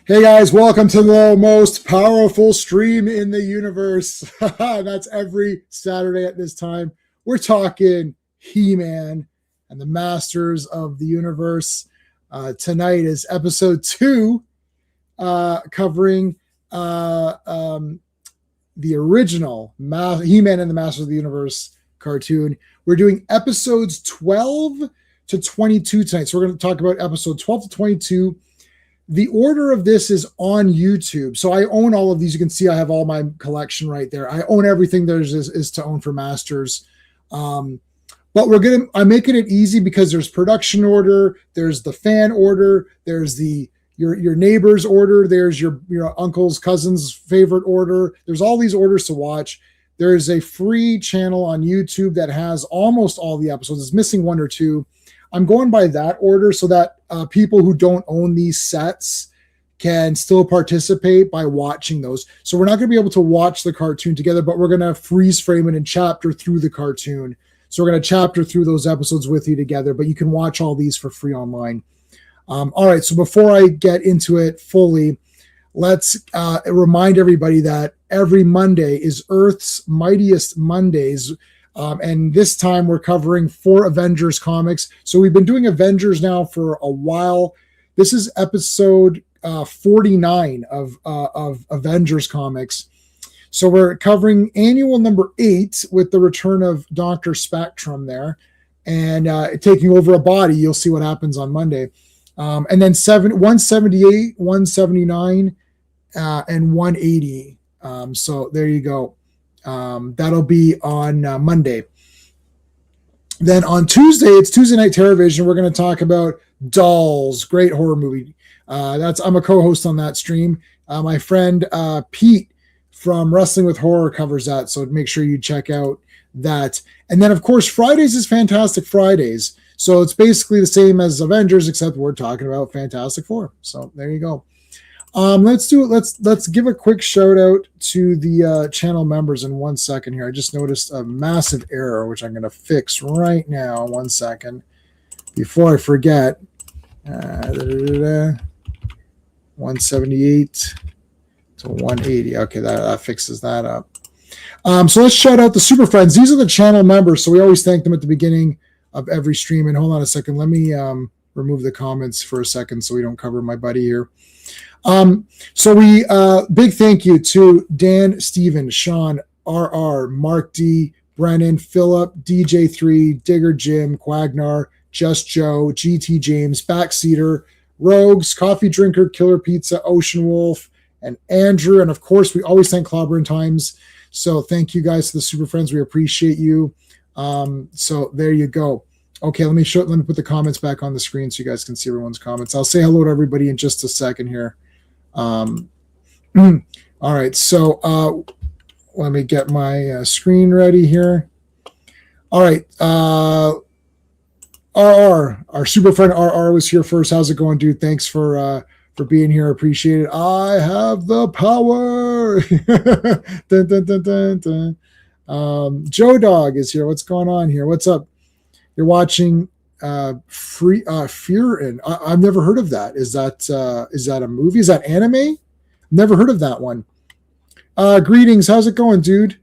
Hey guys, welcome to the most powerful stream in the universe. That's every Saturday at this time. We're talking He-Man and the Masters of the Universe. Tonight is episode 2, covering the original He-Man and the Masters of the Universe cartoon. We're doing episodes 12 to 22 tonight. So we're going to talk about episode 12 to 22. The order of this is on YouTube. So I own all of these. You can see I have all my collection right there. I own everything there is to own for Masters. But I'm making it easy because there's production order, there's the fan order, there's your neighbor's order, there's your uncle's cousin's favorite order. There's all these orders to watch. There is a free channel on YouTube that has almost all the episodes. It's missing one or two. I'm going by that order so that people who don't own these sets can still participate by watching those. So we're not going to be able to watch the cartoon together, but we're going to freeze frame it and chapter through the cartoon. So we're going to chapter through those episodes with you together, but you can watch all these for free online. All right, so before I get into it fully, let's remind everybody that every Monday is Earth's Mightiest Mondays. And this time we're covering 4 Avengers comics. So we've been doing Avengers now for a while. This is episode 49 of Avengers comics. So we're covering annual number 8 with the return of Dr. Spectrum there and taking over a body. You'll see what happens on Monday. And then 178, 179, and 180. So there you go. That'll be on Monday. Then on Tuesday, it's Tuesday Night Terrorvision. We're going to talk about Dolls, great horror movie. I'm a co-host on that stream. My friend Pete from Wrestling with Horror covers that, so make sure you check out that. And then, of course, Fridays is Fantastic Fridays. So it's basically the same as Avengers, except we're talking about Fantastic Four. So there you go. Let's give a quick shout out to the channel members in 1 second here. I just noticed a massive error, which I'm going to fix right now. 1 second before I forget. 178 to 180. Okay, that fixes that up. So let's shout out the Super Friends. These are the channel members, so we always thank them at the beginning of every stream. And hold on a second. Let me remove the comments for a second so we don't cover my buddy here. So we big thank you to Dan, Steven, Sean, RR, Mark D, Brennan, Philip, DJ3, Digger Jim, Quagnar, Just Joe, GT James, Backseater, Rogues, Coffee Drinker, Killer Pizza, Ocean Wolf, and Andrew. And of course, we always thank Clobbering Times. So thank you guys to the Super Friends. We appreciate you. So there you go. Okay, let me put the comments back on the screen so you guys can see everyone's comments. I'll say hello to everybody in just a second here. All right, so let me get my screen ready here. All right, RR, our super friend RR was here first. How's it going, dude? Thanks for being here. Appreciate it. I have the power. Dun, dun, dun, dun, dun. Joe Dog is here. What's going on here? What's up? You're watching Fear. I've never heard of that. Is that a movie? Is that anime? Never heard of that one. Greetings. How's it going, dude?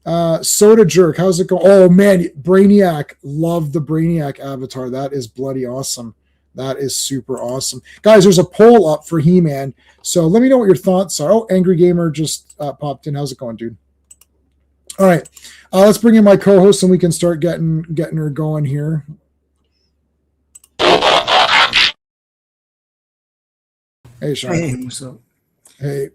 Soda Jerk. How's it going? Oh man, Brainiac. Love the Brainiac avatar. That is bloody awesome. That is super awesome. Guys, there's a poll up for He-Man. So let me know what your thoughts are. Oh, Angry Gamer just popped in. How's it going, dude? All right. Let's bring in my co-host and we can start getting her going here. Hey, Sean. Hey, what's up? Hey.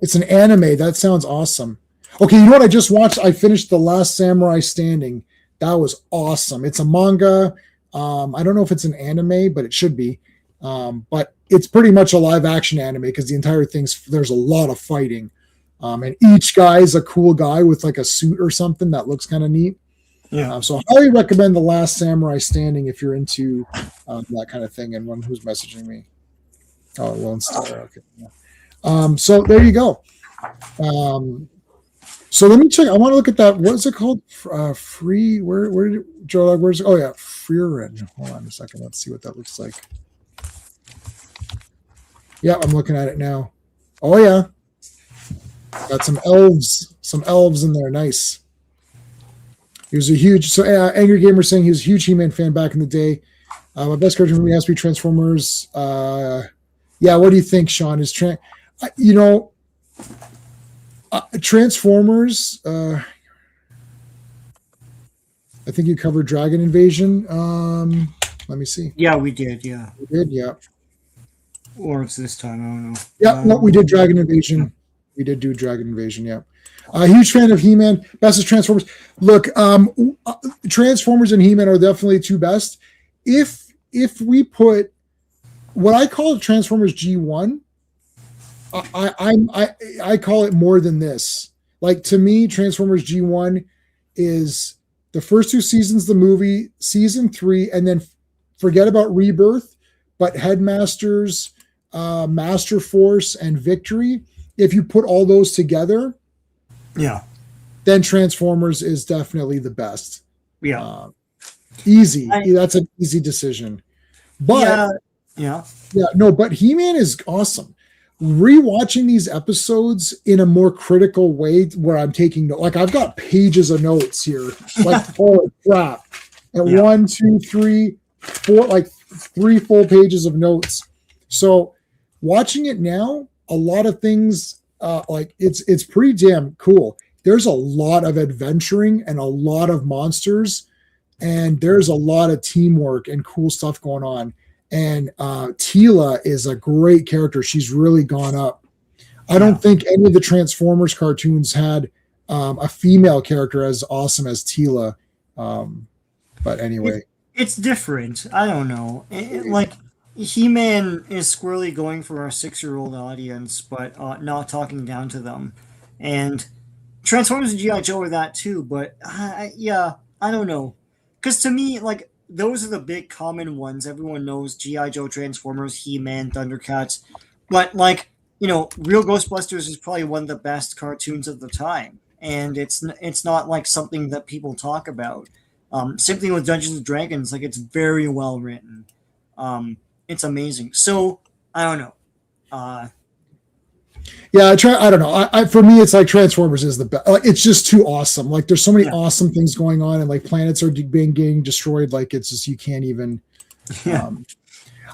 It's an anime. That sounds awesome. Okay, you know what I just watched? I finished The Last Samurai Standing. That was awesome. It's a manga. I don't know if it's an anime, but it should be. But it's pretty much a live action anime because the entire there's a lot of fighting. And each guy is a cool guy with like a suit or something that looks kind of neat. Yeah. So I highly recommend The Last Samurai Standing if you're into that kind of thing. And one who's messaging me. Oh, Lone Star. Okay. Yeah. So there you go. So let me check. I want to look at that. What is it called? Free. Where did it, Joe? Where's it? Oh yeah, Freerin. Hold on a second. Let's see what that looks like. Yeah, I'm looking at it now. Oh yeah, got some elves in there. Nice. He was a huge. So Angry Gamer saying he was a huge He-Man fan back in the day. My best cartoon movie has to be Transformers. Yeah, what do you think, Sean? You know, Transformers. I think you covered Dragon Invasion. Let me see. Yeah, we did. Yeah, We did, yeah. or it's this time. I don't know. Yeah, no, we did Dragon Invasion. We did do Dragon Invasion, yeah. Huge fan of He-Man. Best is Transformers. Look, Transformers and He-Man are definitely two best. If we put what I call Transformers G1, I call it more than this. Like, to me, Transformers G1 is the first two seasons of the movie, season 3, and then forget about Rebirth, but Headmasters, Master Force, and Victory. If you put all those together, Yeah, then Transformers is definitely the best. yeah, Easy. That's an easy decision. But yeah. no, but He-Man is awesome. Rewatching these episodes in a more critical way, where I'm taking notes, like I've got pages of notes here, like holy crap, and Yeah. 1, 2, 3, 4, like 3 full pages of notes. So watching it now, a lot of things, like it's pretty damn cool. There's a lot of adventuring and a lot of monsters, and there's a lot of teamwork and cool stuff going on. And Teela is a great character. She's really gone up. I don't think any of the Transformers cartoons had a female character as awesome as Teela. But anyway, It's different. I don't know. Like He-Man is squarely going for a 6-year-old audience, but not talking down to them. And Transformers and GI Joe are that too. But yeah, I don't know. Because to me, like those are the big common ones. Everyone knows GI Joe, Transformers, He-Man, Thundercats. But like Real Ghostbusters is probably one of the best cartoons of the time, and it's not like something that people talk about. Same thing with Dungeons and Dragons. Like it's very well written. It's amazing. So I don't know. yeah, I don't know. For me, it's like Transformers is the best. Like, it's just too awesome. Like there's so many awesome things going on, and like planets are getting destroyed. Like it's just you can't even. Yeah.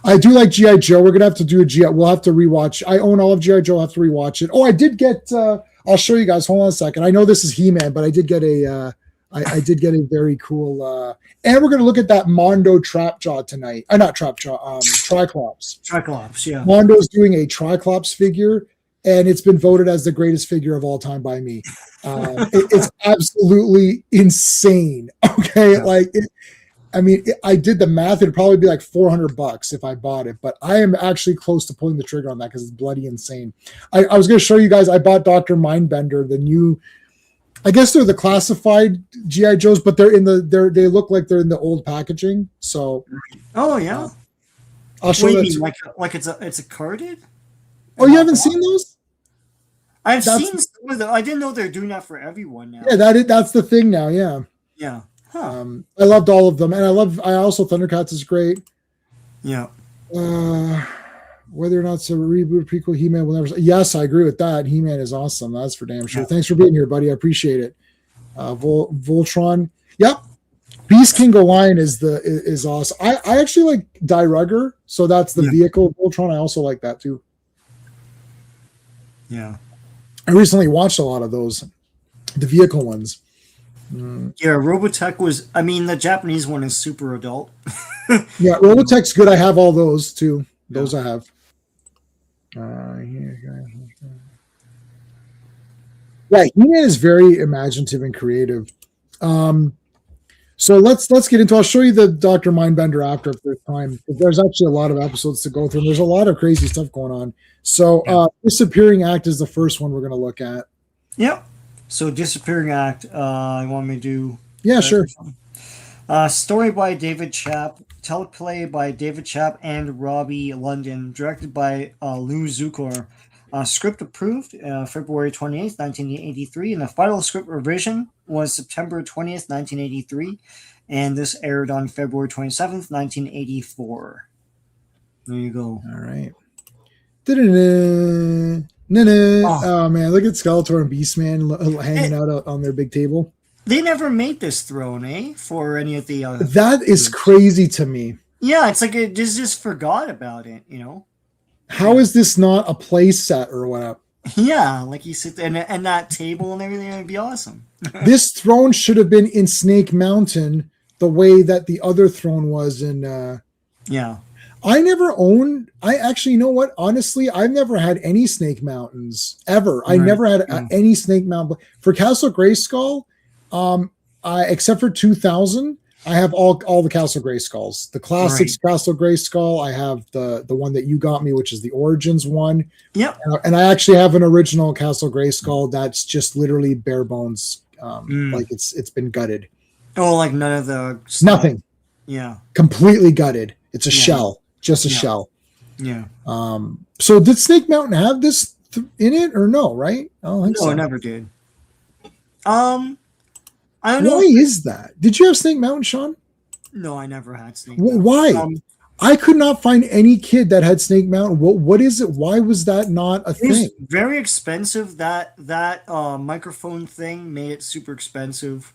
I do like GI Joe. We're gonna have to do a GI. We'll have to rewatch. I own all of GI Joe. I'll have to rewatch it. Oh, I did get. I'll show you guys. Hold on a second. I know this is He-Man, but I did get a. I did get a very cool. And we're gonna look at that Mondo Trapjaw tonight. Not Trapjaw. Triclops. Triclops. Yeah. Mondo's doing a Triclops figure, and it's been voted as the greatest figure of all time by me. It's absolutely insane. Okay, yeah. I did the math. It'd probably be like $400 if I bought it, but I am actually close to pulling the trigger on that because it's bloody insane. I was going to show you guys. I bought Dr. Mindbender, the new. I guess they're the classified GI Joes, but they look like they're in the old packaging. So. Oh yeah. I'll show you. Like it's a carded. Oh, you haven't seen those? I've seen some of them. I didn't know they're doing that for everyone now. Yeah, that's the thing now. Yeah. Yeah. Huh. I loved all of them, and I also Thundercats is great. Yeah. Whether or not it's a reboot prequel, He-Man will never. Yes, I agree with that. He-Man is awesome. That's for damn sure. Yeah. Thanks for being here, buddy. I appreciate it. Voltron. Yep. Beast King Lion is awesome. I actually like Die Rugger, so that's the vehicle of Voltron. I also like that too. Yeah. I recently watched a lot of those, the vehicle ones. Yeah, Robotech was. I mean, the Japanese one is super adult. Yeah, Robotech's good. I have all those too. Those I have. Yeah, He-Man is very imaginative and creative. So let's get into. I'll show you the Dr. Mindbender after if there's time. There's actually a lot of episodes to go through. And there's a lot of crazy stuff going on. So Disappearing Act is the first one we're going to look at. Yep. So Disappearing Act. You want me to do? Yeah, sure. Story by David Chapp. Teleplay by David Chapp and Robbie London. Directed by Lou Zukor. Script approved February 28th, 1983. And the final script revision was September 20th, 1983. And this aired on February 27th, 1984. There you go. All right. Oh, Oh man, look at Skeletor and Beastman hanging out on their big table. they never made this throne, eh? For any of the That is crazy to me. yeah, it's like it just forgot about it, you know? How is this not a play set or whatever? Yeah, like you sit there and that table and everything would be awesome. This throne should have been in Snake Mountain the way that the other throne was in. Yeah. I never owned. I actually, you know what? Honestly, I've never had any Snake Mountains ever. I Right. never had Yeah. any Snake Mountain for Castle Grayskull. Except for 2000, I have all the Castle Grayskulls. The classics Castle Grayskull. I have the one that you got me, which is the Origins one. Yep. And I actually have an original Castle Grayskull that's just literally bare bones. Like it's been gutted. Oh, like none of the stuff. Nothing. Yeah. Completely gutted. It's a Yeah. shell. Just a shell. Yeah. So did Snake Mountain have this in it or no? Right? I don't think No, so. it never did. I don't know. Why is that? Did you have Snake Mountain, Sean? No, I never had Snake. Why? I could not find any kid that had Snake Mountain. What is it? Why was that not a It was thing? very expensive. That microphone thing made it super expensive.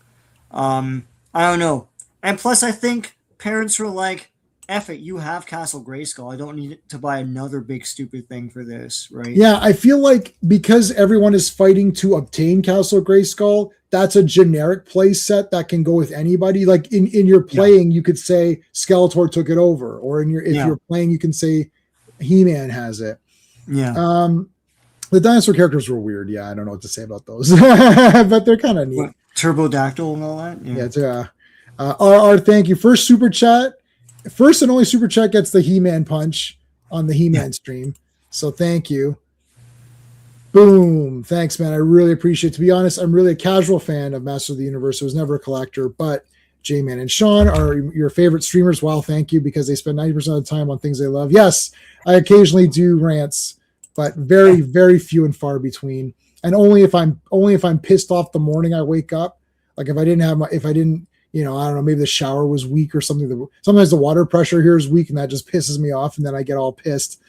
I don't know. And plus, I think parents were like, "F it, you have Castle Grayskull. I don't need to buy another big stupid thing for this." Right? Yeah, I feel like because everyone is fighting to obtain Castle Grayskull, that's a generic play set that can go with anybody. Like in your playing, you could say Skeletor took it over, or if you're playing, you can say He-Man has it. Yeah. The dinosaur characters were weird. Yeah, I don't know what to say about those, but they're kind of neat. What, Turbodactyl and all that. Yeah. RR, thank you. First super chat, first and only super chat gets the He-Man punch on the He-Man stream. So thank you. Boom. Thanks, man. I really appreciate it. To be honest, I'm really a casual fan of Master of the Universe. I was never a collector, but J-Man and Sean are your favorite streamers. Wow, thank you, because they spend 90% of the time on things they love. Yes, I occasionally do rants, but very, very few and far between. And only if I'm pissed off the morning I wake up. Like if I didn't, you know, I don't know, maybe the shower was weak or something. Sometimes the water pressure here is weak and that just pisses me off, and then I get all pissed.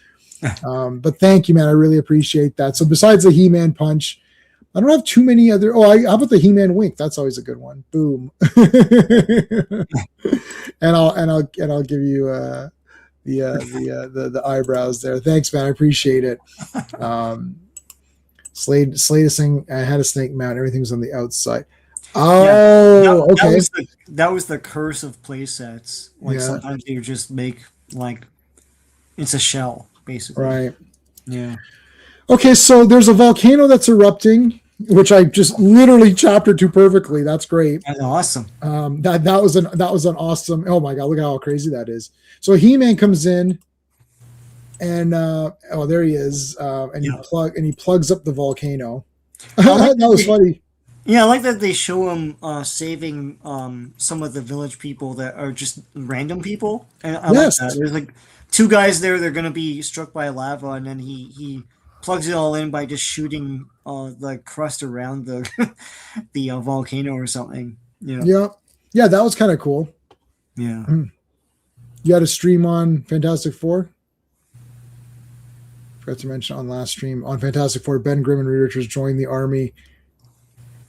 But thank you, man. I really appreciate that. So besides the He-Man punch, I don't have too many other. How about the He-Man wink? That's always a good one. Boom. and I'll give you the eyebrows there. Thanks, man. I appreciate it. Slade is saying I had a Snake Mountain. Everything's on the outside. Oh, okay. That was the curse of play sets. Like sometimes you just make like it's a shell, basically. Right. Yeah. Okay, so there's a volcano that's erupting, which I just literally chaptered to perfectly. That's great. That's awesome. That was an awesome. Oh my god, look at how crazy that is. So He-Man comes in, and there he is, and he plugs up the volcano. That was funny. Yeah, I like that they show him saving some of the village people that are just random people. And I like that. There's like two guys there. They're going to be struck by lava, and then he plugs it all in by just shooting the crust around the volcano or something. Yeah, that was kind of cool. Yeah. You had a stream on Fantastic Four? Forgot to mention on last stream on Fantastic Four, Ben Grimm and Reed Richards joined the army.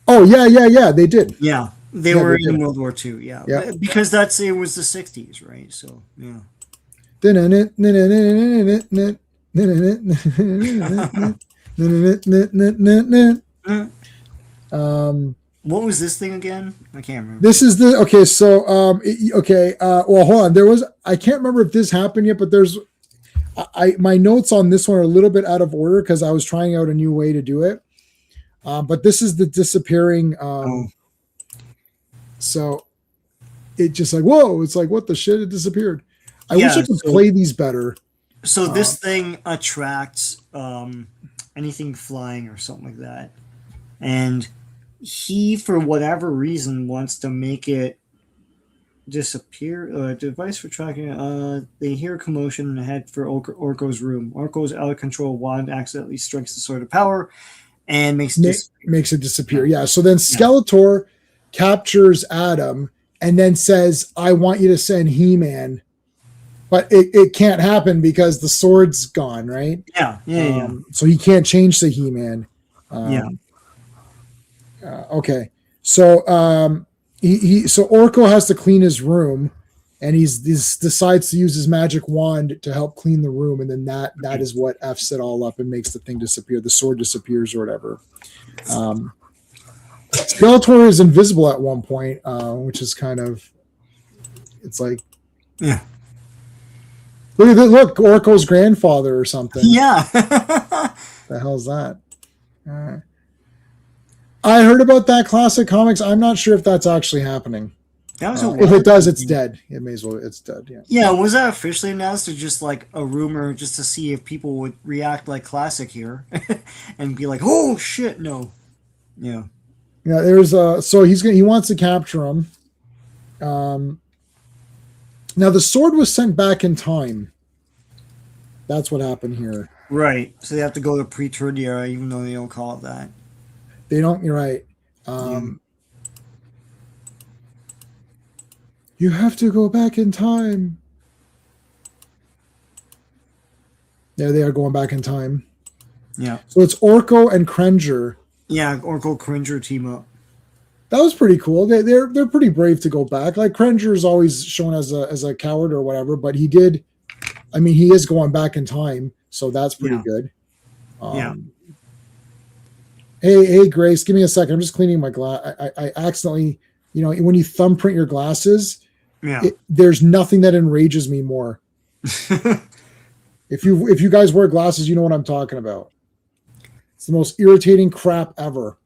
Oh, yeah, they did. Yeah, they were in World War II, yeah. Because it was the 60s, right? So, yeah. What was this thing again? I can't remember. This is the okay. So well, hold on. I can't remember if this happened yet, but my notes on this one are a little bit out of order because I was trying out a new way to do it. But this is the disappearing. So it just like whoa! It's like what the shit? It disappeared. I wish I could play these better. So this thing attracts anything flying or something like that, and he, for whatever reason, wants to make it disappear. Device for tracking. They hear a commotion and head for Orko's room. Orko's out of control wand accidentally strikes the sword of power and makes it disappear. Yeah. So then Skeletor captures Adam and then says, "I want you to send He-Man but it can't happen because the sword's gone, right? Yeah. So he can't change the He-Man. Yeah. Okay, so so Orko has to clean his room, and he's decides to use his magic wand to help clean the room, and then that is what F's it all up and makes the thing disappear. The sword disappears or whatever. Skeletor is invisible at one point, which is kind of, it's like, Yeah. look at that! Look, Orko's grandfather or something. Yeah. The hell's that? I heard about that classic comics. I'm not sure if that's actually happening. That was If it does, it's dead. It may as well. It's dead. Yeah. Yeah, was that officially announced or just like a rumor just to see if people would react like classic here and be like, "Oh shit, no." Yeah. Yeah. There's so he wants to capture him. Now the sword was sent back in time. That's what happened here. Right. So they have to go to Preternia, even though they don't call it that. They don't. You're right. You have to go back in time. Yeah, they are going back in time. Yeah. So it's Orko and Krenger. Yeah, Orko Cringer team up. That was pretty cool. They're pretty brave to go back. Like Krenger is always shown as a coward or whatever, but he did. I mean, he is going back in time, so that's pretty good. Yeah. Hey, Grace, give me a second. I'm just cleaning my glass. I accidentally, when you thumbprint your glasses, there's nothing that enrages me more. If you guys wear glasses, you know what I'm talking about. It's the most irritating crap ever.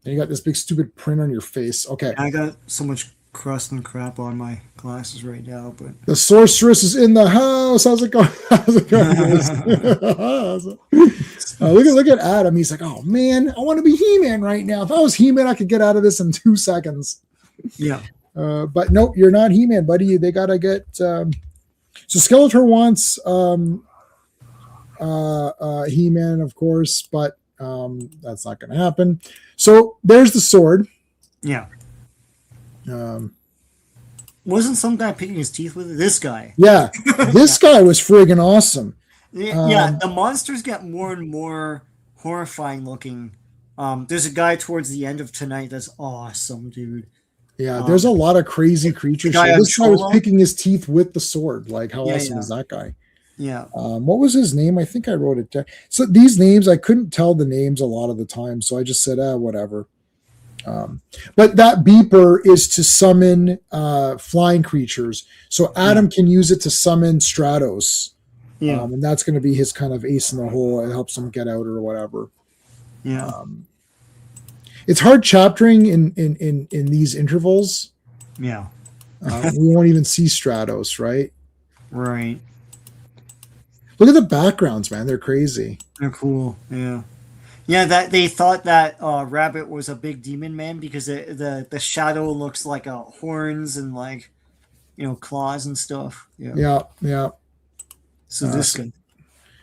And you got this big stupid print on your face. Okay. I got so much crust and crap on my glasses right now, but the sorceress is in the house. How's it going? How's it going? Look at Adam. He's like, oh man, I want to be He-Man right now. If I was He-Man, I could get out of this in 2 seconds. Yeah. But nope, you're not He-Man, buddy. They gotta get. So Skeletor wants He-Man, of course, but that's not going to happen. So there's the sword. Yeah. Wasn't some guy picking his teeth with it? This guy. Yeah, this guy was friggin' awesome. Yeah, the monsters get more and more horrifying looking. There's a guy towards the end of tonight that's awesome, dude. Yeah, there's a lot of crazy creatures. This guy was picking his teeth with the sword. Like, how awesome is that guy? Yeah. What was his name? I think I wrote it down. So these names, I couldn't tell the names a lot of the time, so I just said, whatever. But that beeper is to summon flying creatures. So Adam can use it to summon Stratos. Yeah. And that's going to be his kind of ace in the hole. It helps him get out or whatever. Yeah. It's hard chaptering in these intervals. Yeah. We won't even see Stratos, right? Right. Look at the backgrounds, man. They're crazy. They're cool. Yeah. Yeah, that they thought that Rabbit was a big demon man because the shadow looks like horns and like claws and stuff. Yeah. So this guy.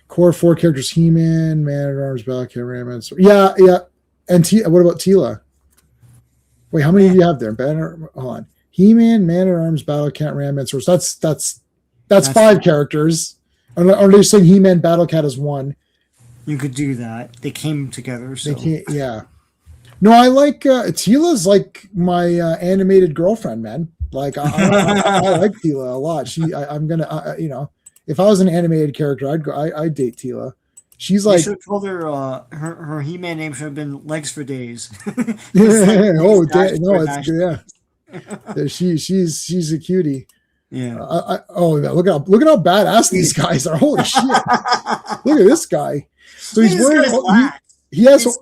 Core 4 characters: He-Man, Man-at-Arms, Battlecat, Ram-Man. Yeah. And what about Teela? Wait, how many do you have there? Hold on. He-Man, Man-at-Arms, Battlecat, Ram-Man, Source. That's 5 characters. Are they saying He-Man, Battlecat is 1? You could do that. They came together. So. Yeah. No, I like Teela's like my animated girlfriend, man. Like I like Teela a lot. I'm gonna if I was an animated character, I'd date Teela. She's like, should have told her her He-Man name should have been Legs for Days. No, it's good. Yeah, she's a cutie. Yeah. Look at how badass these guys are. Holy shit! Look at this guy. So he's wearing. He has.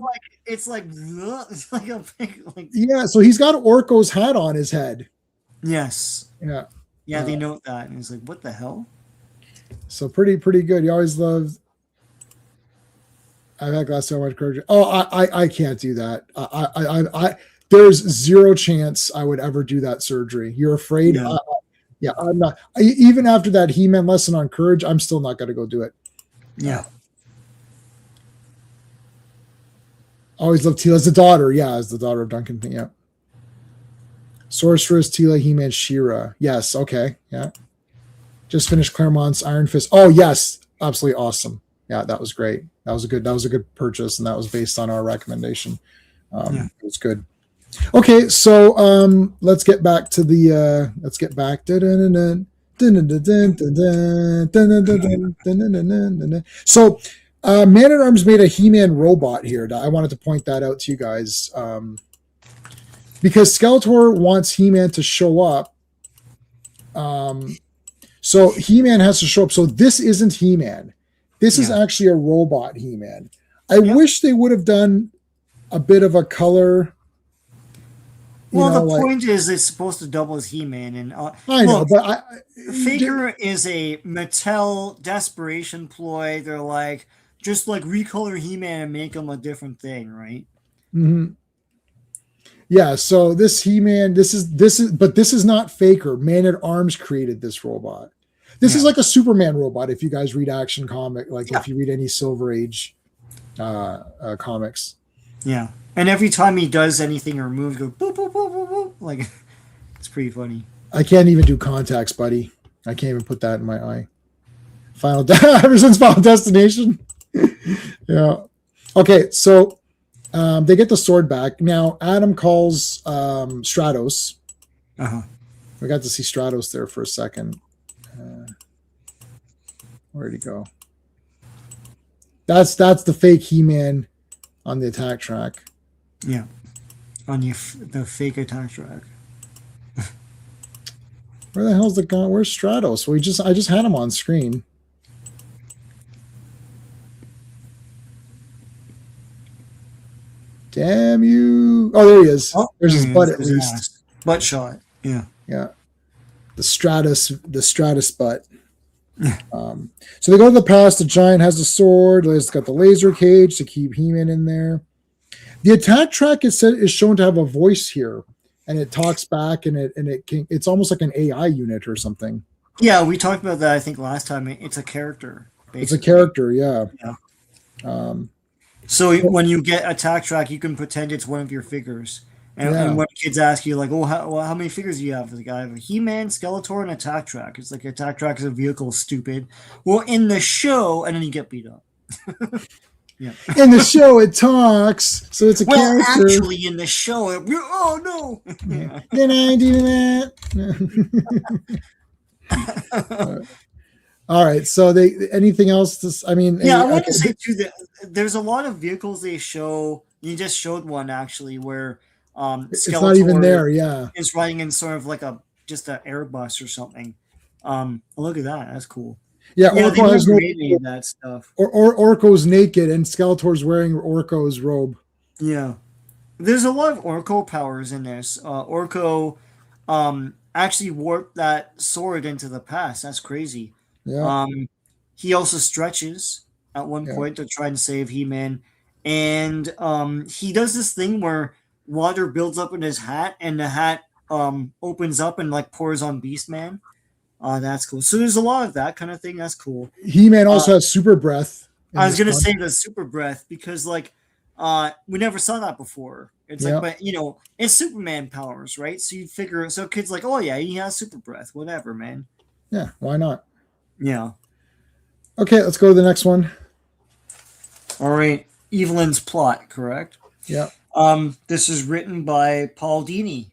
It's like a big like. Yeah. So he's got Orko's hat on his head. Yes. Yeah. Yeah, they note that, and he's like, "What the hell?" So pretty good. You always loved. I've had glass so much courage. Oh, I can't do that. I there's zero chance I would ever do that surgery. You're afraid? Yeah, I'm not. Even after that He-Man lesson on courage, I'm still not going to go do it. Yeah. Always loved Teela as the daughter. Yeah, as the daughter of Duncan. Yeah. Sorceress, Teela, He-Man, She-Ra. Yes. Okay. Yeah. Just finished Claremont's Iron Fist. Oh yes, absolutely awesome. Yeah, that was great. That was a good purchase, and that was based on our recommendation. It was good. Okay, so let's get back to the let's get back. So Man at Arms made a He-Man robot here. I wanted to point that out to you guys because Skeletor wants He-Man to show up. So He-Man has to show up. So this isn't He-Man. This is actually a robot He-Man. I wish they would have done a bit of a color. Well, the point is it's supposed to double as He-Man, and I know, but Faker is a Mattel desperation ploy. They're like, just like recolor He-Man and make him a different thing, right? Mm-hmm. Yeah. So this He-Man, this is not Faker. Man at Arms created this robot. This is like a Superman robot. If you guys read Action Comic, like if you read any Silver Age comics. Yeah. And every time he does anything or moves, go boop, boop, boop, boop, boop. Like, it's pretty funny. I can't even do contacts, buddy. I can't even put that in my eye. Ever since Final Destination. Yeah. Okay, so they get the sword back. Now, Adam calls Stratos. Uh-huh. We got to see Stratos there for a second. Where'd he go? That's the fake He-Man on the attack track. Yeah, on the fake attack track. Where the hell's the guy? Where's Stratos? I just had him on screen. Damn you! Oh, there he is. Oh, there's his butt at least. Ass. Butt shot. Yeah. Yeah. The Stratus butt. So they go to the past. The giant has the sword. It's got the laser cage to keep He-Man in there. The attack track is shown to have a voice here, and it talks back, and it's almost like an AI unit or something. Yeah, we talked about that. I think last time. It's a character. Basically. It's a character. Yeah. So when you get attack track, you can pretend it's one of your figures. And when kids ask you, like, oh, how many figures do you have? Like, I have a He-Man, Skeletor, and Attack Track. It's like Attack Track is a vehicle, stupid. Well, in the show, and then you get beat up. Yeah. In the show, it talks, so it's a character. Actually, in the show, oh no! Yeah. Did I do that? All right. So anything else? I want to say too that there's a lot of vehicles they show. You just showed one actually where. It's not even there. Yeah, is riding in sort of like just an Airbus or something. Look at that. That's cool. Yeah, Orko has any of that stuff. Or Orko's naked and Skeletor's wearing Orko's robe. Yeah, there's a lot of Orko powers in this. Orko, actually warped that sword into the past. That's crazy. Yeah. He also stretches at one point to try and save He-Man, and he does this thing where water builds up in his hat, and the hat opens up and like pours on Beastman. That's cool. So there's a lot of that kind of thing. That's cool. He-Man also has super breath. I was gonna say the super breath because like we never saw that before. It's like, but it's Superman powers, right? So you figure, so kids like, oh yeah, he has super breath, whatever, man. Yeah, why not? Yeah. Okay, let's go to the next one. All right, Evelyn's plot, correct? Yeah. This is written by Paul Dini.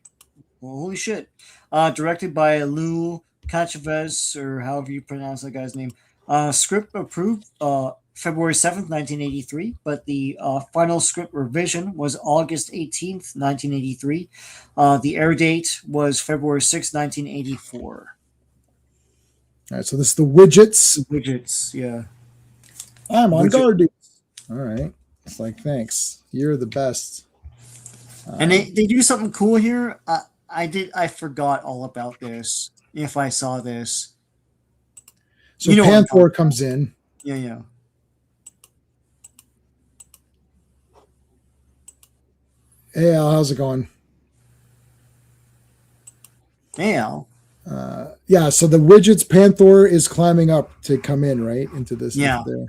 Well, holy shit. Directed by Lou Kachaves, or however you pronounce that guy's name. Script approved February 7th, 1983, but the final script revision was August 18th, 1983. The air date was February 6th, 1984. All right, so this is the widgets. Widgets, yeah. I'm on guard, dude. All right. It's like, thanks. You're the best. And they do something cool here. I forgot all about this. If I saw this. So Panther comes in. Yeah. Hey Al, how's it going? Hey Al. Yeah, so the widgets, Panther is climbing up to come in, right? Into this. Yeah. Into there.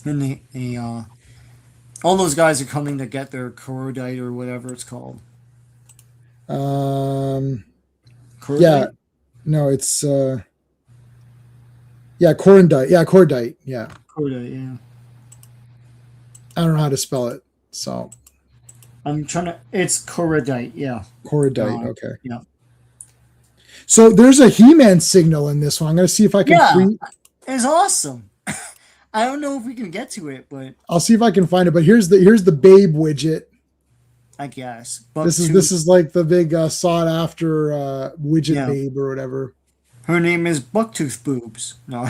And they all those guys are coming to get their Korodite or whatever it's called. Korodite? Yeah. No, it's Yeah, Corendite. Yeah, Cordite. Yeah. Cordite, yeah. I don't know how to spell it. So I'm trying to. It's Cordite, yeah. Cordite. Okay. Yeah. So there's a He-Man signal in this one. I'm gonna see if I can Yeah, free. it's awesome. I don't know if we can get to it, but I'll see if I can find it. But here's the Babe widget. I guess. This is like the big sought after widget Yeah. Babe or whatever. Her name is Bucktooth Boobs. No.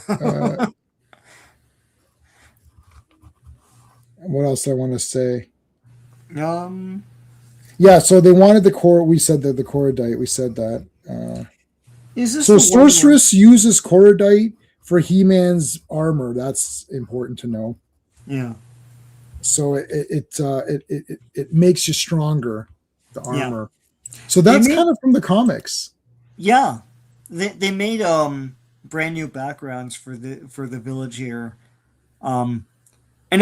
Uh, what else I want to say? um. Yeah, so they wanted the core. We said that the Cordite. We said that. Is this So the one where- Sorceress uses Cordite for He-Man's armor. That's important to know. Yeah. So it makes you stronger, the Yeah. armor. So that's made- kind of from the comics. Yeah. They made brand new backgrounds for the village here. And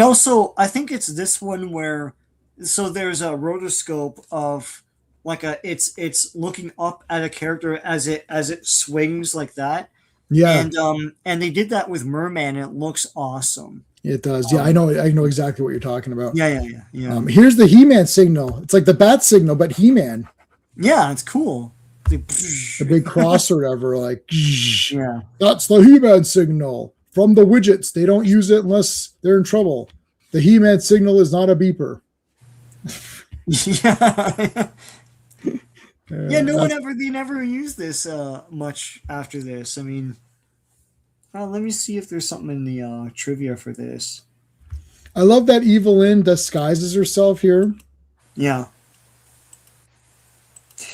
also I think it's this one where so there's a rotoscope of like it's looking up at a character as it swings like that. Yeah, And they did that with Merman and it looks awesome. it does. Yeah, I know exactly what you're talking about. Yeah. Here's the He-Man signal. It's like the bat signal, but He-Man, Yeah, it's cool. the big cross or whatever. Like, Yeah. that's the He-Man signal from the widgets. They don't use it unless they're in trouble. The He-Man signal is not a beeper. Yeah. Yeah, That's- they never used this much after this. I mean, let me see if there's something in the trivia for this. I love that Evelyn disguises herself here. Yeah.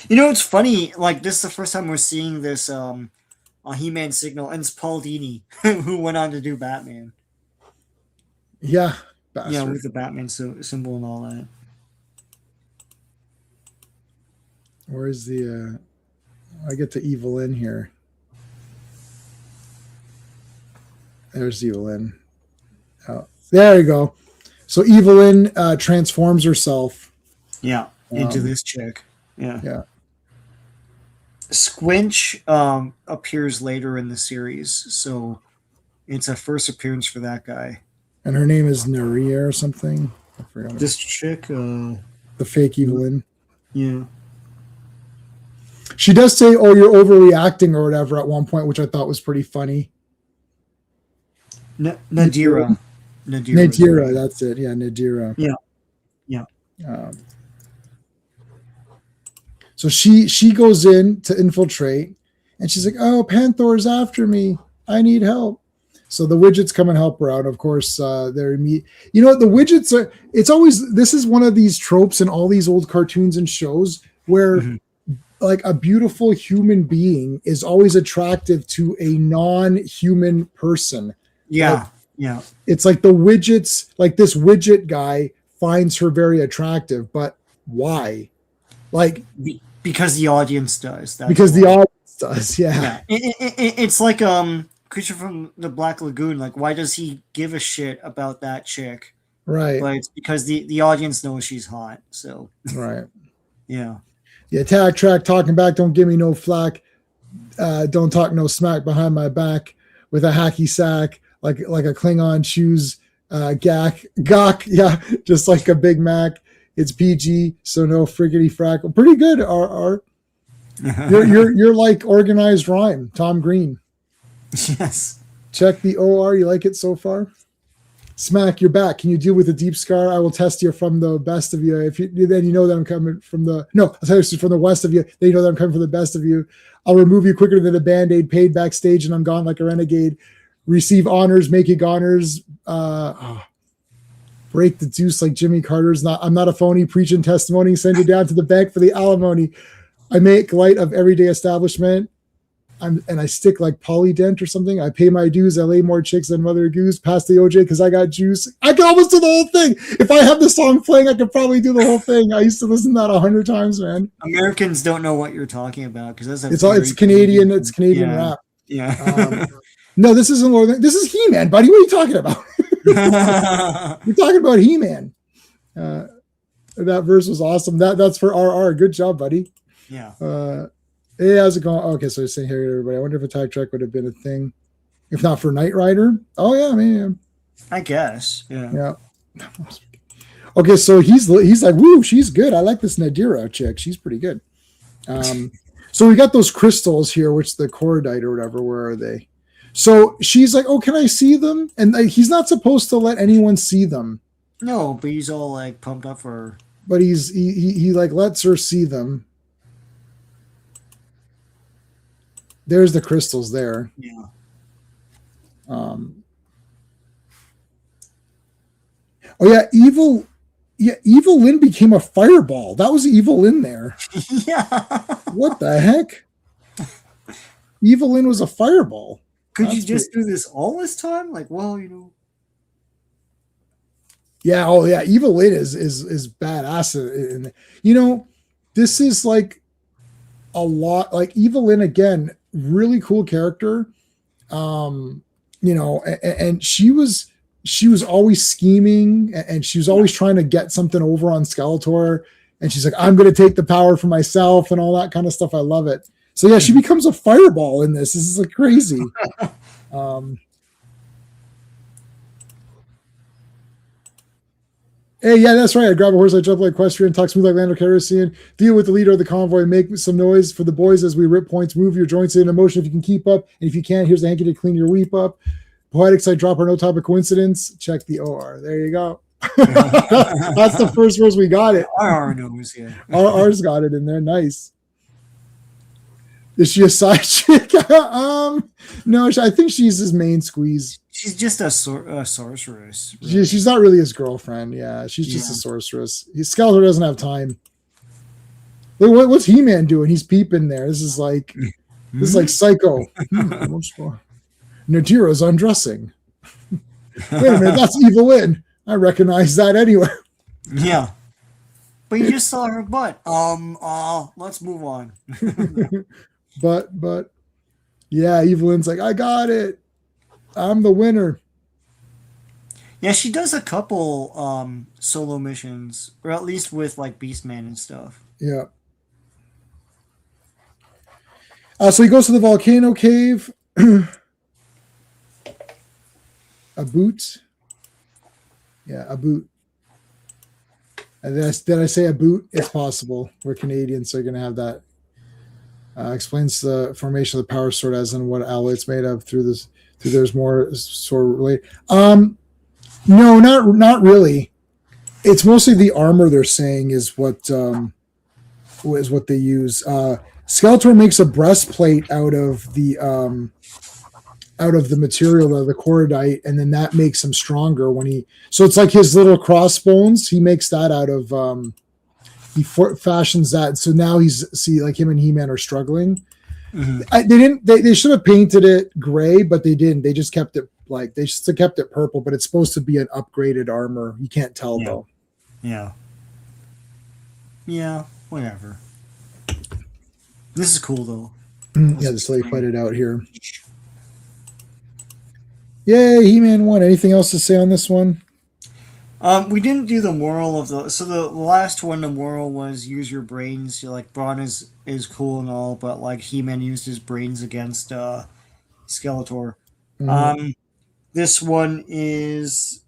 You know, it's funny, like this is the first time we're seeing this He-Man signal, and it's Paul Dini who went on to do Batman. Yeah, Yeah, bastard. with the Batman symbol and all that. Where's the I get to Evelyn here. There's Evelyn. Oh, there you go. So Evelyn transforms herself. Yeah, into Um, this chick. Yeah. Yeah. Squinch appears later in the series, so it's a first appearance for that guy. And her name is Naria or something. I forgot. This chick, The fake Evelyn. yeah. She does say, "Oh, you're overreacting" or whatever at one point, which I thought was pretty funny. Nadira. Nadira, that's it. Yeah, Nadira. Yeah. So she goes in to infiltrate, and she's like, "Oh, Panther's after me. I need help." So the widgets come and help her out. Of course, they're the widgets are. It's always this is one of these tropes in all these old cartoons and shows where. Mhm. Like a beautiful human being is always attractive to a non-human person. Yeah. Yeah. It's like the widgets, like this widget guy finds her very attractive, but why? Like Because the audience does. That's because the why. audience does, yeah. It's like Creature from the Black Lagoon. Like, why does he give a shit about that chick? Right, But it's because the audience knows she's hot. So right. yeah. The attack track talking back, don't give me no flack. Don't talk no smack behind my back with a hacky sack, like a Klingon choose gawk, yeah, just like a Big Mac. It's PG, so no friggity frack. Pretty good, R. You're like organized rhyme, Tom Green. Yes. Check the OR. You like it so far? Smack, you're back. Can you deal with a deep scar? I will test you from the best of you. If you then you know that I'm coming from the no, I'll tell you from the west of you. Then you know that I'm coming from the best of you. I'll remove you quicker than a band-aid. Paid backstage, and I'm gone like a renegade. Receive honors, make you goners. Break the deuce like Jimmy Carter's. I'm not a phony. Preaching testimony. Send you down to the bank for the alimony. I make light of everyday establishment. I stick like Polydent or something. I pay my dues. I lay more chicks than Mother Goose. Pass the OJ because I got juice. I can almost do the whole thing. If I have the song playing, I could probably do the whole thing. I used to listen to that 100 times, man. Americans don't know what you're talking about because that's It's Canadian. It's Canadian yeah. rap. Yeah. No, this isn't Northern. This is He-Man, buddy. What are you talking about? You're talking about He-Man. That verse was awesome. That's for RR. Good job, buddy. Yeah. Hey, how's it going? Okay, so you're saying here, everybody. I wonder if Attack Track would have been a thing if not for Knight Rider. Oh yeah, man. I guess. Yeah. Yeah. Okay, so he's like, woo, she's good. I like this Nadira chick. She's pretty good. So we got those crystals here, which the Cordite or whatever. Where are they? So she's like, oh, can I see them? And he's not supposed to let anyone see them. No, but he's all like pumped up for her. But he like lets her see them. There's the crystals there. Yeah. Oh yeah, Evil Lyn became a fireball. That was Evil Lyn there. Yeah. What the heck? Evil Lyn was a fireball. Could you just do this all this time? Like, well, Yeah, oh yeah, Evil Lyn is badass. And this is like a lot like Evil Lyn again, really cool character. And she was always scheming and she was always trying to get something over on Skeletor. And she's like, I'm going to take the power for myself and all that kind of stuff. I love it. So yeah, she becomes a fireball in this. This is like crazy. Hey, yeah, that's right. I grab a horse, I jump like equestrian, talk smooth like Lando Calrissian, deal with the leader of the convoy, make some noise for the boys as we rip points, move your joints in motion if you can keep up. And if you can't, here's the hanky to clean your weep up. Poetic side dropper, no type of coincidence. Check the OR. There you go. That's the first verse we got it. RR knows, yeah. RR's got it in there. Nice. Is she a side chick? No, I think she's his main squeeze. She's just a sorceress. Really. She's not really his girlfriend. Yeah, she's just a sorceress. Skeletor doesn't have time. Look, what's He-Man doing? He's peeping there. This is like Psycho. Nadira's undressing. Wait a minute, that's Evil Lyn. I recognize that anywhere. Yeah. But you just saw her butt. Let's move on. But yeah, Evil Lyn's like, I got it. I'm the winner. Yeah, she does a couple solo missions, or at least with like Beastman and stuff. Yeah. So he goes to the volcano cave. A boot. Yeah, a boot. And did I say a boot? It's possible. We're Canadian, so you're going to have that. Explains the formation of the power sword as in what alloy it's made of through there's more sword related. No, not really. It's mostly the armor they're saying is what they use. Skeletor makes a breastplate out of the material of the Cordite, and then that makes him stronger so it's like his little crossbones. He makes that out of he fashions that. So now like him and He-Man are struggling. Mm-hmm. They should have painted it gray, but they didn't. They just kept it purple, but it's supposed to be an upgraded armor. You can't tell though. Yeah. Yeah, whatever. This is cool though. Yeah, just let me fight it out here. Yay, He-Man won. Anything else to say on this one? We didn't do the moral of the last one. The moral was use your brains. Like Brawn is cool and all, but like He-Man used his brains against Skeletor. Mm-hmm. This one is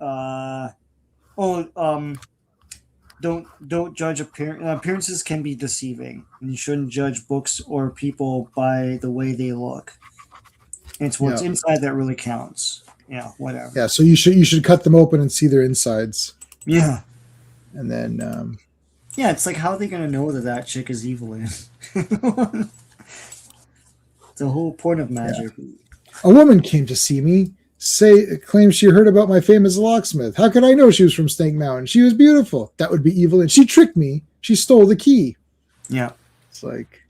don't judge appearances can be deceiving, and you shouldn't judge books or people by the way they look. It's what's inside that really counts. Yeah, whatever. Yeah, so you should cut them open and see their insides. Yeah. And then yeah, it's like, how are they going to know that chick is evil? The whole point of magic. Yeah. A woman came to see me, claims she heard about my famous locksmith. How could I know she was from Snake Mountain? She was beautiful. That would be evil. And she tricked me. She stole the key. Yeah. It's like,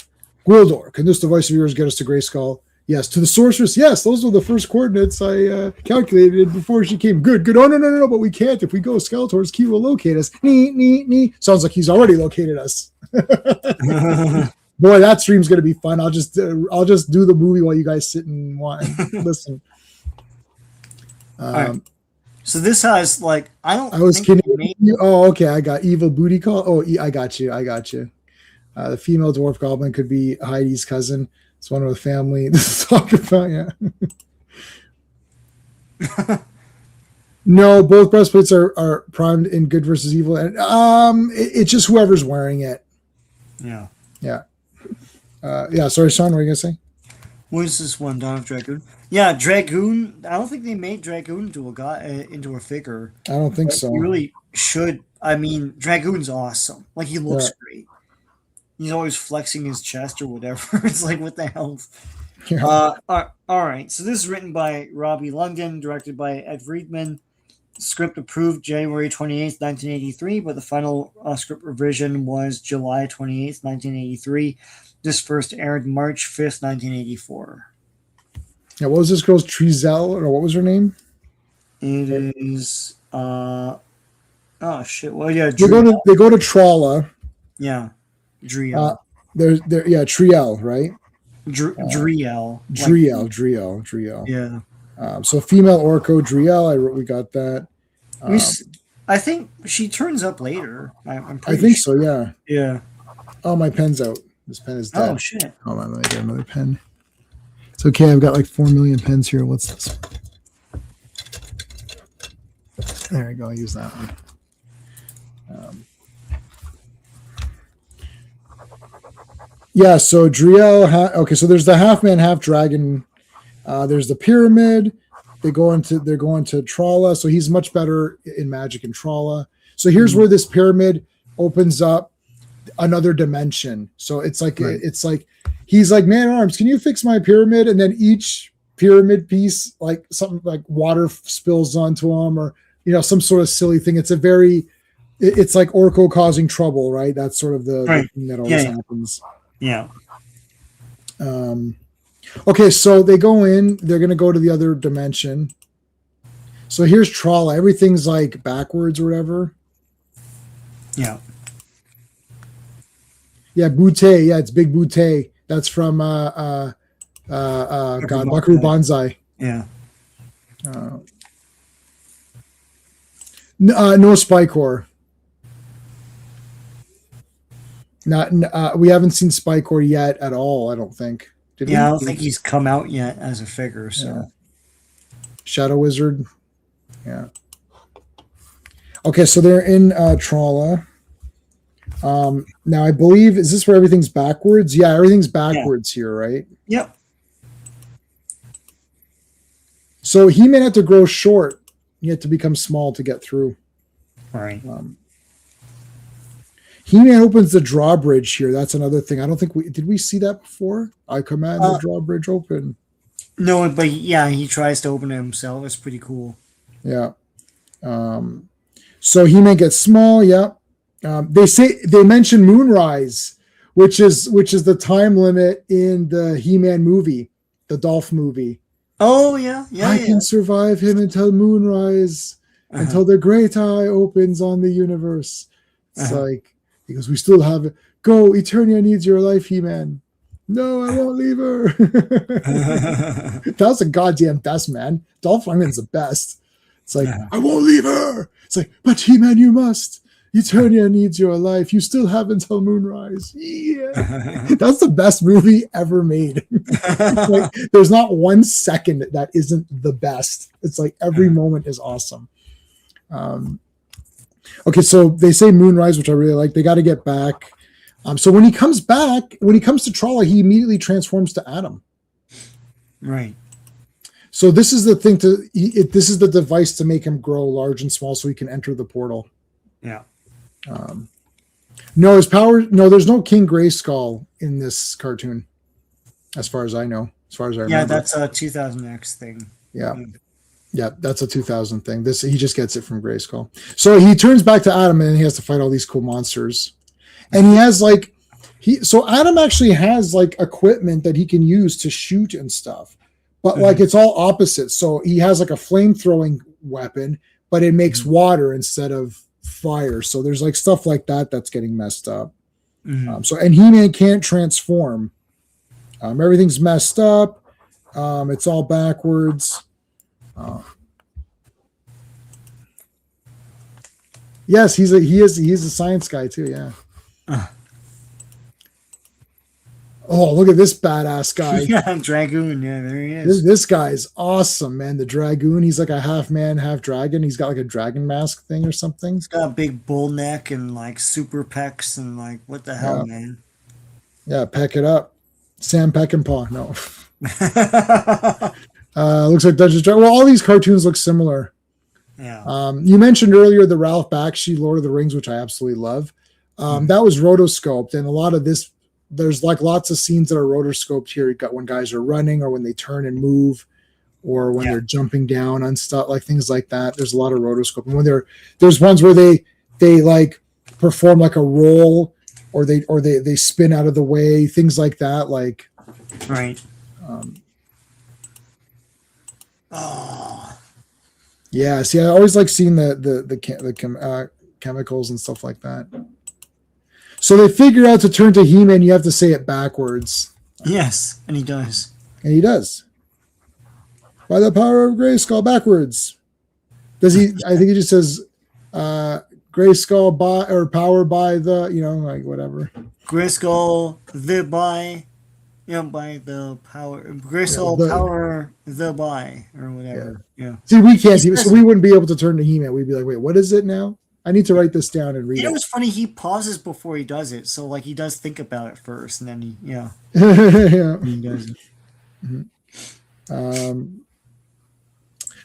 Gwildor, can this device of yours get us to Grayskull? Yes. To the sorceress? Yes. Those were the first coordinates I calculated before she came. Good. Oh, no. But we can't. If we go, Skeletor's key will locate us. Nee. Sounds like he's already located us. Boy, that stream's going to be fun. I'll just do the movie while you guys sit and listen. All right. So this has I was kidding. Oh, okay. I got evil booty call. Oh, I got you. The female dwarf goblin could be Heidi's cousin. It's one of the family. This is talking about, yeah. No, both breastplates are primed in good versus evil, and it's just whoever's wearing it. Yeah. Yeah. Sorry, Sean, what were you gonna say? What is this one? Dawn of Dragoon. Yeah, Dragoon. I don't think they made Dragoon into a guy into a figure. I don't think so. You really should. I mean, Dragoon's awesome. Like he looks Yeah. great. He's always flexing his chest or whatever. It's like, what the hell? Yeah. All right. So this is written by Robbie London, directed by Ed Friedman. Script approved January 28th, 1983, but the final script revision was July 28th, 1983. This first aired March 5th, 1984. Yeah, what was this girl's Trezel, or what was her name? It is oh shit. Well, yeah, They go to Trolla. yeah. Driel. Triel, right? Driel. Driel. Yeah. So female Orko Driel, we got that. I think she turns up later. I'm I pretty think sure. so, yeah. Yeah. Oh, my pen's out. This pen is dead. Oh shit. Hold on, let me get another pen. It's okay, I've got like 4 million pens here. What's this? There we go, I'll use that one. Yeah, so Driel, okay, so there's the half man, half dragon. There's the pyramid. They're going to Trolla, so he's much better in magic in Trolla. So here's where this pyramid opens up another dimension. So it's like he's like, man at arms, can you fix my pyramid? And then each pyramid piece, like something like water spills onto him, or some sort of silly thing. It's like Orko causing trouble, right? That's sort of the thing that always happens. Yeah. Okay, so they go in. They're going to go to the other dimension. So here's Trolla. Everything's like backwards or whatever. Yeah. Yeah, Butte. Yeah, it's Big Butte. That's from Buckaroo Banzai. Yeah. No Spikor. We haven't seen Spikor yet at all, I don't think. Did we? I don't think he's come out yet as a figure. So Yeah. Shadow Wizard. Yeah. Okay, so they're in Trolla. Now I believe, is this where everything's backwards? Yeah, everything's backwards here, right? Yep. So he may have to grow short. You have to become small to get through. All right. He-Man opens the drawbridge here. That's another thing. I don't think did we see that before? I command the drawbridge open. No, but yeah, he tries to open it himself. It's pretty cool. Yeah. So He-Man gets small. Yeah. They mention Moonrise, which is the time limit in the He-Man movie, the Dolph movie. Oh yeah, I can survive him until Moonrise, until the great eye opens on the universe. It's like, he goes, we still have it. Go, Eternia needs your life, He-Man. No, I won't leave her. That was the goddamn best, man. Dolph Lundgren's the best. It's like, I won't leave her. It's like, but He-Man, you must. Eternia needs your life. You still have until Moonrise. Yeah. That's the best movie ever made. Like, there's not 1 second that isn't the best. It's like every moment is awesome. Okay, so they say Moonrise, which I really like. They got to get back. So when he comes to Trolla, he immediately transforms to Adam. Right. So this is the thing this is the device to make him grow large and small so he can enter the portal. Yeah. No, his power. No, there's no King Grayskull in this cartoon, as far as I know. As far as I remember. Yeah, that's a 2000X thing. Yeah. Yeah, that's a 2000 thing. He just gets it from Grayskull. So he turns back to Adam, and he has to fight all these cool monsters. And he has so Adam actually has like equipment that he can use to shoot and stuff, but like it's all opposite. So he has like a flame throwing weapon, but it makes water instead of fire. So there's like stuff like that that's getting messed up. And He-Man can't transform. Everything's messed up. It's all backwards. Yes, he's a science guy too. Yeah. Oh, look at this badass guy. Yeah, Dragoon. Yeah, there he This, is. this guy's awesome, man. The Dragoon. He's like a half man, half dragon. He's got like a dragon mask thing or something. He's got a big bull neck and like super pecs and like what the hell, Yeah, man? yeah. Peck it up, Sam Peckinpah. No, looks like Dungeons. Well, all these cartoons look similar. Yeah. You mentioned earlier the Ralph Bakshi Lord of the Rings, which I absolutely love. That was rotoscoped, and a lot of this, there's like lots of scenes that are rotoscoped here. You got when guys are running, or when they turn and move, or when Yeah. they're jumping down on stuff, like things like that. There's a lot of rotoscope, and when there's ones where they like perform like a roll, or they spin out of the way, things like that. Like, Right. um, Oh. yeah. See, I always like seeing chemicals and stuff like that. So they figure out to turn to He-Man, you have to say it backwards. Yes, and he does. And he does. By the power of Grayskull, backwards. Does he? I think he just says Grayskull by, or power by the, like whatever. Grayskull the by, by the power. Grayskull Yeah, power the by, or whatever. Yeah. See, we can't see, so we wouldn't be able to turn to He-Man. We'd be like, wait, what is it now? I need to write this down and read You know it. what's funny? He pauses before he does it, so like he does think about it first, and then Yeah. he does it.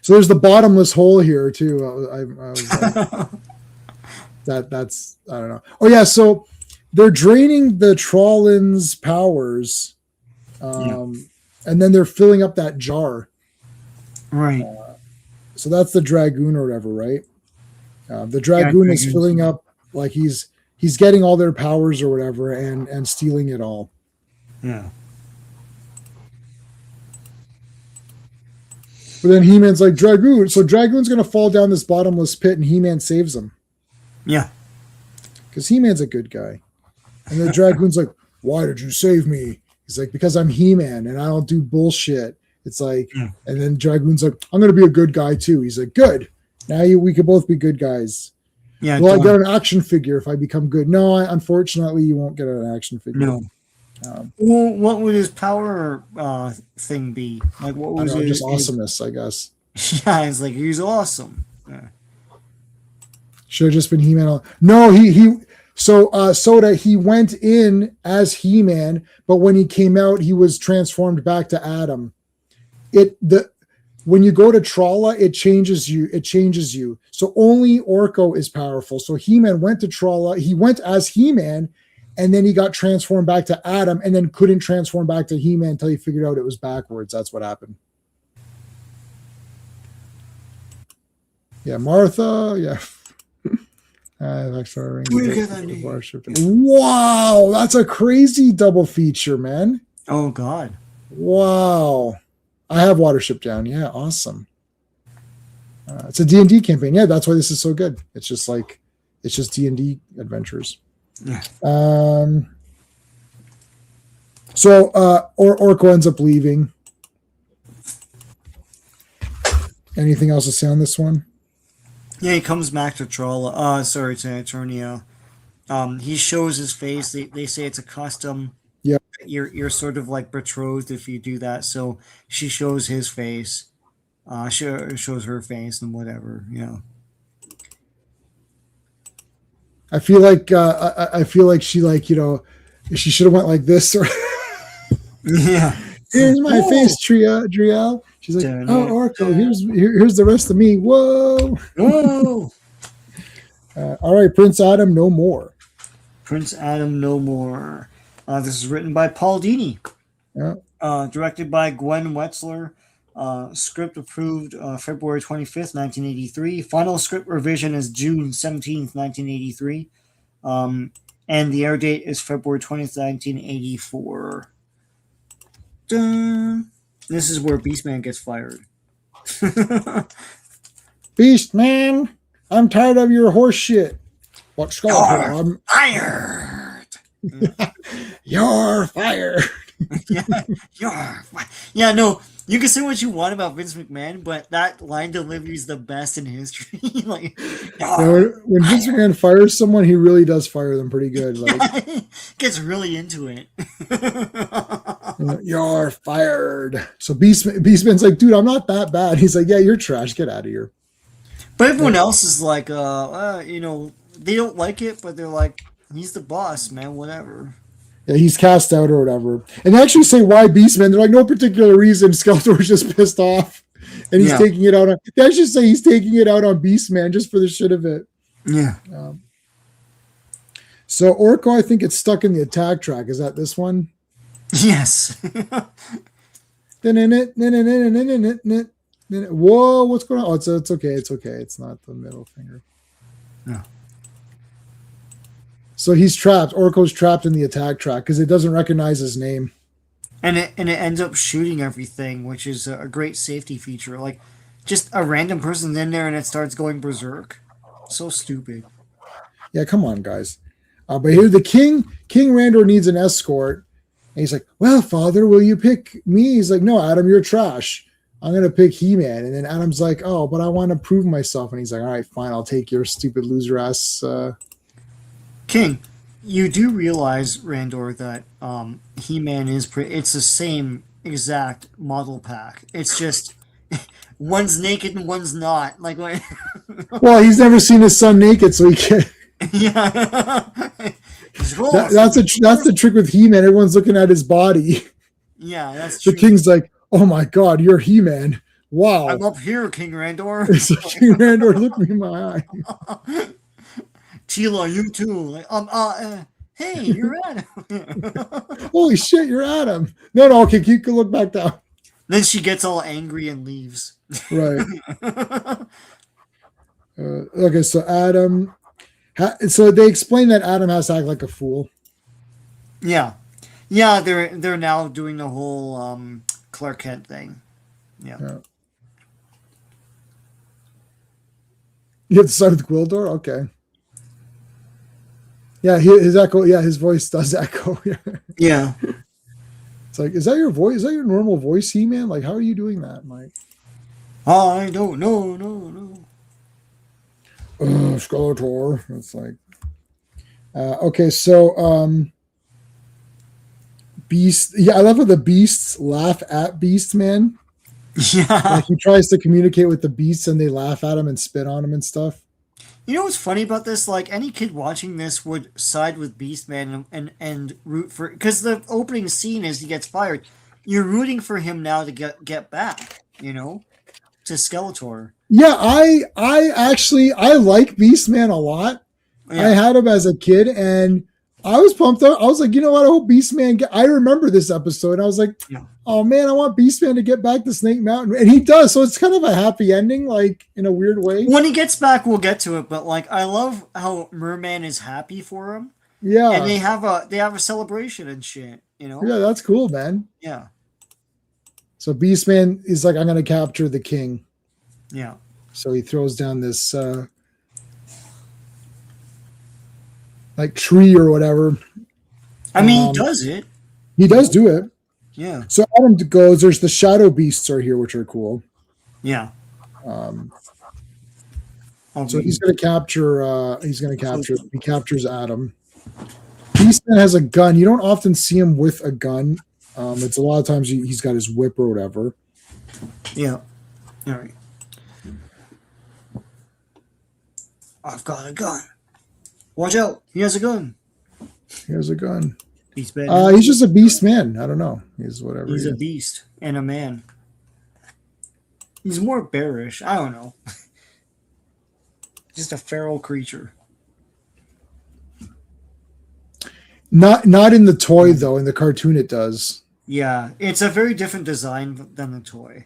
So there's the bottomless hole here too. I was like, that's I don't know. Oh yeah, so they're draining the Trollin's powers, and then they're filling up that jar. Right. So that's the Dragoon or whatever, right? The Dragoon is filling up, like he's getting all their powers or whatever, and stealing it all. Yeah. But then He-Man's like, Dragoon. So Dragoon's gonna fall down this bottomless pit, and He-Man saves him Yeah. because He-Man's a good guy. And the Dragoon's like, why did you save me? He's like, because I'm He-Man and I don't do bullshit. It's like, and then Dragoon's like, I'm gonna be a good guy too. He's like, good. Now we could both be good guys. Yeah. Well, I get an action figure if I become good. No, unfortunately, you won't get an action figure. No. Well, what would his power thing be? Like, what I was don't know, his just awesomeness, I guess. Yeah, it's like he's awesome. Yeah. Should have just been He-Man. No, so Soda, he went in as He-Man, but when he came out, he was transformed back to Adam. When you go to Trolla, it changes you. So only Orko is powerful. So He-Man went to Trolla, he went as He-Man, and then he got transformed back to Adam, and then couldn't transform back to He-Man until he figured out it was backwards. That's what happened. Yeah, Martha. Yeah. Wow, that's a crazy double feature, man. Oh God. Wow. I have Watership Down. Yeah, awesome. It's a D&D campaign. Yeah, that's why this is so good. It's just D&D adventures. Yeah. So Orko ends up leaving. Anything else to say on this one? Yeah, he comes back to Trolla. Sorry, to Eternia. He shows his face. They say it's a custom. Yeah. You're sort of like betrothed if you do that. So she shows his face. Shows her face and whatever. Yeah. I feel like she she should have went like this or Yeah. here's my face, Driel. She's like, oh, Orko, here's the rest of me. Whoa. Whoa. All right, Prince Adam, no more. Prince Adam, no more. This is written by Paul Dini. Yeah. Directed by Gwen Wetzler. Script approved February 25th, 1983. Final script revision is June 17th, 1983. And the air date is February 20th, 1984. Dun. This is where Beastman gets fired. Beastman, I'm tired of your horse shit. What Skeletor? I'm fired. You're fired. Yeah, no. You can say what you want about Vince McMahon, but that line delivery is the best in history. Like, Yeah, when Vince McMahon fires someone, he really does fire them pretty good. Like, gets really into it. you're fired. So Beastman's like, dude, I'm not that bad. He's like, yeah, you're trash. Get out of here. But everyone else is like, they don't like it, but they're like, he's the boss, man. Whatever. Yeah, he's cast out or whatever. And they actually say why Beastman. They're like, no particular reason. Skeletor's just pissed off, and he's taking it out on. They actually say he's taking it out on Beastman just for the shit of it. Yeah. So Orko, I think it's stuck in the attack track. Is that this one? Yes. Whoa, what's going on? Oh, it's okay. It's okay. It's not the middle finger. No. So he's trapped. Orko's trapped in the attack track because it doesn't recognize his name. And it ends up shooting everything, which is a great safety feature. Like, just a random person's in there and it starts going berserk. So stupid. Yeah, come on, guys. But here the King Randor needs an escort. And he's like, well, father, will you pick me? He's like, no, Adam, you're trash. I'm going to pick He-Man. And then Adam's like, oh, but I want to prove myself. And he's like, all right, fine. I'll take your stupid loser ass. King, you do realize, Randor, that He-Man is it's the same exact model pack. It's just one's naked and one's not. Like, well, he's never seen his son naked, so he can't. Yeah. That's the trick with He-Man. Everyone's looking at his body. Yeah, that's true. The King's like, oh my God, you're He-Man. Wow. I'm up here, King Randor. King Randor, look me in my eye. Tila, you too. Like, hey, you're Adam. Holy shit, you're Adam. No, okay, keep look back down. Then she gets all angry and leaves. Right. Okay, so Adam. So they explain that Adam has to act like a fool. Yeah, they're now doing the whole Clark Kent thing. Yeah. You have to start with Gwildor? Okay. Yeah, his echo. Yeah, his voice does echo. Yeah. It's like, is that your voice? Is that your normal voice, He-Man? Like, how are you doing that, Mike? I don't know. No. Skeletor. It's like, okay, so Beast. Yeah, I love how the beasts laugh at Beast Man. Yeah. Like he tries to communicate with the beasts, and they laugh at him and spit on him and stuff. You know what's funny about this? Like, any kid watching this would side with Beastman and root for, because the opening scene is he gets fired. You're rooting for him now to get back, to Skeletor. Yeah, I like Beastman a lot. Yeah. I had him as a kid, and I was pumped up. I was like, you know what? I hope Beastman. I remember this episode, and I was like, oh man, I want Beastman to get back to Snake Mountain, and he does. So it's kind of a happy ending, like in a weird way. When he gets back, we'll get to it. But like, I love how Merman is happy for him. Yeah, and they have a celebration and shit. Yeah, that's cool, man. Yeah. So Beastman is like, I'm going to capture the king. Yeah. So he throws down this like tree or whatever. I mean, he does it. He does do it. Yeah. So Adam goes, there's the shadow beasts are here, which are cool. Yeah. So he's going to capture, he captures Adam. Beastman has a gun. You don't often see him with a gun. It's a lot of times he's got his whip or whatever. Yeah. All right. I've got a gun. Watch out. He has a gun. He has a gun. He's bad. He's just a beast man. I don't know. He's whatever. He's a beast and a man. He's more bearish. I don't know. Just a feral creature. Not in the toy though. In the cartoon, it does. Yeah, it's a very different design than the toy.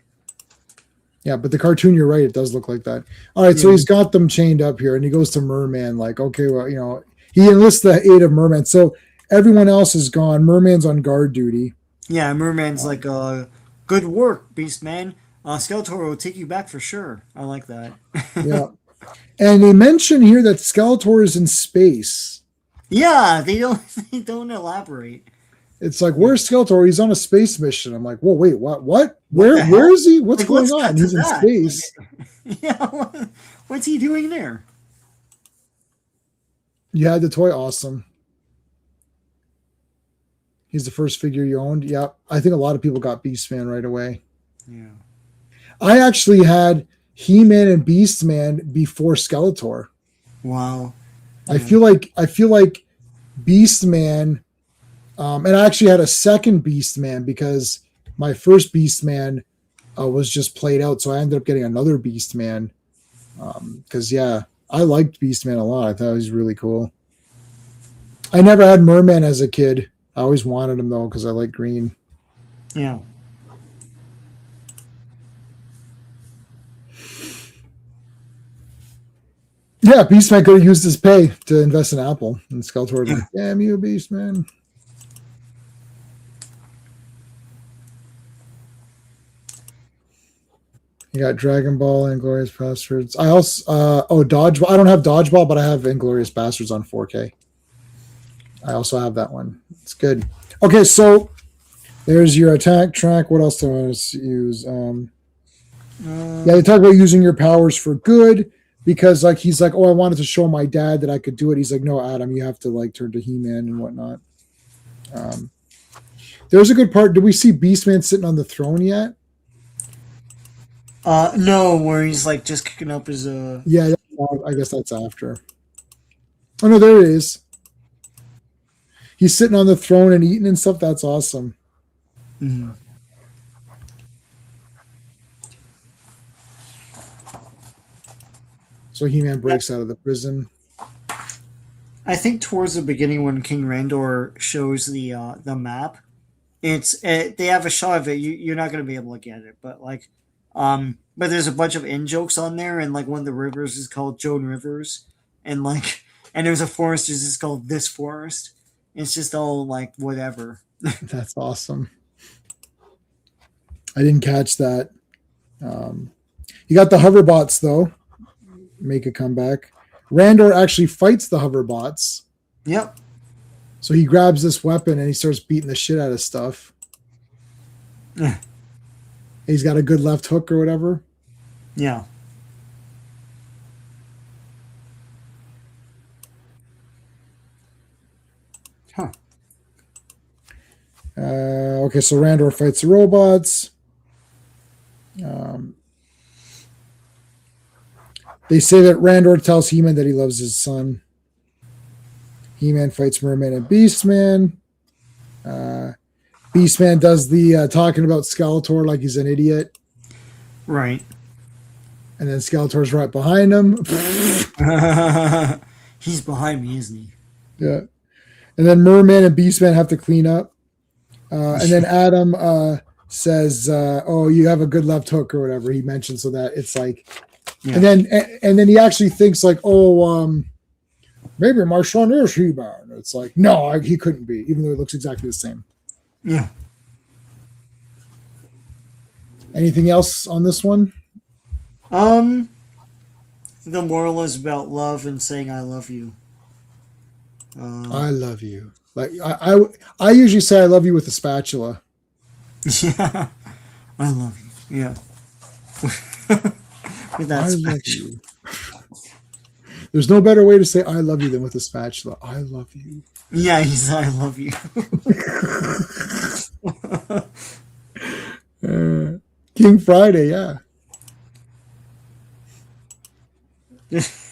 Yeah, but the cartoon, you're right. It does look like that. All right, so he's got them chained up here, and he goes to Merman. Like, okay, well, he enlists the aid of Merman. So everyone else is gone. Merman's on guard duty. Yeah, Merman's like, good work, Beastman. Skeletor will take you back for sure. I like that. Yeah. And they mention here that Skeletor is in space. Yeah, they don't elaborate. It's like, where's Skeletor? He's on a space mission. I'm like, whoa, wait, what? What the hell? Where is he? What's Like, going let's on? cut to He's in that. space. Yeah, what's he doing there? You had the toy, awesome. He's the first figure you owned. Yep. I think a lot of people got Beastman right away. Yeah. I actually had He-Man and Beastman before Skeletor. Wow. I feel like Beastman, and I actually had a second Beastman because my first Beastman was just played out, so I ended up getting another Beastman. Because I liked Beastman a lot. I thought he was really cool. I never had Merman as a kid. I always wanted him though because I like green. Yeah. Yeah, Beastman could have used his pay to invest in Apple, and Skeletor was like, "Damn you, Beastman." You got Dragon Ball and Inglorious Bastards. I also Dodgeball. I don't have Dodgeball, but I have Inglorious Bastards on 4K. I also have that one. It's good. Okay, so there's your attack track. What else do I want to use? They talk about using your powers for good because, like, he's like, "Oh, I wanted to show my dad that I could do it." He's like, "No, Adam, you have to like turn to He-Man and whatnot." There's a good part. Did we see Beastman sitting on the throne yet? No, where he's like just kicking up his Yeah, I guess that's after. Oh no, there it is. He's sitting on the throne and eating and stuff. That's awesome. Mm-hmm. So He-Man breaks out of the prison. I think towards the beginning when King Randor shows the map, they have a shot of it. You're not going to be able to get it, but like, but there's a bunch of in jokes on there, and like one of the rivers is called Joan Rivers, and like, and there's a forest that's just called this forest. It's just all like whatever. That's awesome. I didn't catch that. You got the hoverbots though. Make a comeback. Randor actually fights the hoverbots. Yep. So he grabs this weapon and he starts beating the shit out of stuff. He's got a good left hook or whatever. Yeah. Huh. Okay, so Randor fights the robots. They say that Randor tells He-Man that he loves his son. He-Man fights Merman and Beastman. Beastman does the talking about Skeletor like he's an idiot. Right. And then Skeletor's right behind him. He's behind me, isn't he? Yeah. And then Merman and Beastman have to clean up. And then Adam says, "Oh, you have a good left hook," or whatever he mentioned, so that it's like, yeah. and then he actually thinks like, "Oh, maybe my son is He-Man." It's like, no, he couldn't be, even though it looks exactly the same. Yeah. Anything else on this one? The moral is about love and saying "I love you." I love you. Like I usually say I love you with a spatula. Yeah, I love you. Yeah, with that I spatula. love you. There's no better way to say I love you than with a spatula. I love you. Yeah, he's I love you. King Friday, yeah.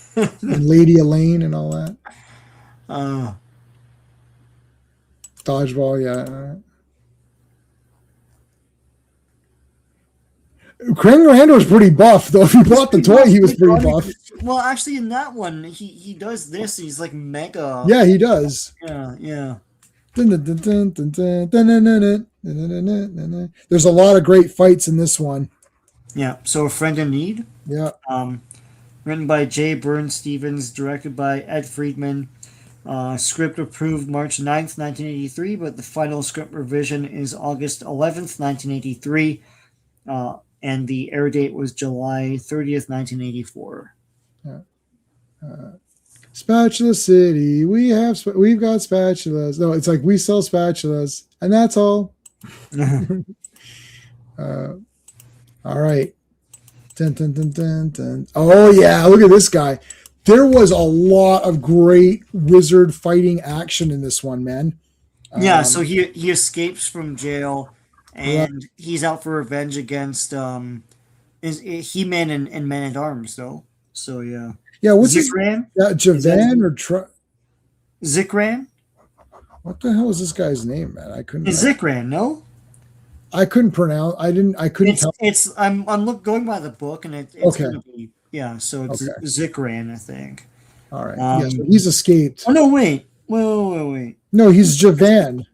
And Lady Elaine and all that. Dodgeball, yeah. Krang Randor's pretty buff, though. If you bought the toy, he was pretty buff. Well, actually, in that one, he does this. He's like mega. Yeah, he does. Yeah. There's a lot of great fights in this one. Yeah. So, A Friend in Need. Yeah. Written by J. Burns Stevens, directed by Ed Friedman. Script approved March 9th, 1983, but the final script revision is August 11th, 1983. And the air date was July 30th, 1984. Spatula City. We've got spatulas. No, it's like we sell spatulas, and that's all. All right. Dun, dun, dun, dun, dun. Oh yeah, look at this guy. There was a lot of great wizard fighting action in this one, man. Yeah, so he escapes from jail, and he's out for revenge against He-Man and Man at Arms, though. So yeah. Yeah, what's his Zikran? Javan or Zikran? what the hell is this guy's name, man? It's Zikran, no? I couldn't pronounce. I couldn't tell. I'm going by the book, and it's Okay. gonna be so it's Okay. Zikran, I think. All right. Yeah, so he's escaped. Oh no, wait. No, he's Javan.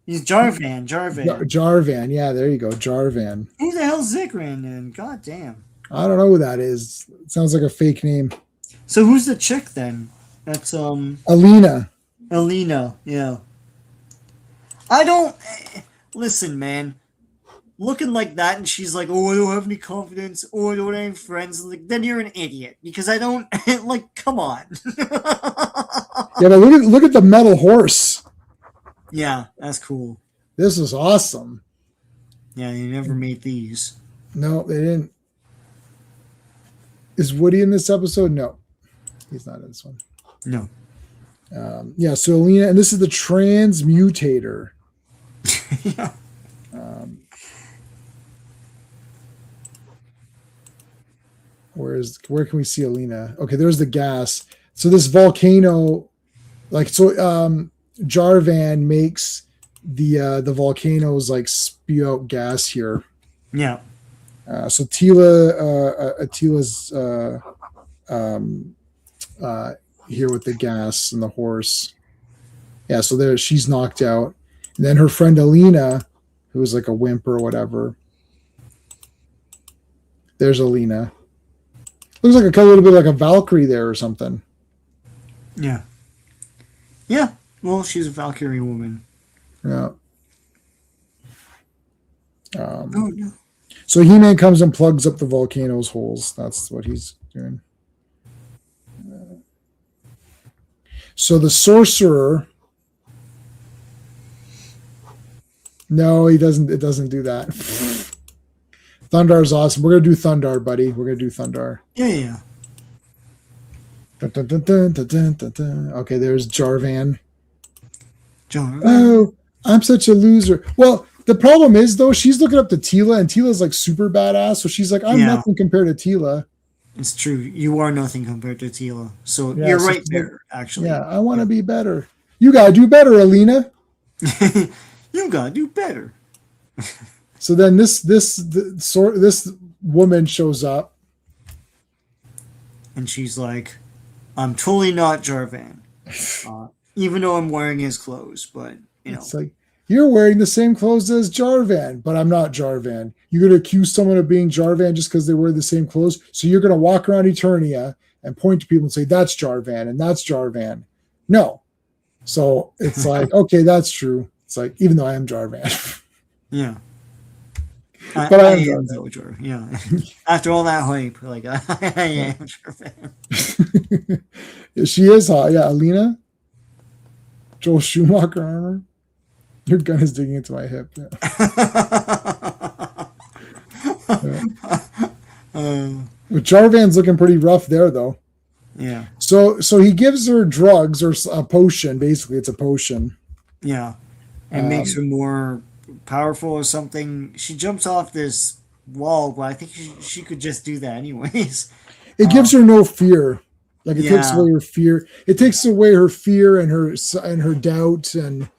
He's Jarvan. Jarvan. Yeah, there you go. Jarvan. Who the hell's Zikran then? God damn. I don't know who that is. It sounds like a fake name. So who's the chick then? That's Alina. Alina, yeah. I don't listen, man. Looking like that, and she's like, "Oh, I don't have any confidence. Oh, I don't have any friends." Like, then you're an idiot because I don't like. Come on. Yeah, but look at the metal horse. Yeah, that's cool. This is awesome. Yeah, they never made these. No, they didn't. Is Woody in this episode? No, he's not in this one. No. Yeah, so Alina, and this is the transmutator. Yeah. Where can we see Alina? Okay, there's the gas. So this volcano, Jarvan makes the volcanoes like spew out gas here. Yeah. So Tila's here with the gas and the horse. Yeah, so there she's knocked out. And then her friend Alina, who's like a wimp or whatever. There's Alina. Looks like a little bit like a Valkyrie there or something. Yeah. Yeah. Well, she's a Valkyrie woman. Yeah. Oh, no. So He-Man comes and plugs up the volcano's holes. That's what he's doing. So the sorcerer. No, he doesn't. It doesn't do that. Thundar's awesome. We're gonna do Thundar, buddy. We're gonna do Thundar. Yeah. Dun, dun, dun, dun, dun, dun, dun, dun. Okay, there's Jarvan. John. Oh, I'm such a loser. Well, the problem is though, she's looking up to Tila, and Tila's like super badass. So she's like, I'm nothing compared to Tila. It's true. You are nothing compared to Tila. So Yeah, you're so right there, actually. Yeah, I want to be better. You gotta do better, Alina. You gotta do better. So then this woman shows up, and she's like, "I'm totally not Jarvan, even though I'm wearing his clothes." But it's like, you're wearing the same clothes as Jarvan, but I'm not Jarvan. You're gonna accuse someone of being Jarvan just because they wear the same clothes. So you're gonna walk around Eternia and point to people and say that's Jarvan and that's Jarvan. No. So it's like, okay, that's true. It's like, even though I am Jarvan. Yeah. But I am Jarvan. Yeah. After all that hype, like I am Jarvan. She is hot. Yeah, Alina. Joel Schumacher armor. Your gun is digging into my hip. Yeah. But Jarvan's looking pretty rough there, though. Yeah. So he gives her drugs or a potion. Basically, it's a potion. Yeah. And makes her more powerful or something. She jumps off this wall, but I think she could just do that anyways. It gives her no fear. Like it takes away her fear. It takes away her fear and her doubt, and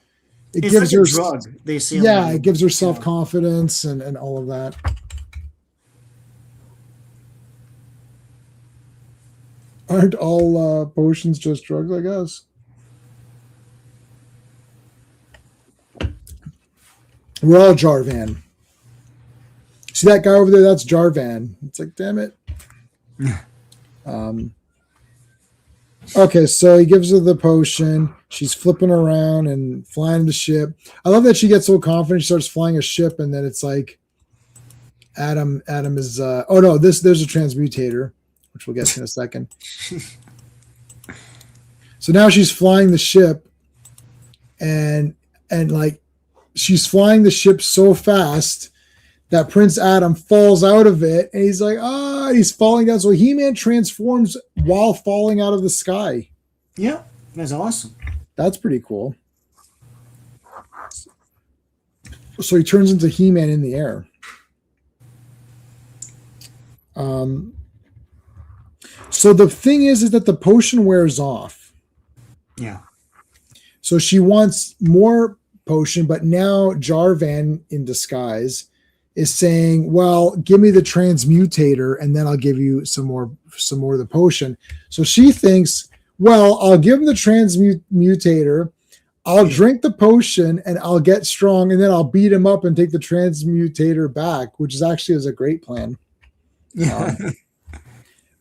it it's gives like her a drug. They say. Yeah, it gives her self-confidence and all of that. Aren't all potions just drugs, I guess? We're all Jarvan. See that guy over there? That's Jarvan. It's like, damn it. Okay, so he gives her the potion. She's flipping around and flying the ship. I love that she gets so confident. She starts flying a ship, and then it's like Adam is. Oh no, there's a transmutator, which we'll get to in a second. So now she's flying the ship, and like she's flying the ship so fast that Prince Adam falls out of it, and he's like, he's falling down. So He-Man transforms while falling out of the sky. Yeah, that's awesome. That's pretty cool. So he turns into He-Man in the air. So the thing is that the potion wears off. Yeah. So she wants more potion, but now Jarvan in disguise is saying, well, give me the transmutator and then I'll give you some more of the potion. So she thinks, well, I'll give him the transmutator, I'll drink the potion and I'll get strong, and then I'll beat him up and take the transmutator back, which is actually a great plan. Yeah.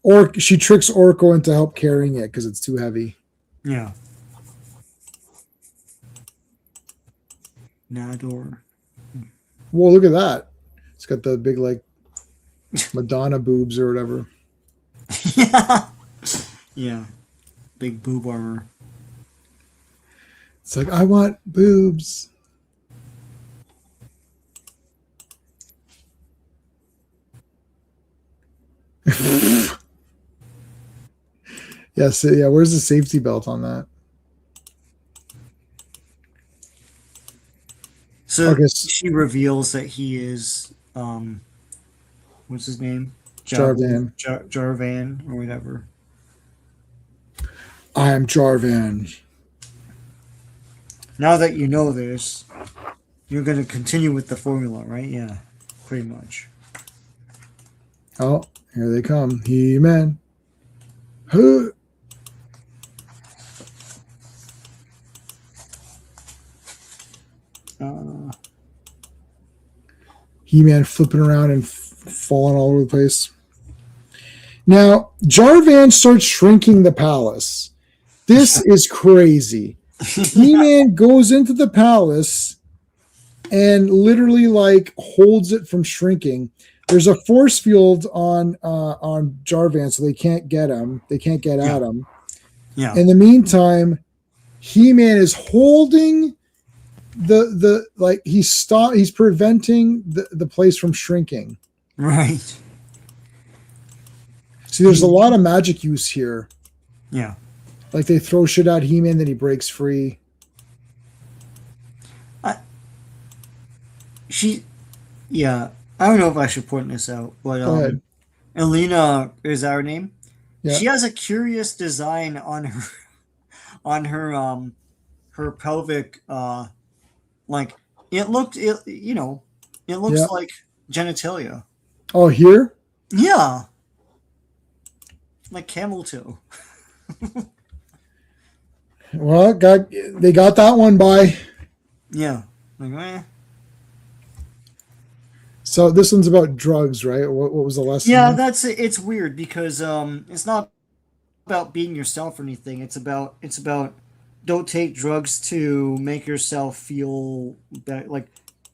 Or she tricks Orko into help carrying it because it's too heavy. Yeah. Nador. Whoa, look at that. It's got the big, like, Madonna boobs or whatever. Yeah. Yeah. Big boob armor. It's like, I want boobs. Yes, yeah. Where's the safety belt on that? So Okay. she reveals that he is, what's his name? Jarvan. Jarvan or whatever. I am Jarvan. Now that you know this, you're going to continue with the formula, right? Yeah, pretty much. Oh, here they come. He-Man. Huh. He-Man flipping around and falling all over the place. Now, Jarvan starts shrinking the palace. This is crazy. He-Man goes into the palace and literally like holds it from shrinking. There's a force field on Jarvan, so they can't get him. They can't get at him. Yeah. In the meantime, He-Man is holding the like he's preventing the place from shrinking. Right. See, there's a lot of magic use here. Yeah. Like they throw shit at He-Man, then he breaks free. Yeah. I don't know if I should point this out, but Go ahead. Elena is our name. Yeah. She has a curious design on her pelvic, like it looks like genitalia. Oh, here? Yeah. Like camel toe. Well, they got that one by. Yeah. Like, So this one's about drugs, right? What was the lesson? yeah, it's weird because it's not about being yourself or anything. It's about don't take drugs to make yourself feel better. Like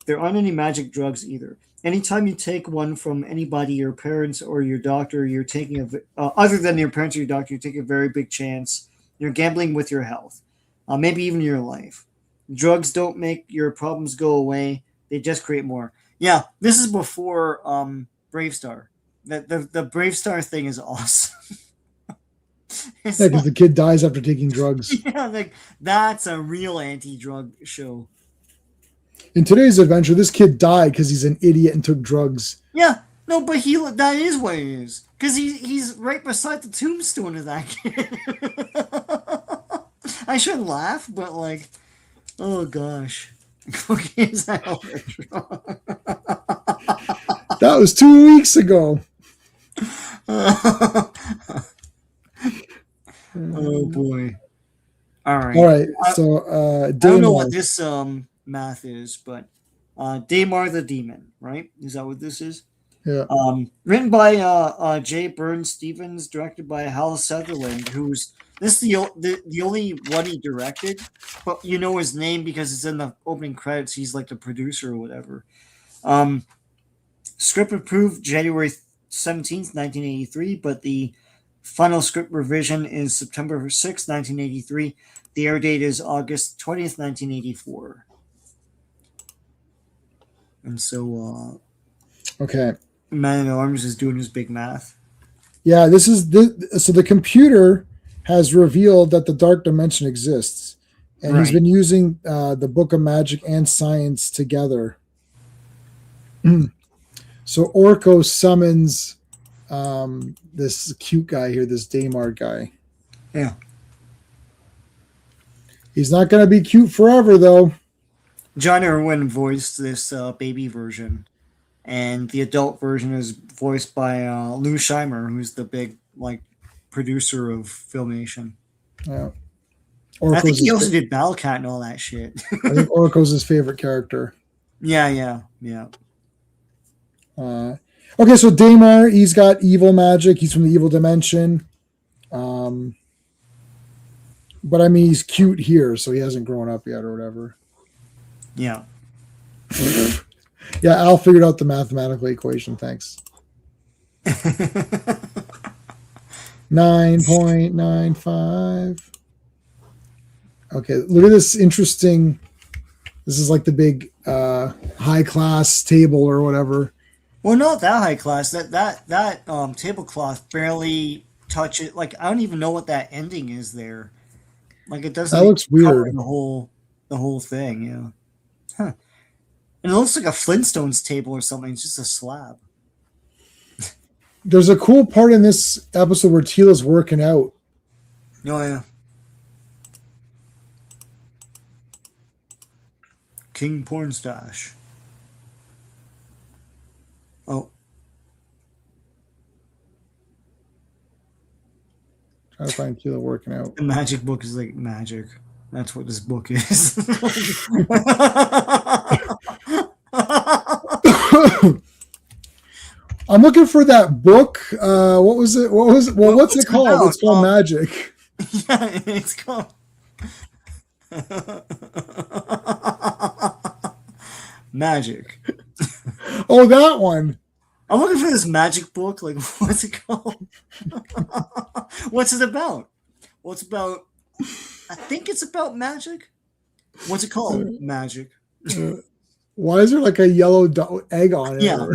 there aren't any magic drugs either. Anytime you take one from anybody, your parents or your doctor, you're taking other than your parents or your doctor, you're taking a very big chance. You're gambling with your health, maybe even your life. Drugs don't make your problems go away; they just create more. Yeah, this is before Brave Star. The Brave Star thing is awesome. Yeah, because the kid dies after taking drugs. Yeah, like that's a real anti-drug show. In today's adventure, this kid died because he's an idiot and took drugs. Yeah, no, but that is what it is. Because he's right beside the tombstone of that kid. I shouldn't laugh, but like, oh gosh. That was 2 weeks ago. Oh boy. All right. So I don't know what this math is, but Daymar the Demon, right? Is that what this is? Yeah. Written by J. Burns Stevens, directed by Hal Sutherland, who's this is the only one he directed, but you know his name because it's in the opening credits. He's like the producer or whatever. Script approved January 17th, 1983, but the Final script revision is September 6, 1983. The air date is August 20th, 1984. And so Okay. Man at Arms is doing his big math. Yeah, so the computer has revealed that the dark dimension exists, and he's Right. been using the Book of Magic and Science together. So Orko summons this cute guy here, this Daymar guy. Yeah. He's not going to be cute forever, though. John Irwin voiced this baby version, and the adult version is voiced by Lou Scheimer, who's the big producer of Filmation. Yeah. I think he also did Battlecat and all that shit. I think Orko's his favorite character. Yeah. Okay, so Daymar, he's got evil magic. He's from the evil dimension. But I mean, he's cute here, so he hasn't grown up yet or whatever. Yeah. Yeah, Al figured out the mathematical equation. Thanks. 9.95. Okay, look at this interesting. This is like the big high class table or whatever. Well, not that high class. That tablecloth barely touch it. Like, I don't even know what that ending is there. Like, it doesn't. That looks cover weird. The whole thing. Yeah. Huh. And it looks like a Flintstones table or something. It's just a slab. There's a cool part in this episode where Teela's working out. Oh yeah. King Porn Stash. Oh. Trying to find Teela working out. The magic book is like magic. That's what this book is. I'm looking for that book. What was it? What's it called? About? It's called Magic. Yeah, it's called Magic. Oh, that one. I'm looking for this magic book. Like, what's it called? What's it about? Well, it's about. I think it's about magic. What's it called? Magic. Why is there like a yellow egg on it? Yeah.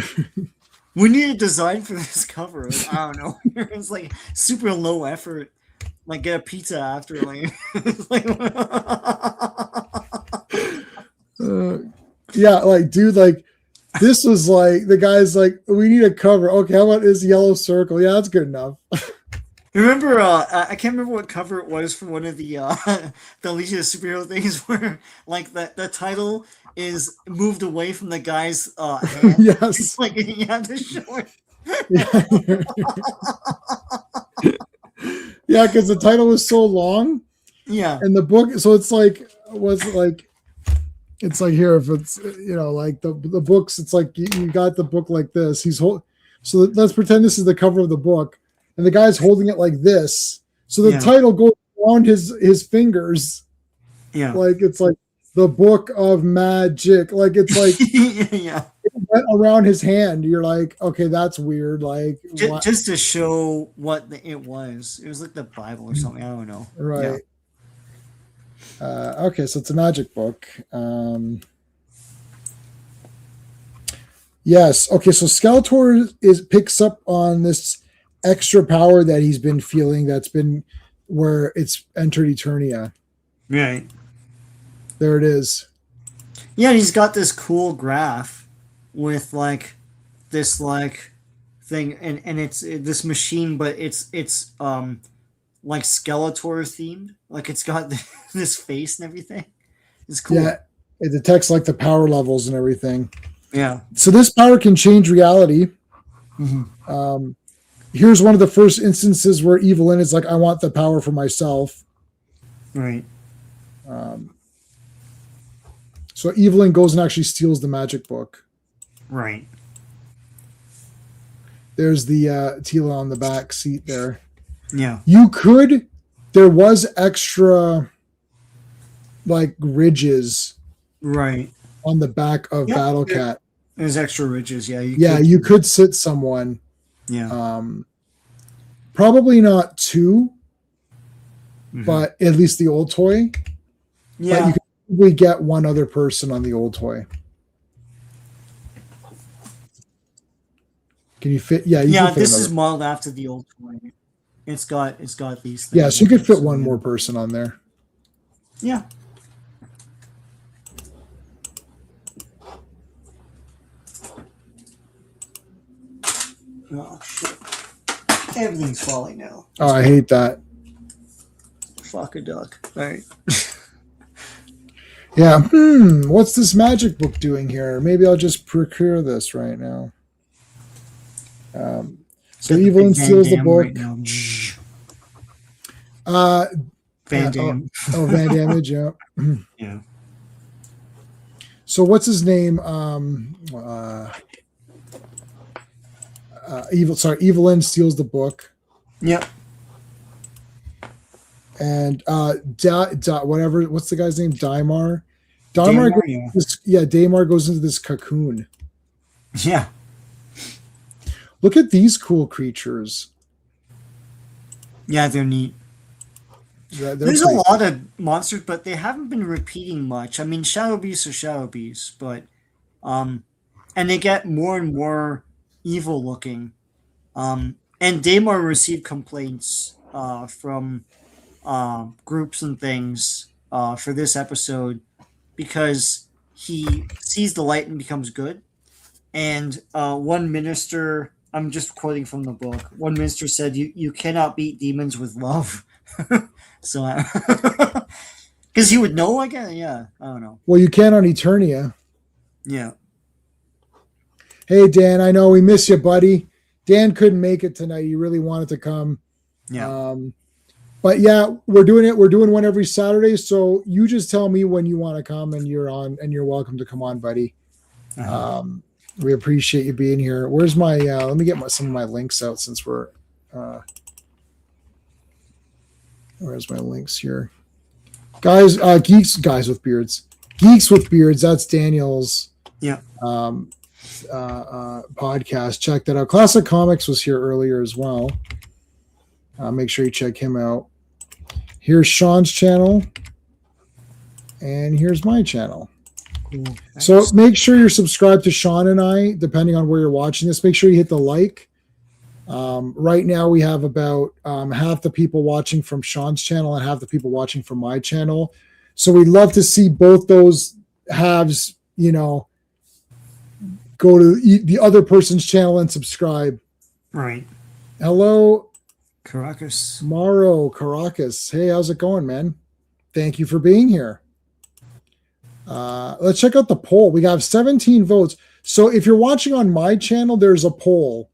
We need a design for this cover. Like, I don't know. It's like super low effort. Like, get a pizza after. Yeah, like, dude, like, this was like, the guy's like, we need a cover. Okay, how about this yellow circle? Yeah, that's good enough. Remember, I can't remember what cover it was for one of the the Legion of Superhero things where, like, the title is moved away from the guy's hand. Yes. It's like, you have to show it. Yeah, because the title was so long. Yeah. And the book, so it's like, it's like here, if it's, like the books, it's like you got the book like this. So let's pretend this is the cover of the book, and the guy's holding it like this. So the title goes around his fingers. Yeah. Like, it's like the Book of Magic. Like, it's like yeah. It went around his hand. You're like, okay, that's weird. Like, just to show what it was. It was like the Bible or something. I don't know. Right. Yeah. Okay, so it's a magic book. Yes. Okay, so Skeletor picks up on this extra power that he's been feeling. That's been where it's entered Eternia. Right. There it is. Yeah, and he's got this cool graph with like this like thing, and it's this machine, but it's like Skeletor themed. Like, it's got this face and everything. It's cool. Yeah, it detects like the power levels and everything. Yeah. So this power can change reality. Mm-hmm. Here's one of the first instances where Evelyn is like, I want the power for myself. Right. So Evelyn goes and actually steals the magic book. Right. There's the Teela on the back seat there. Yeah. There was extra like ridges Right. on the back of Battlecat. There's extra ridges. Yeah. You could sit someone. Yeah. Probably not two, Mhm. but at least the old toy. But Yeah. you can probably get one other person on the old toy. Can you fit? Yeah, you Yeah, can fit this another. is modeled after the old toy. It's got these things. Yeah, so you on could it, fit so, one yeah. more person on there. Yeah. Oh shit! Everything's falling now. Oh, I hate that. Fuck a duck. All right. Yeah. What's this magic book doing here? Maybe I'll just procure this right now. So Got the Evelyn big Van steals the Damme book. right now. Oh, Van Damme. Van Damage, yeah. Yeah. So what's his name? Evelyn steals the book, Yep. and whatever. What's the guy's name? Daimar. Daimar, Daimar goes into this cocoon. Yeah. Look at these cool creatures. Yeah, they're neat. They're There's a pretty- lot of monsters, but they haven't been repeating much. I mean, Shadow Beasts are Shadow Beasts, but and they get more and more evil looking. And Daimar received complaints from groups and things for this episode because he sees the light and becomes good. And one minister, I'm just quoting from the book, one minister said, you cannot beat demons with love. So, because he would know, I guess. Yeah, I don't know. Well, you can on Eternia. Yeah. Hey, Dan, I know we miss you, buddy. Dan couldn't make it tonight. He really wanted to come. Yeah. But yeah, we're doing it. We're doing one every Saturday. So you just tell me when you want to come, and you're on, and you're welcome to come on, buddy. We appreciate you being here. Where's my? Let me get some of my links out since we're. Where's my links here, guys? Guys with beards, geeks with beards. That's Daniel's. Yeah. Podcast. Check that out. Classic Comics was here earlier as well. Make sure you check him out. Here's Sean's channel, and here's my channel. Cool. So make sure you're subscribed to Sean and I, depending on where you're watching this. Make sure you hit the like. Right now we have about half the people watching from Sean's channel and half the people watching from my channel. So we'd love to see both those halves, go to the other person's channel and subscribe. Right. Hello, Caracas. Mauro Caracas. Hey, how's it going, man? Thank you for being here. Let's check out the poll. We have 17 votes. So if you're watching on my channel, there's a poll.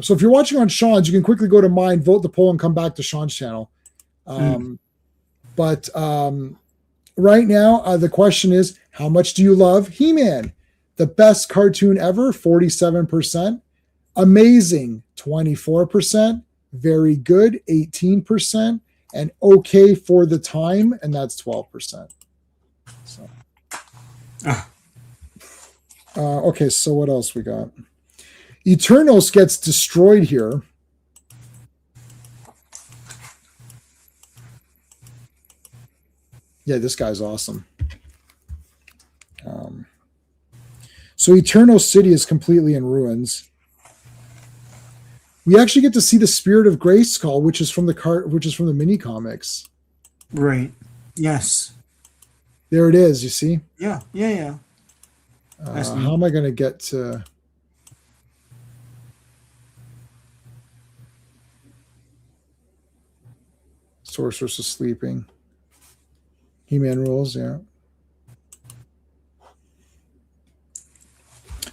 So if you're watching on Sean's, you can quickly go to mine, vote the poll, and come back to Sean's channel. But right now, the question is, how much do you love He-Man? The best cartoon ever, 47%. Amazing, 24%. Very good, 18%. And okay for the time, and that's 12%. So. Okay, so what else we got? Eternos gets destroyed here. Yeah, this guy's awesome. So Eternos City is completely in ruins. We actually get to see the Spirit of Grayskull, which is from the mini comics. Right. Yes. There it is. You see? Yeah. How am I going to get to? Sorceress is sleeping. He-Man rules, yeah.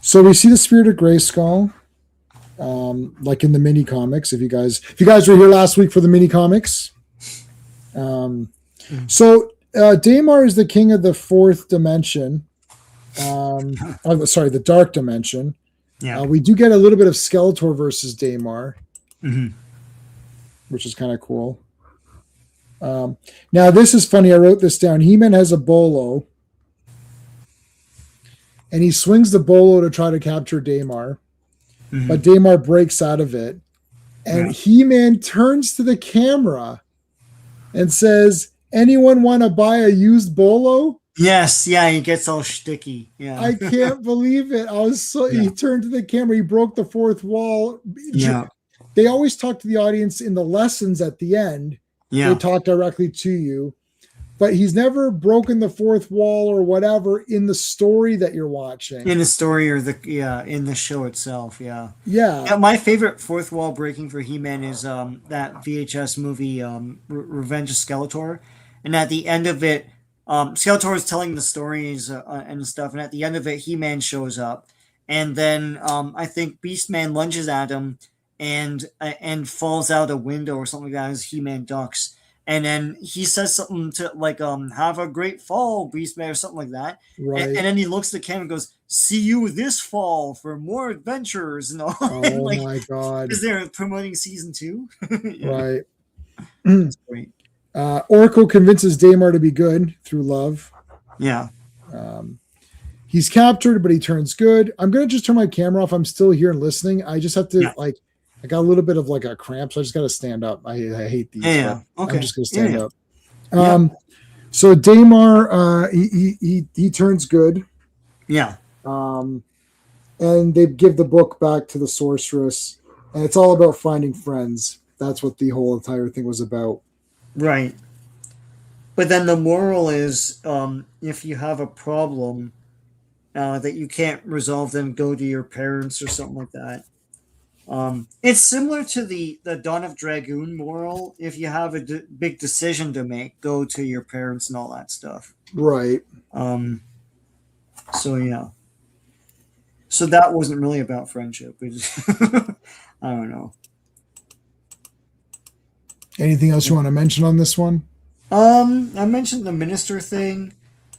So we see the Spirit of Grayskull, like in the mini comics. If you guys were here last week for the mini comics, so Daimar is the king of the fourth dimension. The dark dimension. Yeah. We do get a little bit of Skeletor versus Daimar, which is kind of cool. Now this is funny. I wrote this down. He-Man has a bolo, and he swings the bolo to try to capture Daimar, but Daimar breaks out of it, And He-Man turns to the camera and says, "Anyone want to buy a used bolo?" Yes, yeah, he gets all shticky. Yeah. I can't believe it. He turned to the camera, he broke the fourth wall. Yeah. They always talk to the audience in the lessons at the end. Yeah. They talk directly to you. But he's never broken the fourth wall or whatever in the story that you're watching. In the story or in the show itself, yeah. Yeah. My favorite fourth wall breaking for He-Man is that VHS movie Revenge of Skeletor. And at the end of it, Skeletor is telling the stories and stuff, and at the end of it, He-Man shows up. And then I think Beastman lunges at him and falls out a window or something like that as He-Man ducks. And then he says something to like, have a great fall, Beastman, or something like that. Right. And then he looks at the camera and goes, see you this fall for more adventures and all. Oh and my God. Because they're promoting season 2. Right. That's great. Orko convinces Daimar to be good through love. Yeah. He's captured, but he turns good. I'm going to just turn my camera off. I'm still here and listening. I just have to I got a little bit of like a cramp, so I just got to stand up. I hate these. Yeah. Okay. I'm just going to stand up. So Daimar, he turns good. Yeah. And they give the book back to the sorceress, and it's all about finding friends. That's what the whole entire thing was about. Right. But then the moral is, if you have a problem that you can't resolve, then go to your parents or something like that. It's similar to the Dawn of Dragoon moral. If you have a big decision to make, go to your parents and all that stuff. Right. So yeah. So that wasn't really about friendship. I don't know. Anything else you want to mention on this one? I mentioned the minister thing.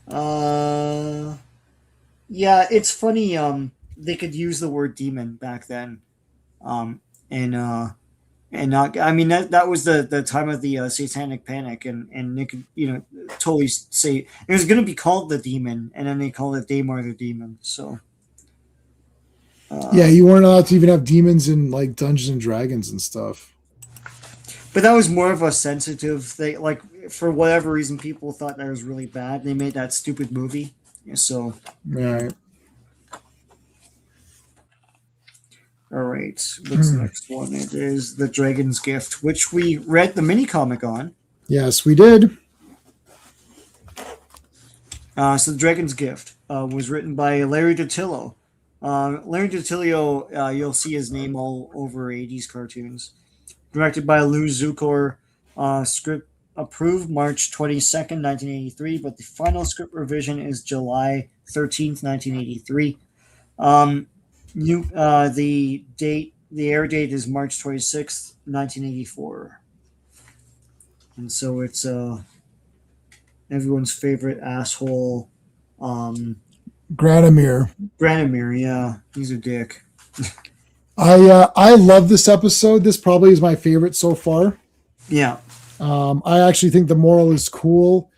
Yeah, it's funny. They could use the word demon back then. And not, I mean, that was the time of the satanic panic, and they could, totally say it was going to be called the demon, and then they called it Daimar the demon. So, yeah, you weren't allowed to even have demons in like Dungeons and Dragons and stuff. But that was more of a sensitive thing. Like, for whatever reason, people thought that was really bad. They made that stupid movie. So, right. All right. What's the next one? It is The Dragon's Gift, which we read the mini comic on. Yes, we did. So The Dragon's Gift was written by Larry DiTilio. Larry DiTilio, you'll see his name all over 80s cartoons. Directed by Lou Zukor. Script approved March 22nd, 1983, but the final script revision is July 13th, 1983. The air date is March 26th, 1984. And so it's everyone's favorite asshole Granomir. Granomir, yeah. He's a dick. I love this episode. This probably is my favorite so far. Yeah. I actually think the moral is cool.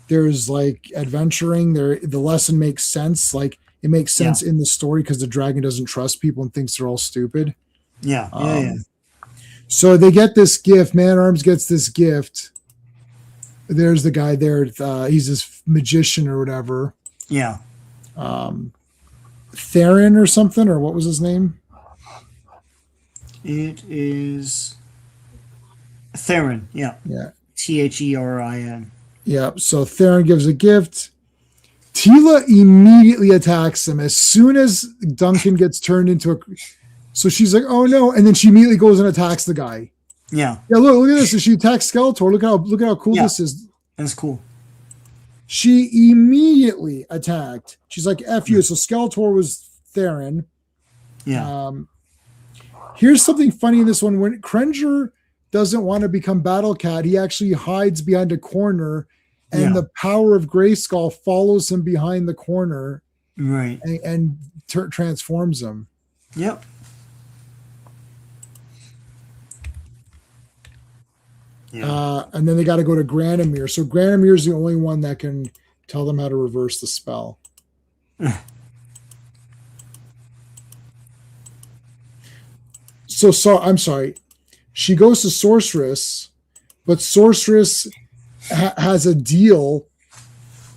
There's like adventuring there. The lesson makes sense. Like it makes sense in the story because the dragon doesn't trust people and thinks they're all stupid. Yeah. So they get this gift. Man-at-Arms gets this gift. There's the guy there. He's this magician or whatever. Yeah. Theron or something, or what was his name? It is Theron. Yeah. Yeah. Therin. Yeah. So Theron gives a gift. Teela immediately attacks him as soon as Duncan gets turned into a. So she's like, "Oh no!" And then she immediately goes and attacks the guy. Yeah. Yeah. Look at this. And she attacks Skeletor. Look at how cool this is. That's cool. She immediately attacked. She's like, "F you." So Skeletor was Theron. Yeah. Here's something funny in this one. When Krenger doesn't want to become Battle Cat, he actually hides behind a corner, and the power of Grayskull follows him behind the corner, right, and transforms him. Yep. Yeah. And then they got to go to Granomir. So Granomir is the only one that can tell them how to reverse the spell. I'm sorry. she goes to Sorceress, but Sorceress has a deal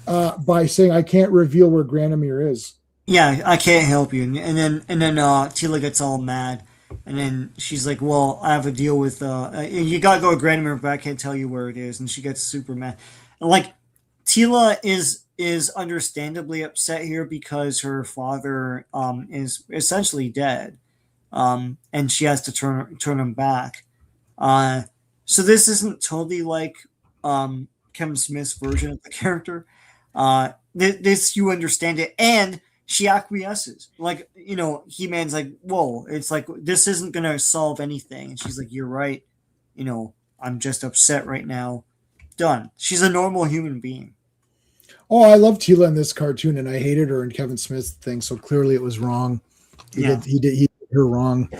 by saying, I can't reveal where Granomir is. Yeah, I can't help you. And then Tila gets all mad, and then she's like, "Well, I have a deal with you gotta go to Granomir, but I can't tell you where it is." And she gets super mad. And like Tila is understandably upset here because her father is essentially dead, and she has to turn him back. Uh, so this isn't totally like Kevin Smith's version of the character. This you understand it, and she acquiesces. Like, He-Man's like, whoa, it's like, this isn't going to solve anything. And she's like, you're right. I'm just upset right now. Done. She's a normal human being. Oh, I love Tila in this cartoon, and I hated her in Kevin Smith's thing. So clearly it was wrong. He did her wrong.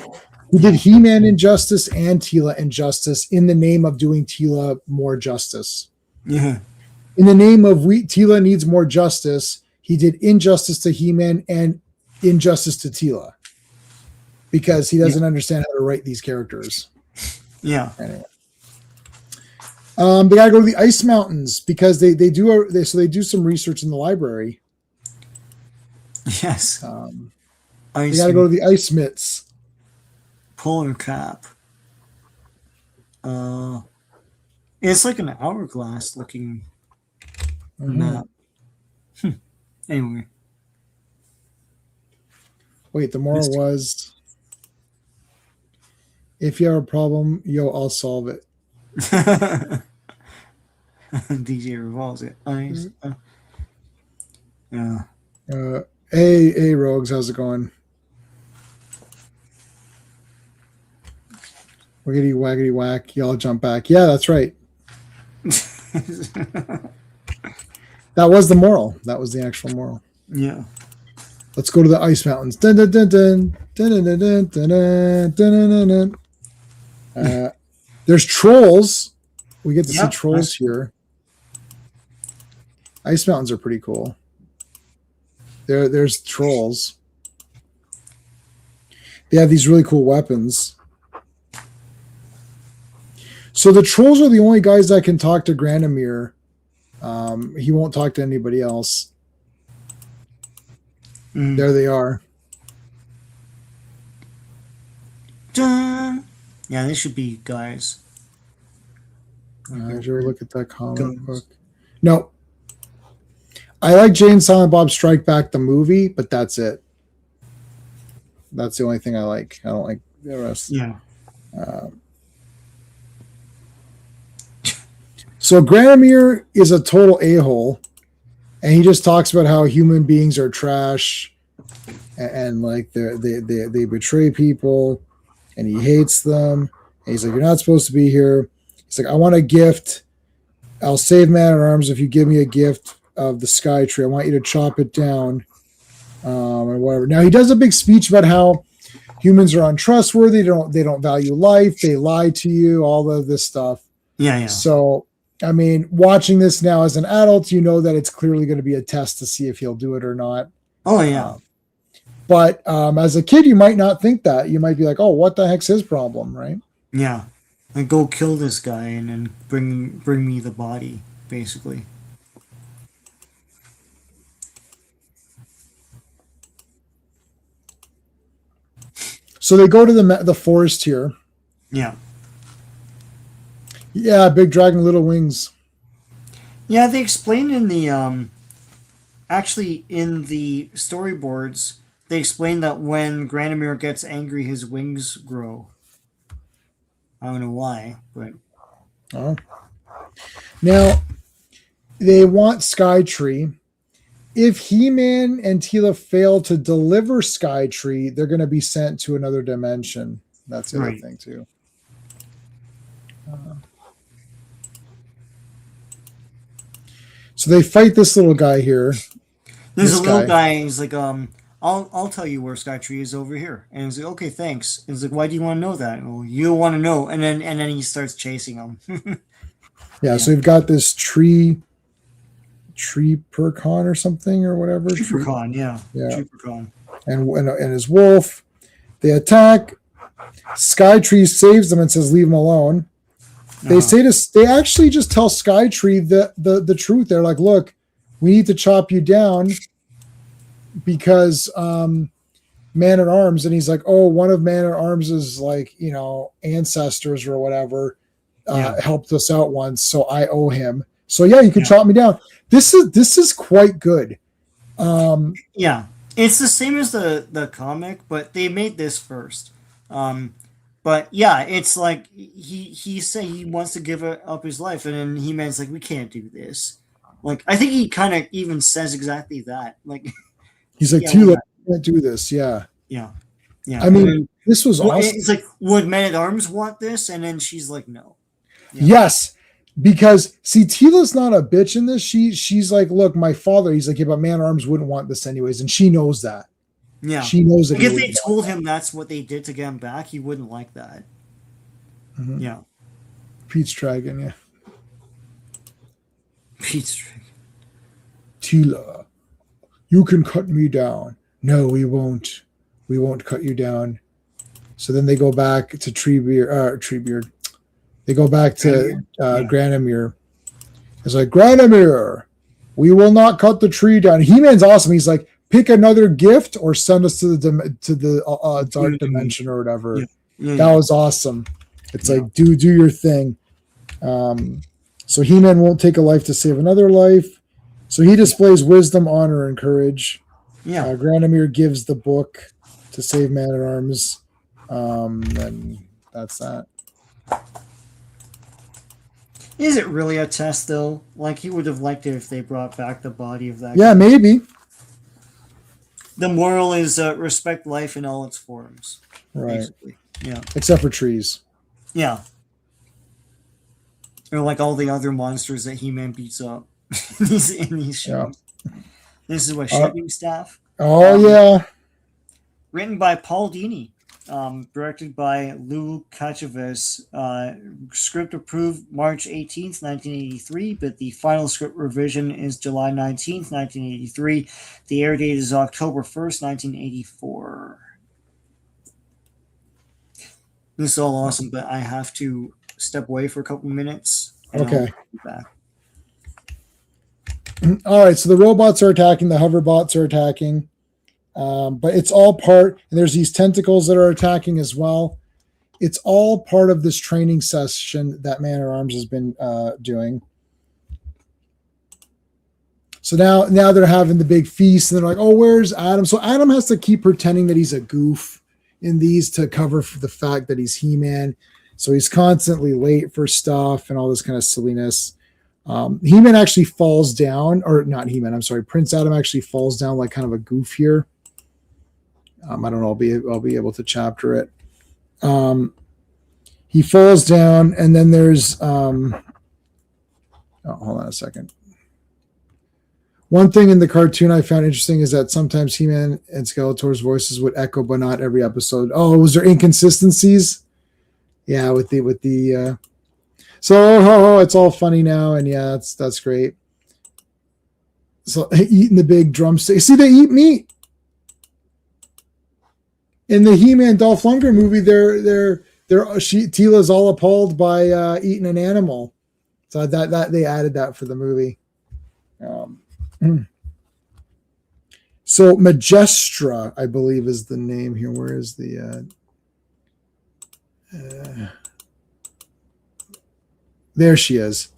He did He-Man injustice and Tila injustice in the name of doing Tila more justice. Yeah. In the name of Tila needs more justice, he did injustice to He-Man and injustice to Tila because he doesn't understand how to write these characters. Yeah. Anyway. They gotta go to the Ice Mountains because they do some research in the library. Yes. They gotta go to the Ice Mitts. Polar cap. It's like an hourglass looking map. Anyway. Wait, the moral was, if you have a problem, I'll solve it. DJ revolves it. Nice. Yeah. Hey, Rogues, how's it going? Wiggity waggity whack, y'all jump back. Yeah, that's right. That was the moral. That was the actual moral. Yeah. Let's go to the Ice Mountains. Dun, dun, dun, dun, dun, dun, dun, dun, dun, dun, dun, dun. There's trolls. We get to see trolls here. Ice Mountains are pretty cool. There's trolls. They have these really cool weapons. So the trolls are the only guys that can talk to Granomir. He won't talk to anybody else. There they are. Dun. Yeah, they should be guys. Did you ever look at that comic book? No. I like Jay and Silent Bob Strike Back the movie, but that's it. That's the only thing I like. I don't like the rest. Yeah. So Granomir is a total a-hole, and he just talks about how human beings are trash, and like they betray people, and he hates them. And he's like, "You're not supposed to be here." He's like, "I want a gift. I'll save Man at Arms if you give me a gift of the Sky Tree. I want you to chop it down, and whatever." Now he does a big speech about how humans are untrustworthy. They don't value life. They lie to you. All of this stuff. Yeah. So, I mean, watching this now as an adult, you know that it's clearly going to be a test to see if he'll do it or not. Oh, yeah. But as a kid, you might not think that. You might be like, "Oh, what the heck's his problem?" Right? Yeah. Like, go kill this guy and then bring me the body, basically. So they go to the forest here. Yeah. Yeah, big dragon, little wings. Yeah, they explain in the actually in the storyboards, they explain that when Granomir gets angry, his wings grow. I don't know why, but now they want Skytree. If He-Man and Tila fail to deliver Skytree, they're going to be sent to another dimension. That's the other thing too. So they fight this little guy here. There's a little guy. He's like, I'll tell you where Skytree is over here. And he's like, okay, thanks. And he's like, why do you want to know that? Well, you want to know. And then he starts chasing him. Yeah. So we've got this tree Percon or something or whatever. Percon, yeah. Tree Percon. And his wolf. They attack. Skytree saves them and says, "Leave him alone." They they actually just tell Skytree the truth. They're like, "Look, we need to chop you down because Man at Arms," and he's like, "Oh, one of Man at Arms's like ancestors or whatever helped us out once, so I owe him. So yeah, you can chop me down." This is quite good. Yeah, it's the same as the comic, but they made this first. But yeah, it's like he said he wants to give up his life, and then He-Man's like, "We can't do this." Like, I think he kind of even says exactly that. Like, he's like, "Tila, I can't do this." Yeah. I mean, this was awesome. It's like, would Man at Arms want this? And then she's like, "No." Yeah. Yes, because see, Tila's not a bitch in this. She's like, "Look, my father." He's like, "Yeah, but Man at Arms wouldn't want this anyways," and she knows that. Yeah, she knows that. Like if they told him that's what they did to get him back, he wouldn't like that. Mm-hmm. Yeah, Pete's Dragon. Yeah, Pete's Dragon. Tila, you can cut me down. No, we won't. We won't cut you down. So then they go back to Treebeard. They go back to Granomir. It's like, "Granomir, we will not cut the tree down." He-Man's awesome. He's like, "Pick another gift or send us to the dark dimension or whatever." That was awesome. It's like, do your thing. So He-Man won't take a life to save another life. So he displays wisdom, honor, and courage. Yeah. Granomir gives the book to save Man at Arms. And that's that. Is it really a test, though? Like, he would have liked it if they brought back the body of that guy. Maybe. The moral is respect life in all its forms. Right. Basically. Yeah. Except for trees. Yeah. Or like all the other monsters that He-Man beats up in these shows. Yeah. This is what, Shipping Staff? Oh, yeah. Written by Paul Dini. Directed by Lou Kachaves. Script approved March 18th, 1983, but the final script revision is July 19th, 1983. The air date is October 1st, 1984. This is all awesome, but I have to step away for a couple minutes. Okay. I'll be back. All right, so the robots are attacking, the hoverbots are attacking. But it's all part, and there's these tentacles that are attacking as well. It's all part of this training session that Man at Arms has been doing. So now they're having the big feast, and they're like, "Oh, where's Adam?" So Adam has to keep pretending that he's a goof in these to cover for the fact that he's He-Man. So he's constantly late for stuff and all this kind of silliness. He-Man actually falls down, or not He-Man, I'm sorry, Prince Adam actually falls down like kind of a goof here. I don't know. I'll be able to chapter it. He falls down, and then there's. Hold on a second. One thing in the cartoon I found interesting is that sometimes He-Man and Skeletor's voices would echo, but not every episode. Oh, was there inconsistencies? Yeah, with the. So it's all funny now, and yeah, that's great. So eating the big drumstick. See, they eat meat. In the He-Man Dolph Lundgren movie, Tila's all appalled by eating an animal, so that they added that for the movie. So Majestra, I believe, is the name here. Where is the? There she is.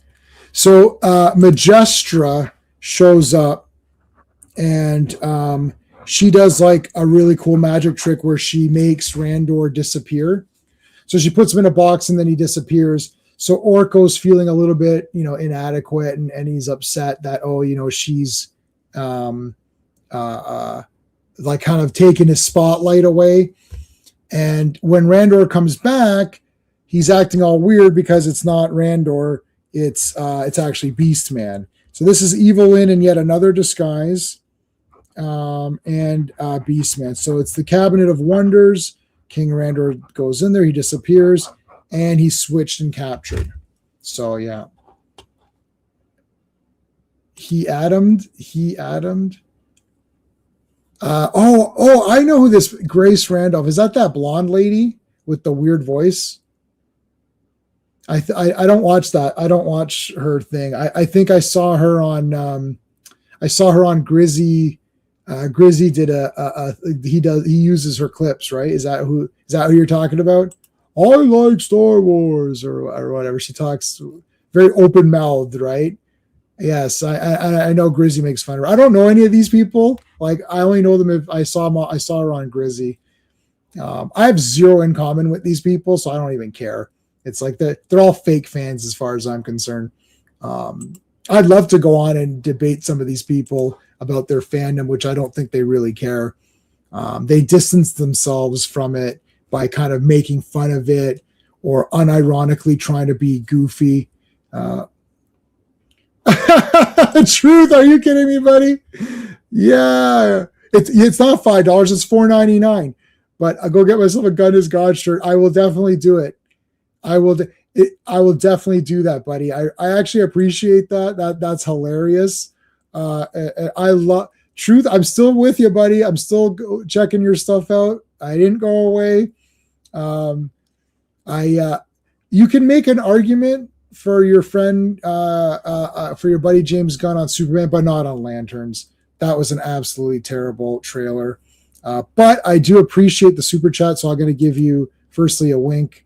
So Majestra shows up, and she does like a really cool magic trick where she makes Randor disappear. So she puts him in a box and then he disappears. So Orko's feeling a little bit, inadequate, and he's upset that, she's like kind of taking his spotlight away. And when Randor comes back, he's acting all weird because it's not Randor, it's actually Beastman. So this is Evelyn in yet another disguise. And Beastman. So it's the Cabinet of Wonders. King Randor goes in there, he disappears, and he's switched and captured. So yeah. He Atomed. I know who this Grace Randolph is. That blonde lady with the weird voice. I don't watch that. I don't watch her thing. I think I saw her on Grizzy. Grizzy did he uses her clips, right? Is that who you're talking about? I like Star Wars or whatever. She talks very open mouthed, right? Yes, I know Grizzy makes fun of her. I don't know any of these people. Like I only know them if I saw her on Grizzy. I have zero in common with these people, so I don't even care. It's like they're all fake fans as far as I'm concerned. I'd love to go on and debate some of these people about their fandom, which I don't think they really care. They distance themselves from it by kind of making fun of it or unironically trying to be goofy. Truth? Are you kidding me, buddy? Yeah, it's not $5. It's $4.99. But I'll go get myself a Gun is God shirt. I will definitely do it. I will definitely do that, buddy. I actually appreciate that. That's hilarious. I love Truth. I'm still with you, buddy. I'm still checking your stuff out. I didn't go away. You can make an argument for your friend, for your buddy James Gunn on Superman, but not on Lanterns. That was an absolutely terrible trailer. But I do appreciate the super chat, so I'm going to give you firstly a wink,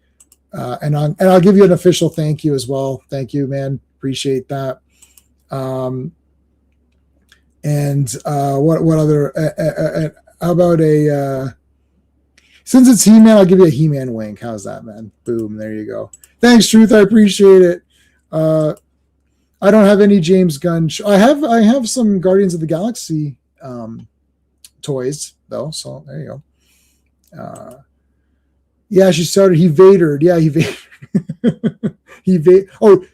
and I'll give you an official thank you as well. Thank you, man. Appreciate that. What other? How about since it's He-Man, I'll give you a He-Man wink. How's that, man? Boom. There you go. Thanks, Truth. I appreciate it. I don't have any James Gunn. I have some Guardians of the Galaxy toys though, so there you go. Yeah, she started. He Vadered. Yeah, he Vadered.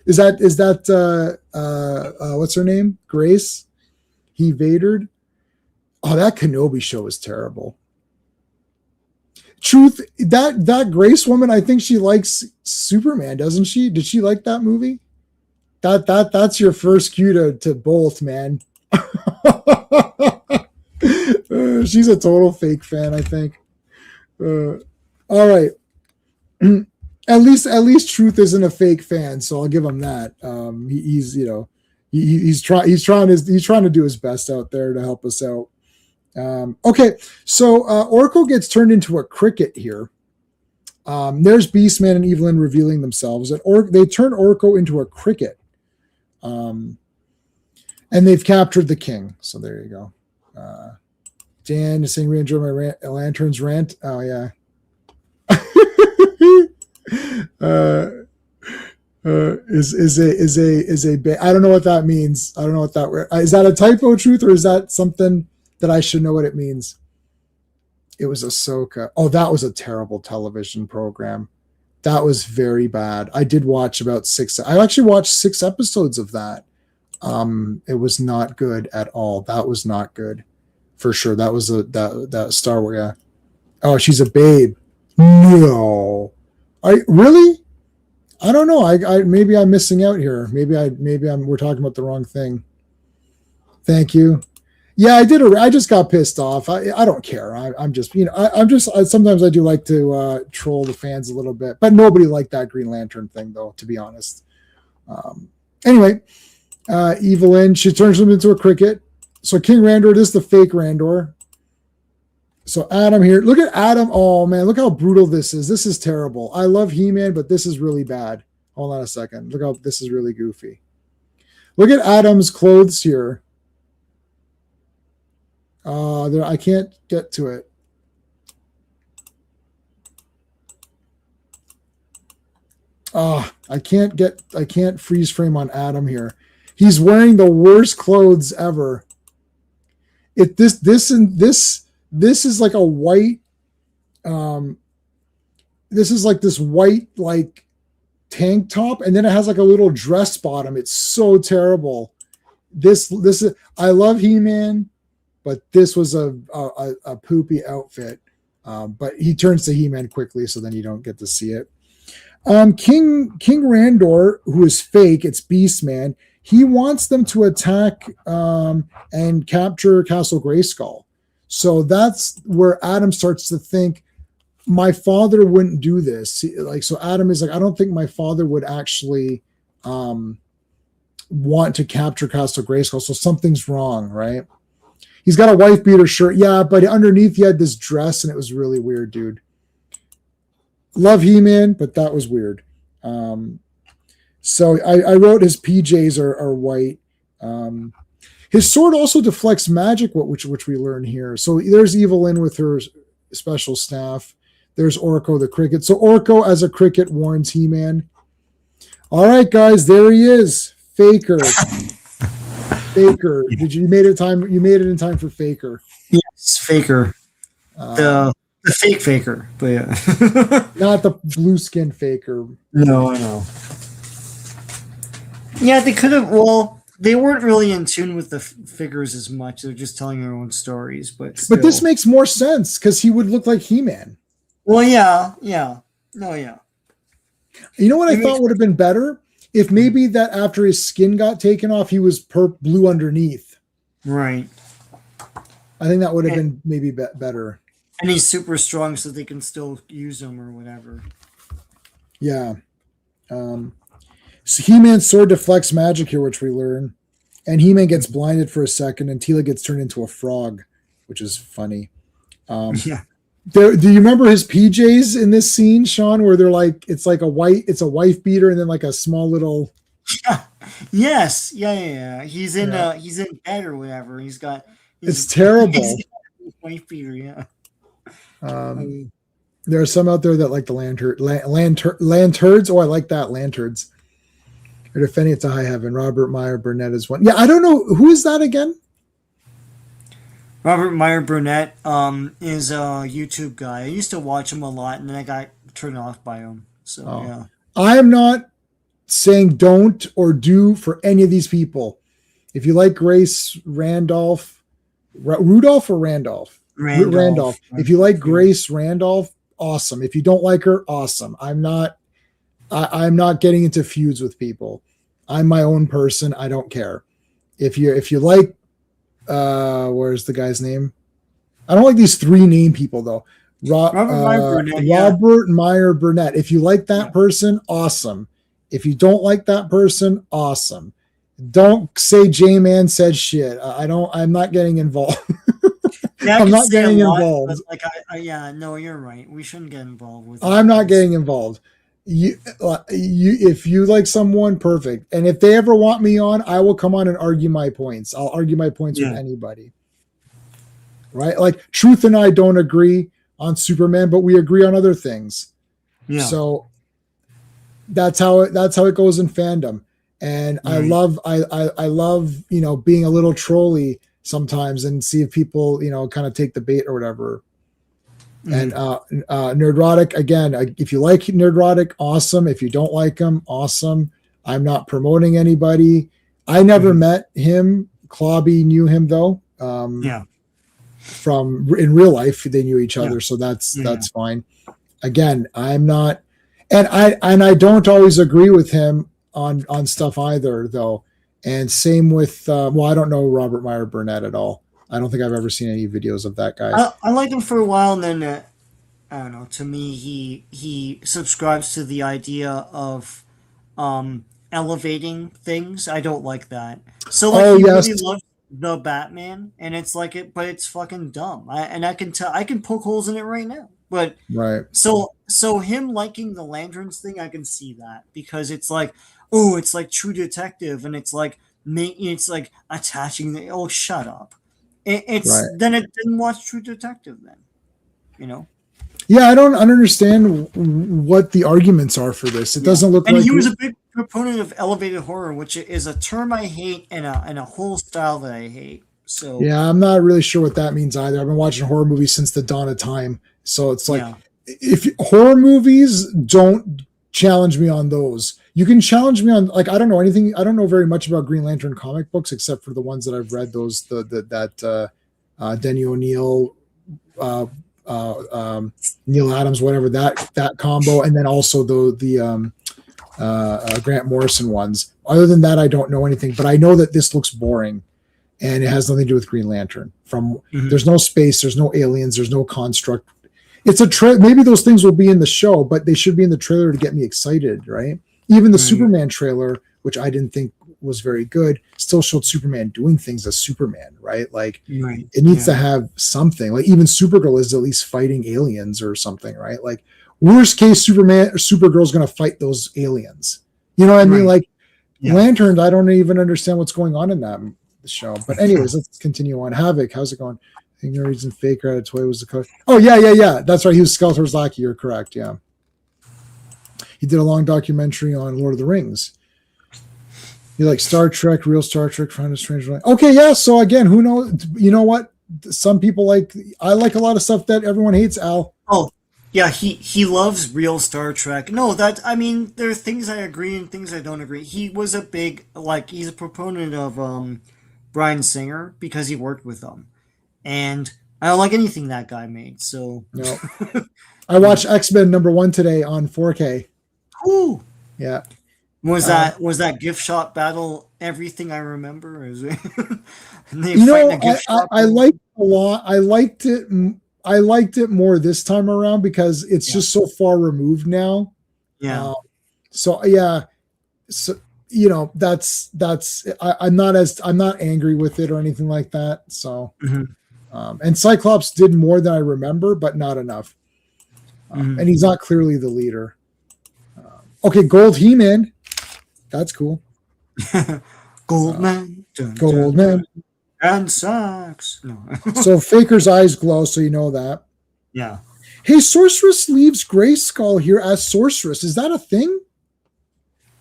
Is that what's her name? Grace. He Vadered. Oh, that Kenobi show is terrible. Truth, that Grace woman, I think she likes Superman, doesn't she? Did she like that movie? That's your first cue to bolt, man. She's a total fake fan, I think. All right. At least Truth isn't a fake fan, so I'll give him that. He's trying to do his best out there to help us out. Okay, so Orko gets turned into a cricket here. There's Beastman and Evelyn revealing themselves, and they turn Orko into a cricket. And they've captured the king. So there you go. Dan is saying, "We enjoy my Lanterns rant." Oh yeah. Is a I don't know what that means. I don't know what that is. That a typo, Truth, or is that something that I should know what it means? It was Ahsoka. Oh, that was a terrible television program. That was very bad. I did watch about 6. I actually watched 6 episodes of that. It was not good at all. That was not good, for sure. That was that Star Wars. Yeah. Oh, she's a babe. No, really? I don't know. I maybe I'm missing out here. Maybe we're talking about the wrong thing. Thank you. Yeah, I did. I just got pissed off. I don't care. I'm just, sometimes I do like to troll the fans a little bit, but nobody liked that Green Lantern thing, though, to be honest. Anyway, Evelyn, she turns him into a cricket. So King Randor, this is the fake Randor. So Adam here. Look at Adam. Oh, man, look how brutal this is. This is terrible. I love He-Man, but this is really bad. Hold on a second. Look how this is really goofy. Look at Adam's clothes here. I can't get to it. I can't freeze frame on Adam here. He's wearing the worst clothes ever. This is like a white, this is like this white, like tank top. And then it has like a little dress bottom. It's so terrible. This is, I love He-Man, but this was a poopy outfit. But he turns to He-Man quickly, so then you don't get to see it. King Randor, who is fake, it's Beastman. He wants them to attack and capture Castle Grayskull. So that's where Adam starts to think, my father wouldn't do this. Like, so Adam is like, I don't think my father would actually want to capture Castle Grayskull. So something's wrong, right? He's got a wife beater shirt. Yeah, but underneath he had this dress and it was really weird, dude. Love He-Man, but that was weird. So I wrote his PJs are white. His sword also deflects magic, which we learn here. So there's Evelyn with her special staff. There's Orko the cricket. So Orko as a cricket warns He-Man. All right, guys, there he is. Faker. Faker. You made it in time for Faker. Yes, Faker. The fake Faker, but yeah. Not the blue skin Faker. No, I know. Yeah, they could have. Well, they weren't really in tune with the figures as much. They're just telling their own stories, but still. But this makes more sense because he would look like He-Man. Well, yeah. No, yeah. You know what I thought would have been better? If maybe that after his skin got taken off, he was blue underneath. Right. I think that would have been maybe better. And he's super strong, so they can still use him or whatever. Yeah. So He-Man's sword deflects magic here, which we learn. And He-Man gets blinded for a second, and Teela gets turned into a frog, which is funny. Yeah. Do you remember his PJs in this scene, Sean, where they're like, it's a wife beater and then like a small little. Yes. Yeah. He's in bed or whatever. It's terrible. Wife beater, yeah. There are some out there that like the lanterns. Oh, I like that, lanterns. They're defending it to high heaven. Robert Meyer Burnett is one. Yeah, I don't know who is that again. Robert Meyer Burnett is a YouTube guy. I used to watch him a lot, and then I got turned off by him. So yeah, I am not saying don't or do for any of these people. If you like Grace Randolph, Rudolph or Randolph? Randolph. If you like Grace Randolph, awesome. If you don't like her, awesome. I'm not getting into feuds with people. I'm my own person. I don't care. If you like, where's the guy's name? I don't like these three name people though. Robert Meyer Burnett. If you like that person, awesome. If you don't like that person, awesome. Don't say J-Man said shit. I'm not getting involved. Yeah, I'm not getting involved. Like, no, you're right. We shouldn't get involved with. I'm not getting involved. If you like someone, perfect. And if they ever want me on, I will come on and argue my points. I'll argue my points with anybody. Right? Like Truth and I don't agree on Superman, but we agree on other things. Yeah. So that's how it goes in fandom. And I love being a little trolly sometimes and see if people, kind of take the bait or whatever. And Nerdrotic, again, if you like Nerdrotic, awesome. If you don't like him, awesome. I'm not promoting anybody. I never met him. Clobby knew him though. From in real life, they knew each other, so that's fine. Again, I'm not, and I don't always agree with him on stuff either, though. And same with I don't know Robert Meyer Burnett at all. I don't think I've ever seen any videos of that guy. I liked him for a while, and then I don't know. To me, he subscribes to the idea of elevating things. I don't like that. So he really loves the Batman, and it's like it, but it's fucking dumb. I can tell. I can poke holes in it right now. But right. So him liking the lanterns thing, I can see that because it's like, oh, it's like True Detective, and it's like attaching the. Oh, shut up. Then it didn't watch True Detective then, Yeah, I don't understand what the arguments are for this. It doesn't look like. And he was a big proponent of elevated horror, which is a term I hate and a whole style that I hate. So yeah, I'm not really sure what that means either. I've been watching horror movies since the dawn of time, so it's like if horror movies don't challenge me on those. You can challenge me on I don't know anything. I don't know very much about Green Lantern comic books except for the ones that I've read. Those that Denny O'Neil, Neil Adams, whatever that combo, and then also the Grant Morrison ones. Other than that, I don't know anything. But I know that this looks boring, and it has nothing to do with Green Lantern. There's no space, there's no aliens, there's no construct. it's maybe those things will be in the show, but they should be in the trailer to get me excited, right? Even the Superman trailer, which I didn't think was very good, still showed Superman doing things as Superman, right? Like it needs to have something. Like even Supergirl is at least fighting aliens or something, right? Like worst case, Supergirl's going to fight those aliens. You know what I mean? Like Lanterns, I don't even understand what's going on in that show. But anyways, let's continue on. Havoc, how's it going? I think the reason Faker had a toy was the color. Oh yeah. That's right. He was Skeletor's lackey. You're correct. Yeah. He did a long documentary on Lord of the Rings. You like Star Trek, real Star Trek, Find a Strange Light. Okay, yeah. So again, who knows? You know what? Some people I like a lot of stuff that everyone hates, Al. Oh, yeah, he loves real Star Trek. No, I mean, there are things I agree and things I don't agree. He was he's a proponent of Bryan Singer because he worked with them. And I don't like anything that guy made, so. No. I watched X-Men #1 today on 4K. Ooh. Yeah. Was that gift shop battle everything I remember? I liked it a lot. I liked it more this time around because it's just so far removed now. Yeah. So I'm not angry with it or anything like that. So, and Cyclops did more than I remember, but not enough. And he's not clearly the leader. Okay, Gold He-Man. That's cool. Goldman. Goldman. And socks. No. So Faker's eyes glow, so you know that. Yeah. Hey, Sorceress leaves Grayskull here as Sorceress. Is that a thing?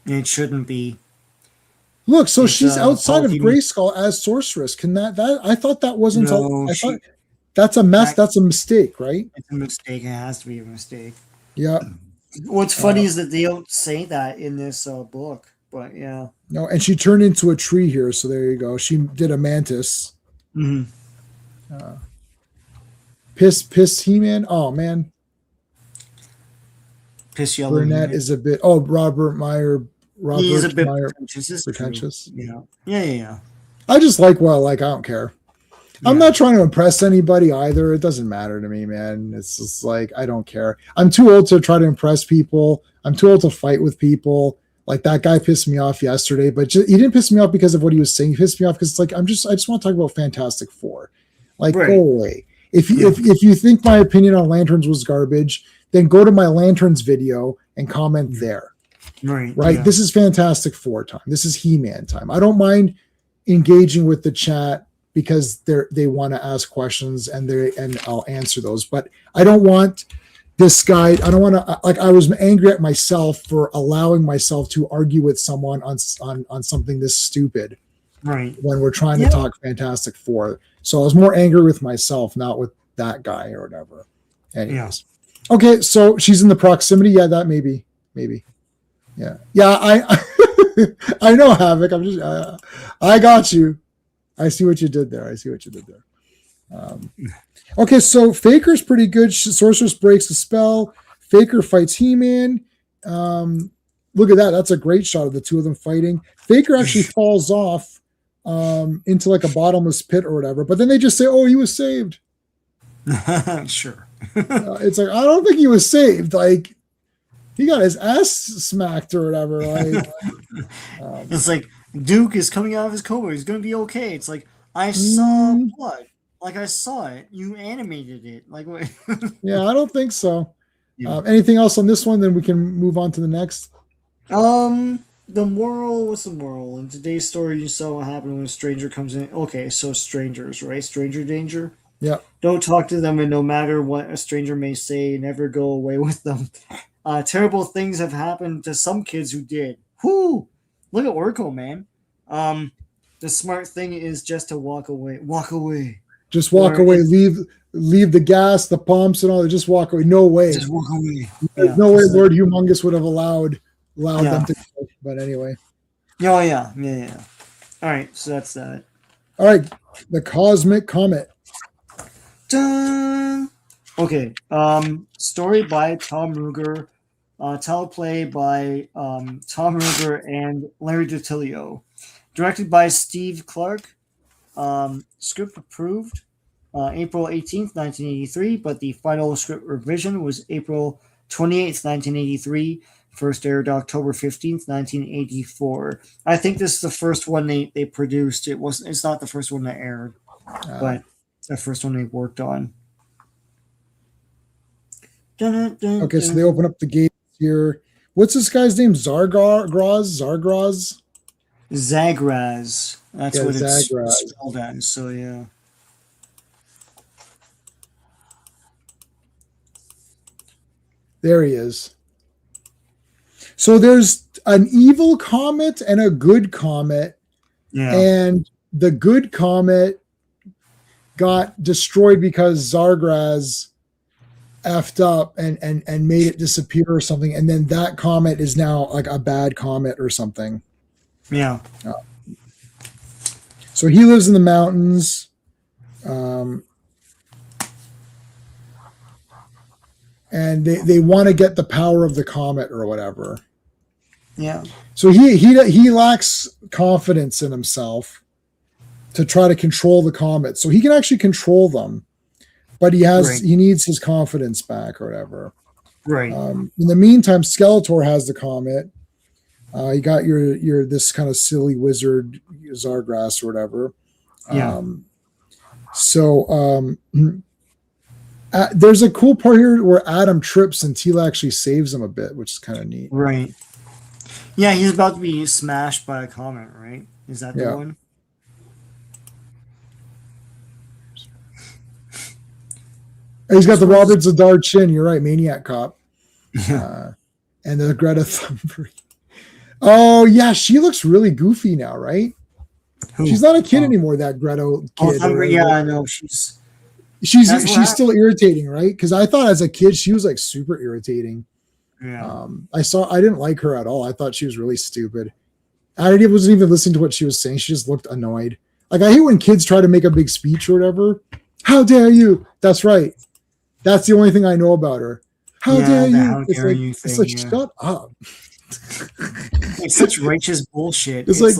It shouldn't be. Look, so she's outside of Grayskull as Sorceress. Can that I thought that wasn't. That's a mess. That's a mistake, right? It's a mistake. It has to be a mistake. Yeah. What's funny is that they don't say that in this book, but yeah. No, and she turned into a tree here, so there you go. She did a mantis. Piss He-Man. Oh man. Piss Yellow. Burnett is a bit. Oh, Robert Meyer. He is a bit pretentious. Yeah. I just like what I like. I don't care. I'm not trying to impress anybody either. It doesn't matter to me, man. It's just like, I don't care. I'm too old to try to impress people. I'm too old to fight with people. Like that guy pissed me off yesterday, but he didn't piss me off because of what he was saying. He pissed me off because it's like, I just want to talk about Fantastic Four. Like, go away. If you think my opinion on Lanterns was garbage, then go to my Lanterns video and comment there. Right. Yeah. This is Fantastic Four time. This is He-Man time. I don't mind engaging with the chat because they want to ask questions and I'll answer those. But I don't want this guy. I don't want to I was angry at myself for allowing myself to argue with someone on something this stupid. Right. When we're trying to talk Fantastic Four. So I was more angry with myself, not with that guy or whatever. Anyways. Yeah. Okay, so she's in the proximity. Yeah, that maybe. Yeah. I I know, Havoc. I'm just I got you. I see what you did there. Okay, so Faker's pretty good. Sorceress breaks the spell. Faker fights He-Man. Look at that. That's a great shot of the two of them fighting. Faker actually falls off into like a bottomless pit or whatever. But then they just say, oh, he was saved. Sure. It's like, I don't think he was saved. Like, he got his ass smacked or whatever. Like, it's like, Duke is coming out of his coma. He's going to be okay. It's like, I saw blood. Like, I saw it. You animated it. Like, what? Yeah, I don't think so. Yeah. Anything else on this one? Then we can move on to the next. The moral, what's the moral? In today's story, you saw what happened when a stranger comes in. Okay, so strangers, right? Stranger danger? Yeah. Don't talk to them, and no matter what a stranger may say, never go away with them. Terrible things have happened to some kids who did. Whoo! Look at Orko, man. The smart thing is just to walk away. Walk away. Just walk away. Leave the gas, the pumps, and all that. Just walk away. No way. Just walk away. There's no way Lord Humongous would have allowed them to go. But anyway. Oh, yeah. All right, so that's that. All right, the Cosmic Comet. Dun! Okay. Story by Tom Ruger. Teleplay by Tom Ruger and Larry DiTillio. Directed by Steve Clark. Script approved. April 18th, 1983, but the final script revision was April 28th, 1983. First aired October 15th, 1984. I think this is the first one they produced. It's not the first one that aired, but the first one they worked on. Okay, so they open up the gates here. What's this guy's name? Zargraz? Zagraz. That's Yeah, what it's Zagraz. spelled as. So yeah. There he is. So there's an evil comet and a good comet, Yeah. and the good comet got destroyed because Zargraz effed up and made it disappear or something, and then that comet is now like a bad comet or something. Yeah. So he lives in the mountains, and they want to get the power of the comet or whatever. Yeah. So he lacks confidence in himself to try to control the comet. So he can actually control them, but he needs his confidence back or whatever. Right. In the meantime, Skeletor has the comet. You got your this kind of silly wizard Zargras or whatever. Yeah. There's a cool part here where Adam trips and Teela actually saves him a bit, which is kind of neat. Right. Yeah, he's about to be smashed by a comet, right? Is that the one? He's got the Robert Zadar chin. You're right, Maniac Cop. And the Greta Thunberg. Oh yeah, she looks really goofy now, right? Who? She's not a kid anymore. That Greta kid. Yeah, I know. She's still irritating, right? Because I thought as a kid she was like super irritating. Yeah. I didn't like her at all. I thought she was really stupid. I wasn't even listening to what she was saying. She just looked annoyed. Like I hate when kids try to make a big speech or whatever. How dare you? That's right. That's the only thing I know about her. How dare you? It's like shut up. It's such righteous bullshit. It's like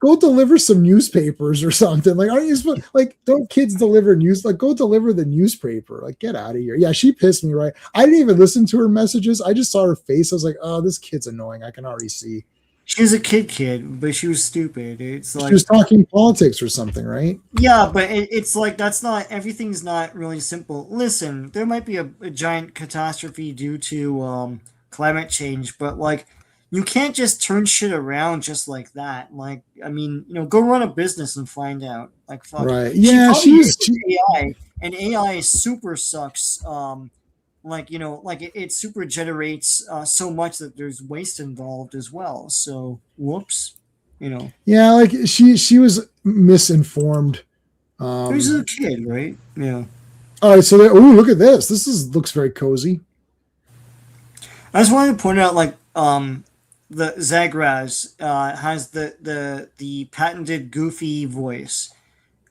go deliver some newspapers or something. Like, aren't you supposed don't kids deliver news? Like, go deliver the newspaper. Like, get out of here. Yeah, she pissed me, right? I didn't even listen to her messages. I just saw her face. I was like, oh, this kid's annoying. I can already see. She was a kid, but she was stupid. It's like she was talking politics or something, right? Yeah, but it's like everything's not really simple. Listen, there might be a giant catastrophe due to climate change, but like you can't just turn shit around just like that. Like, I mean, go run a business and find out. Like, fuck. Right? Yeah, she's AI, and AI super sucks. It super generates so much that there's waste involved as well. So, whoops. Yeah, like she was misinformed. She's a kid, right? Yeah. All right, so look at this. Looks very cozy. I just wanted to point out, the Zagraz has the patented goofy voice,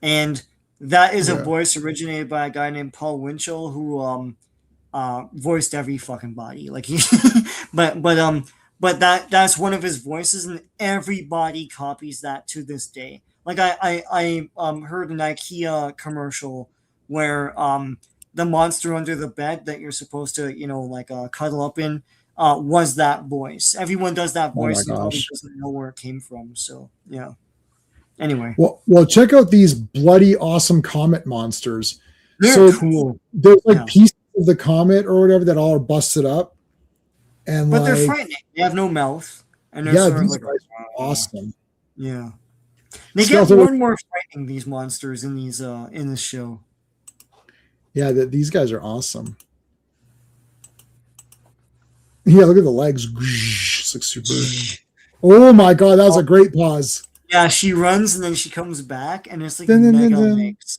and that is a voice originated by a guy named Paul Winchell who voiced every fucking body. Like he, but that's one of his voices, and everybody copies that to this day. Like I heard an IKEA commercial where the monster under the bed that you're supposed to cuddle up in was that voice. Everyone does that voice and probably doesn't know where it came from. So yeah. Anyway. Well, check out these bloody awesome comet monsters. They're cool. There's pieces of the comet or whatever that all are busted up. But they're frightening. They have no mouth. And they're these guys are awesome. Yeah. They get more and more frightening, these monsters in these in this show. Yeah, these guys are awesome. Yeah, look at the legs. It's like super. Oh my god, that was a great pause. Yeah, she runs and then she comes back, and it's like mega mix.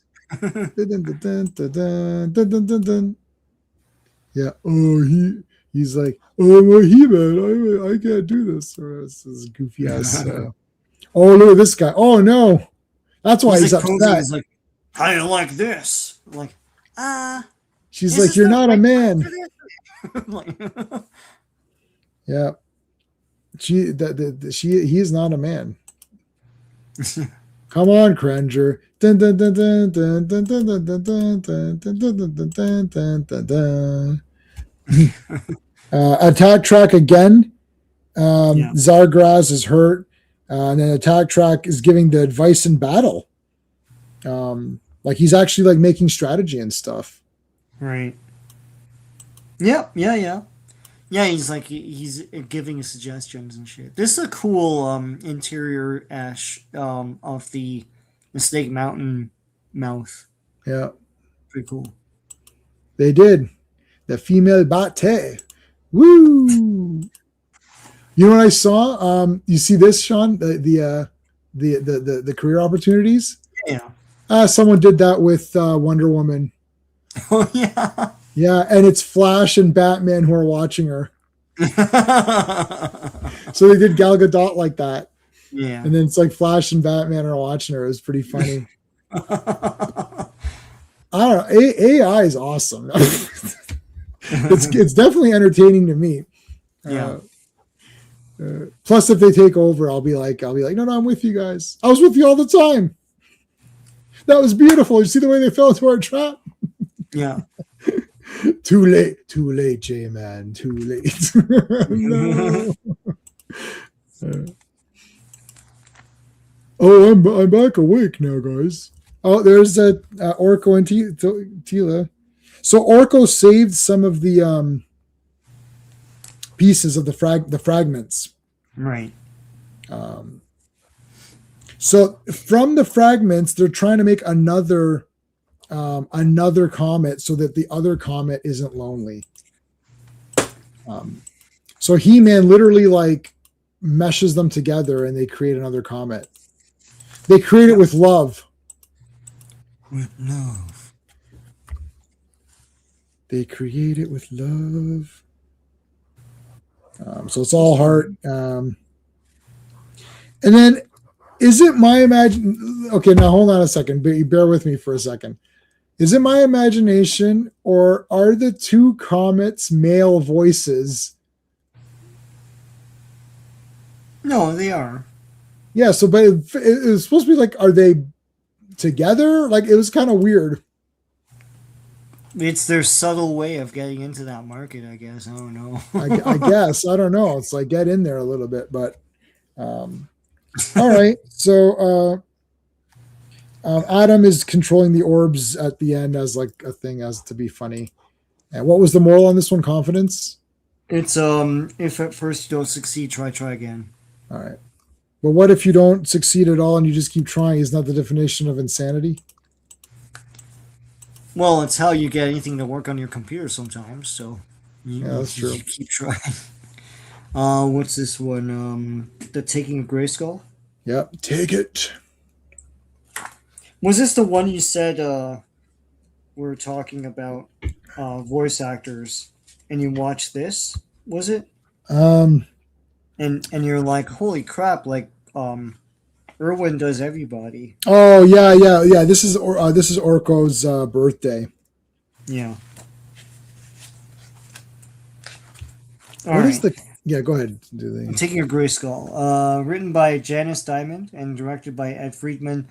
Yeah. Oh, he's like, oh, well, He-Man, I can't do this. Or this goofy ass. Oh, look at this guy. Oh no, that's why he's upset. He's like, I don't like this. I'm like, she's like, you're not a man. Yeah, he is not a man. Come on, Cringer. Dun, dun, dun, dun, dun, dun, dun, dun, dun, dun, dun, dun, dun, dun, dun, dun, dun, dun. Attack track again. Yeah. Zargraz is hurt. And then attack track is giving the advice in battle. Like he's actually like making strategy and stuff. Right. Yep. Yeah. Yeah. Yeah. He's like he's giving suggestions and shit. This is a cool interior ash of the Snake Mountain mouth. Yeah, Pretty cool. they did. The female bate. Woo! You know what I saw? You see this, Sean? The career opportunities. Yeah. Someone did that with Wonder Woman. Oh yeah. Yeah, and it's Flash and Batman who are watching her. So they did Gal Gadot like that, Yeah. and then it's like Flash and Batman are watching her. It was pretty funny. I don't know. AI is awesome. It's definitely entertaining to me. Yeah. Plus, if they take over, I'll be like, no, I'm with you guys. I was with you all the time. That was beautiful. You see the way they fell into our trap? Yeah. Too late, J-Man, too late. No. Oh, I'm back awake now, guys. Oh, there's Orko and Tila. So Orko saved some of the pieces of the fragments. Right. So from the fragments, they're trying to make another comet so that the other comet isn't lonely. So He-Man literally like meshes them together and they create another comet. They create it with love. With love. They create it with love. So it's all heart. And then, is it my imagine? Okay, now hold on a second. But you bear with me for a second. Is it my imagination, or are the two comets male voices? No, they are. Yeah. So, but it was supposed to be like, are they together? Like, it was kind of weird. It's their subtle way of getting into that market, I guess. I don't know. I guess I don't know. It's like get in there a little bit, but all right. So Adam is controlling the orbs at the end as like a thing as to be funny. And what was the moral on this one? Confidence. It's if at first you don't succeed, try again. All right. But what if you don't succeed at all and you just keep trying? Isn't that the definition of insanity? Well, it's how you get anything to work on your computer sometimes. So That's true. You keep trying. What's this one? The Taking of Grayskull. Yep. Take it. Was this the one you said we were talking about voice actors, and you watched this? Was it? And you're like, holy crap! Like Irwin does everybody. Oh yeah. This is Orko's birthday. Yeah. What is the? Yeah, go ahead. Taking a Grayskull. Written by Janice Diamond and directed by Ed Friedman.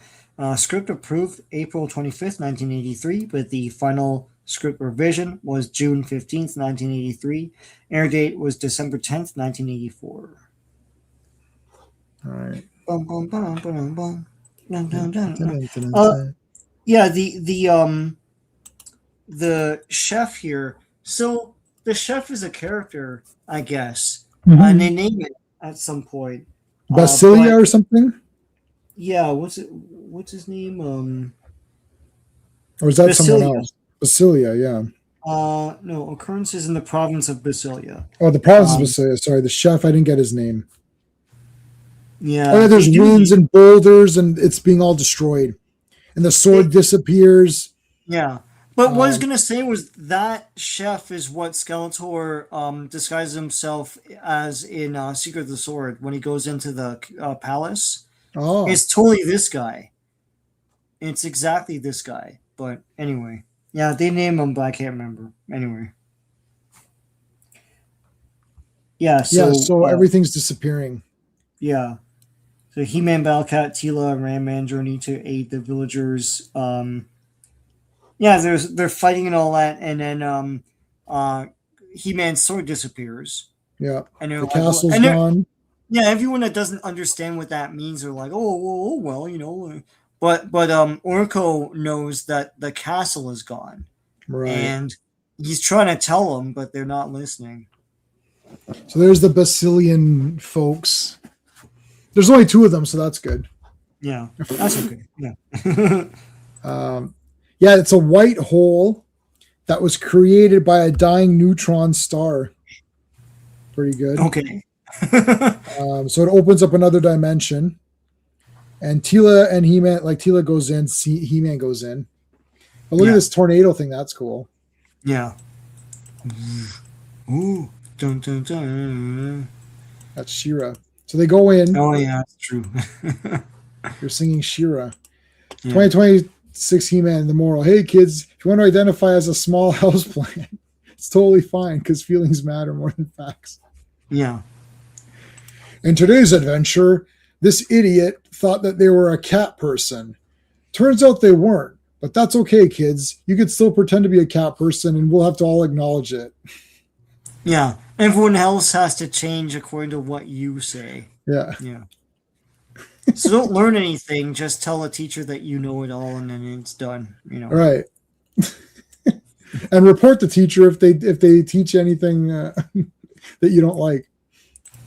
Script approved April 25th, 1983, but the final script revision was June 15th, 1983. Air date was December 10th, 1984. All right. Bum, bum, bum, bum, bum. Dun, dun, dun. Yeah, the chef here. So the chef is a character, I guess, and they name it at some point. Basilia or something. Yeah, what's his name? Or is that Basilia. someone else? Basilia, yeah. No, occurrences in the province of Basilia. Oh, the province of Basilia. Sorry, the chef. I didn't get his name. Yeah. Oh, yeah, there's winds and boulders, and it's being all destroyed, and the sword disappears. Yeah. But what I was gonna say was that chef is what Skeletor disguises himself as in Secret of the Sword when he goes into the palace. Oh, It's totally this guy. It's exactly this guy. But anyway, yeah, they name him, but I can't remember. Anyway, yeah. So everything's disappearing. yeah. So He-Man, Battlecat, Tila, and Ram Man journey to aid the villagers. They're fighting and all that, and then He-Man's sword disappears, Yeah. and they're The like, well, castle's gone. yeah, everyone that doesn't understand what that means are like, oh well, you know. But Orko knows that the castle is gone, Right. and he's trying to tell them, but they're not listening. So there's the Basilian folks. There's only 2 of them, so that's good. Yeah, that's okay. Yeah. Yeah, it's a white hole that was created by a dying neutron star. Pretty good. Okay. So it opens up another dimension. And Tila and He-Man, like Tila goes in, He-Man goes in. But look at this tornado thing. That's cool. Yeah. Ooh. Dun, dun, dun. That's She-Ra. So they go in. Oh, yeah, that's true. You're singing She-Ra. Yeah. 2026 He-Man, the moral. Hey, kids, if you want to identify as a small house plant, it's totally fine because feelings matter more than facts. Yeah. In today's adventure, this idiot thought that they were a cat person. Turns out they weren't, but that's okay, kids. You could still pretend to be a cat person, and we'll have to all acknowledge it. Yeah. Everyone else has to change according to what you say. Yeah. Yeah. So don't learn anything. Just tell a teacher that you know it all, and then it's done. You know. Right. And report the teacher if they teach anything that you don't like.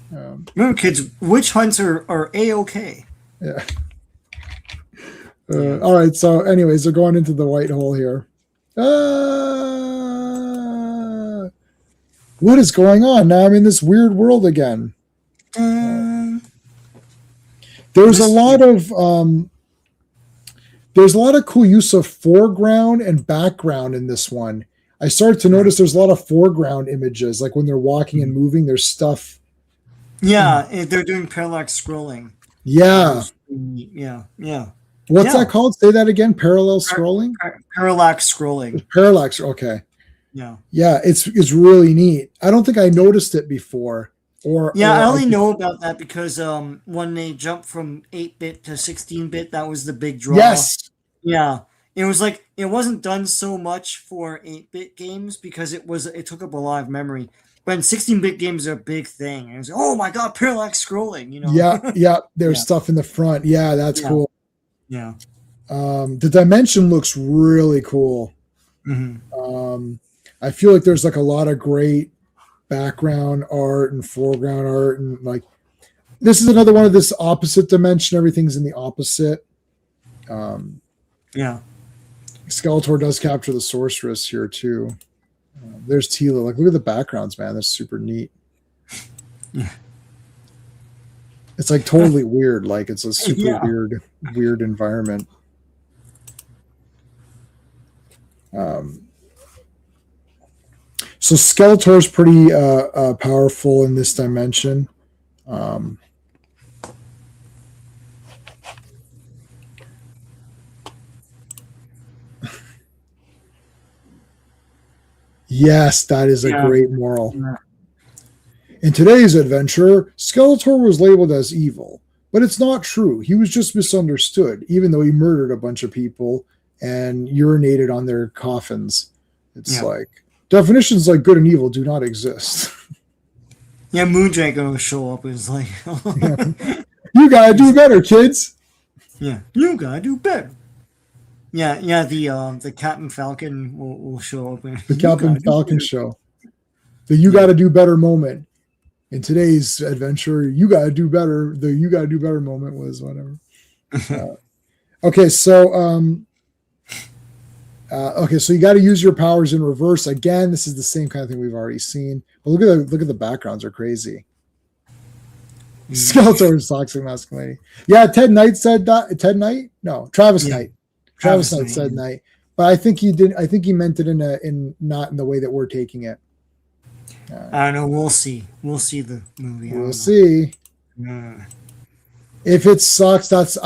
Remember, kids, witch hunts are A-okay. Yeah. All right. So, anyways, they're going into the white hole here. What is going on? Now I'm in this weird world again. There's a lot of cool use of foreground and background in this one. I started to notice there's a lot of foreground images, like when they're walking and moving, there's stuff. Yeah, they're doing parallax scrolling. Yeah. Yeah. What's that called? Say that again. Parallel scrolling? Parallax scrolling. Parallax. Okay. Yeah. Yeah, it's really neat. I don't think I noticed it before. I only know about that because when they jumped from 8-bit to 16-bit, that was the big draw. Yes. Yeah. It was like it wasn't done so much for 8-bit games because it took up a lot of memory. But in 16-bit games are a big thing. And it was like, oh my god, parallax scrolling, you know. Yeah. There's stuff in the front. Yeah, that's cool. Yeah. The dimension looks really cool. Mm-hmm. I feel like there's like a lot of great background art and foreground art, and like this is another one of this opposite dimension. Everything's in the opposite. Yeah. Skeletor does capture the sorceress here too. There's Tila. Like, look at the backgrounds, man. That's super neat. Yeah. It's like totally weird. Like it's a super weird environment. So Skeletor's pretty powerful in this dimension. Yes, that is a great moral. Yeah. In today's adventure, Skeletor was labeled as evil, but it's not true. He was just misunderstood, even though he murdered a bunch of people and urinated on their coffins. It's like definitions like good and evil do not exist. Yeah, Moondragon will show up and is like, you gotta do better, kids. Yeah, you gotta do better. Yeah. The Captain Falcon will show up. The Captain Falcon show. The you gotta do better moment. In today's adventure, you gotta do better. The you gotta do better moment was whatever. Okay, so so you got to use your powers in reverse. Again, this is the same kind of thing we've already seen. But look at the backgrounds are crazy. Skeletor's toxic masculinity. Yeah, Ted Knight said that. Ted Knight? No, Travis Knight. Travis Knight said Knight. But I think he did. I think he meant it in not in the way that we're taking it. I don't know. We'll see. We'll see the movie. We'll see. If it sucks, that's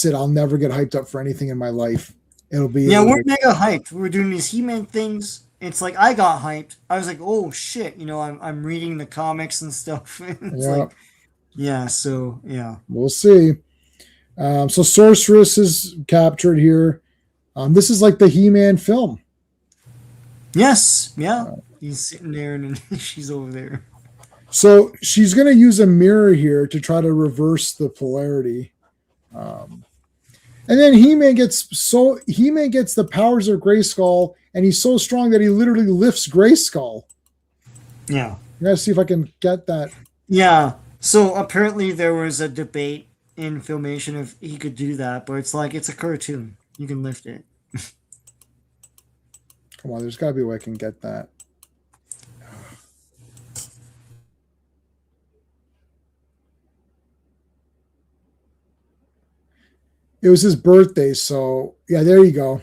it. I'll never get hyped up for anything in my life. It'll be we're mega hyped. We're doing these He-Man things. It's like I got hyped. I was like, oh shit, I'm reading the comics and stuff. It's like, so yeah. We'll see. So Sorceress is captured here. This is like the He-Man film. Yes, yeah. He's sitting there and she's over there. So she's going to use a mirror here to try to reverse the polarity. And then He-Man gets the powers of Grayskull, and he's so strong that he literally lifts Grayskull. Yeah. I gotta see if I can get that. Yeah. So apparently there was a debate in Filmation if he could do that, but it's like it's a cartoon. You can lift it. Come on, there's gotta be a way I can get that. It was his birthday, so yeah, there you go.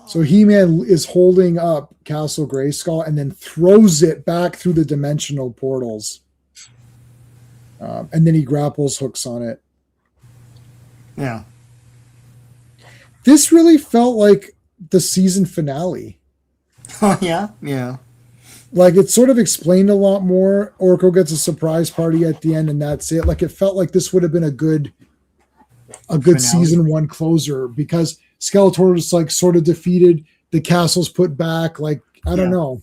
So He-Man is holding up Castle Grayskull and then throws it back through the dimensional portals. And then he grapples hooks on it. Yeah. This really felt like the season finale. Oh, yeah? Yeah. Like, it sort of explained a lot more. Orko gets a surprise party at the end, and that's it. Like, it felt like this would have been a good Finale. season 1 closer, because Skeletor is like sort of defeated, the castle's put back. Like, I don't know.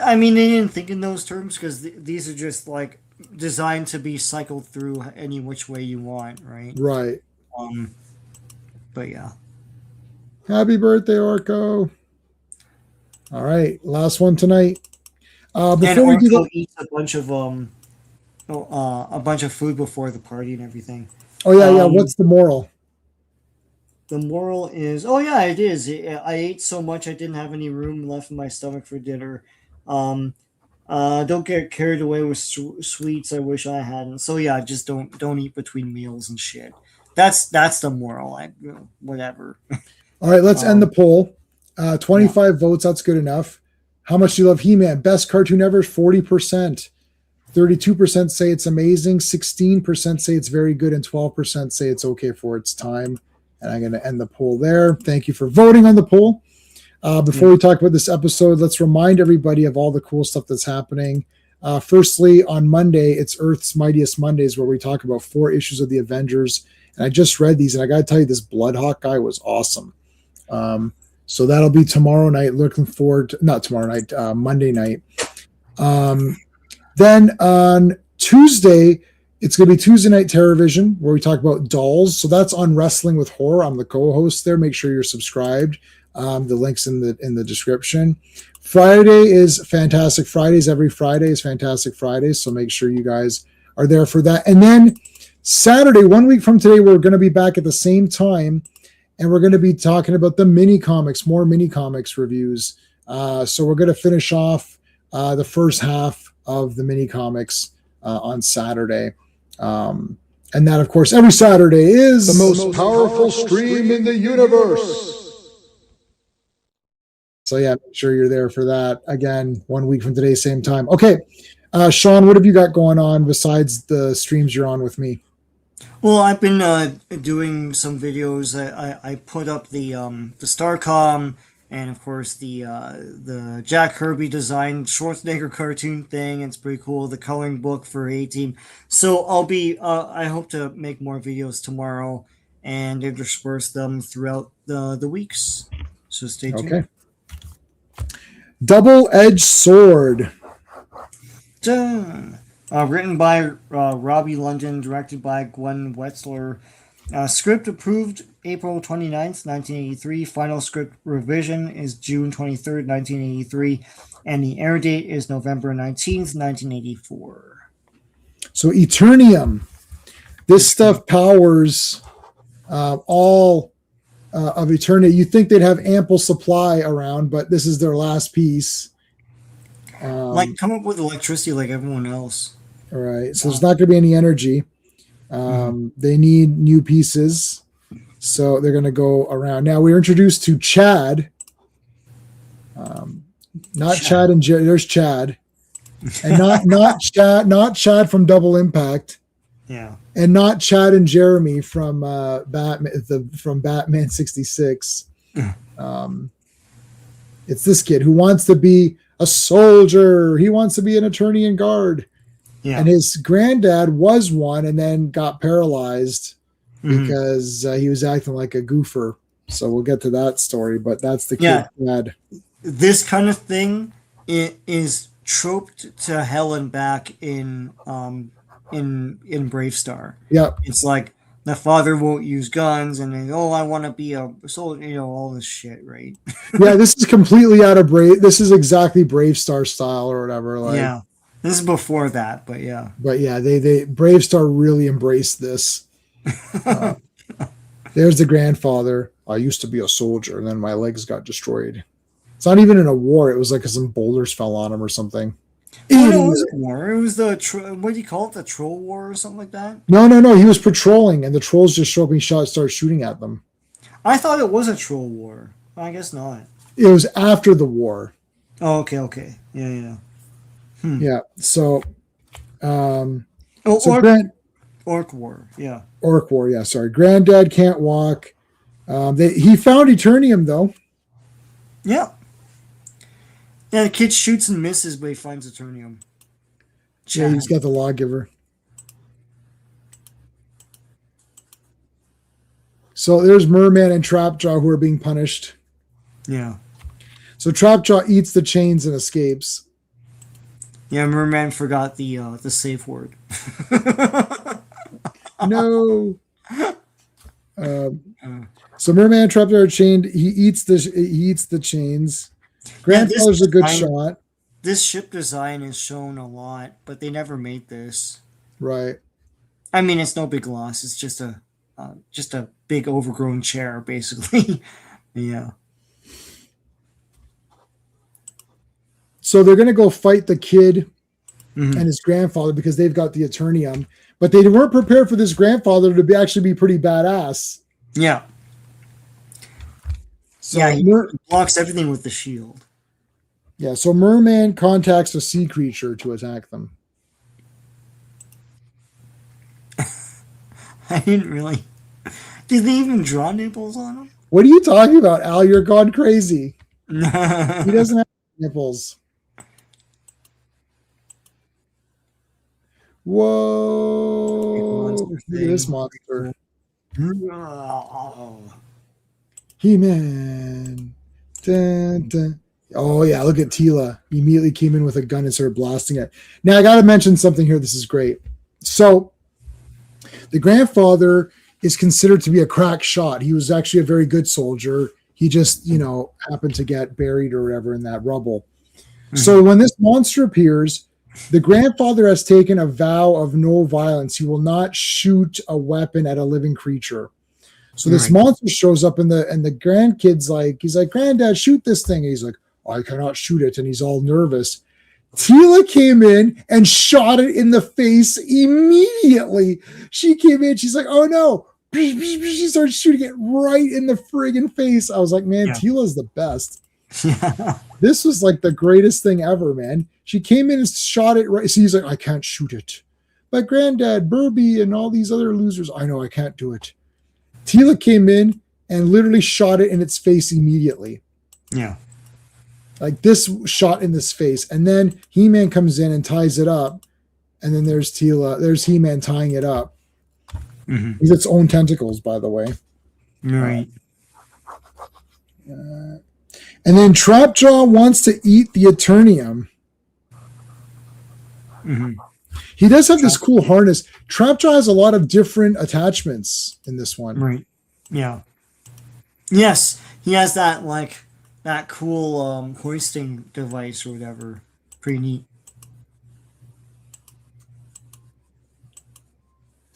I mean, they didn't think in those terms because these are just like designed to be cycled through any which way you want, right? Right. But yeah. Happy birthday, Orko. All right, last one tonight. And Before we do Orko that, eats a bunch of food before the party and everything. oh yeah. What's the moral? The moral is, oh yeah, it is. I ate so much I didn't have any room left in my stomach for dinner. Don't get carried away with sweets. I wish I hadn't. So yeah, just don't eat between meals and shit. That's the moral. Whatever. All right, let's end the poll. 25 votes. That's good enough. How much do you love He-Man? Best cartoon ever? 40%. 32% say it's amazing. 16% say it's very good, and 12% say it's okay for its time. And I'm going to end the poll there. Thank you for voting on the poll. Before we talk about this episode, let's remind everybody of all the cool stuff that's happening. Firstly, on Monday, it's Earth's Mightiest Mondays, where we talk about 4 issues of the Avengers. And I just read these, and I got to tell you, this Bloodhawk guy was awesome. So that'll be tomorrow night. Looking forward to, not tomorrow night, Monday night. Then on Tuesday, it's going to be Tuesday Night TerrorVision, where we talk about dolls. So that's on Wrestling with Horror. I'm the co-host there. Make sure you're subscribed. The link's in the description. Friday is Fantastic Fridays. Every Friday is Fantastic Fridays. So make sure you guys are there for that. And then Saturday, 1 week from today, we're going to be back at the same time. And we're going to be talking about the mini comics, more mini comics reviews. So we're going to finish off the first half of the mini comics on Saturday. And that, of course, every Saturday is the most powerful stream in the universe. So yeah, make sure you're there for that. Again, 1 week from today, same time. Okay, Sean, what have you got going on besides the streams you're on with me? Well, I've been doing some videos. I put up the Starcom, and of course the Jack Kirby designed Schwarzenegger cartoon thing. It's pretty cool. The coloring book for A-Team. So I'll be. I hope to make more videos tomorrow and intersperse them throughout the weeks. So stay tuned. Okay. Double-Edged Sword. Written by Robbie London, directed by Gwen Wetzler. Script approved April 29th, 1983. Final script revision is June 23rd, 1983. And the air date is November 19th, 1984. So Eternium. This stuff powers all of Eternity. You'd think they'd have ample supply around, but this is their last piece. Come up with electricity like everyone else. All right. So there's not going to be any energy. They need new pieces. So they're going to go around. Now we're introduced to Chad. Not Chad and Jerry. There's Chad. And not Chad from Double Impact. Yeah. And not Chad and Jeremy from Batman 66. It's this kid who wants to be a soldier. He wants to be an Eternian guard. Yeah. And his granddad was one and then got paralyzed. because he was acting like a goofer. So we'll get to that story, but that's the kid dad. This kind of thing is troped to hell and back in Brave Star. Yeah, It's like the father won't use guns, and then, I want to be a soldier, all this shit, right? yeah. This is completely out of Brave. This is exactly Brave Star style or whatever. Like, Yeah, this is before that, but yeah. but yeah, they Brave Star really embraced this. There's the grandfather. I used to be a soldier, and then my legs got destroyed. It's not even in a war. It was like some boulders fell on him or something. Oh, no, it was a war. It was what do you call it? The Troll War or something like that? No. He was patrolling, and the trolls just show up and started shooting at them. I thought it was a Troll War. I guess not. It was after the war. Oh, okay. Yeah. Yeah. So, Orc War. Yeah. Orc War. Yeah. Sorry. Granddad can't walk. He found Eternium though. Yeah. Yeah, the kid shoots and misses, but he finds Eternium. Yeah, he's got the lawgiver. So there's Merman and Trapjaw who are being punished. Yeah. So Trapjaw eats the chains and escapes. Yeah, Merman forgot the safe word. No. So Merman and Trapjaw are chained. He eats the chains. Grandfather's a good shot. This ship design is shown a lot, but they never made this. Right. I mean, it's no big loss. It's just a big overgrown chair, basically. Yeah. So they're going to go fight the kid and his grandfather because they've got the Eternium, but they weren't prepared for this grandfather to actually be pretty badass. Yeah. So he blocks everything with the shield. Yeah, so Merman contacts a sea creature to attack them. I didn't really. Did they even draw nipples on him? What are you talking about, Al? You're gone crazy. He doesn't have nipples. Whoa! Look at this monster. He-Man. Dun, dun. Oh, yeah, look at Teela. He immediately came in with a gun and started blasting it. Now, I got to mention something here. This is great. So, the grandfather is considered to be a crack shot. He was actually a very good soldier. He just, happened to get buried or whatever in that rubble. Mm-hmm. So, when this monster appears, the grandfather has taken a vow of no violence. He will not shoot a weapon at a living creature. So this monster shows up and the grandkid's he's like, Granddad, shoot this thing. And he's like, I cannot shoot it. And he's all nervous. Teela came in and shot it in the face immediately. She came in. She's like, oh no. She started shooting it right in the friggin' face. I was like, man, Teela's the best. This was like the greatest thing ever, man. She came in and shot it right. So he's like, I can't shoot it. But Granddad, Burby, and all these other losers, I know I can't do it. Teela came in and literally shot it in its face immediately. Yeah. Like this shot in this face. And then He-Man comes in and ties it up. And then there's He-Man tying it up. Mm-hmm. With its own tentacles, by the way. Right. And then Trapjaw wants to eat the Eternium. Mm-hmm. He does have this cool harness. Trapjaw has a lot of different attachments in this one. Right. Yeah. Yes. He has that cool hoisting device or whatever. Pretty neat.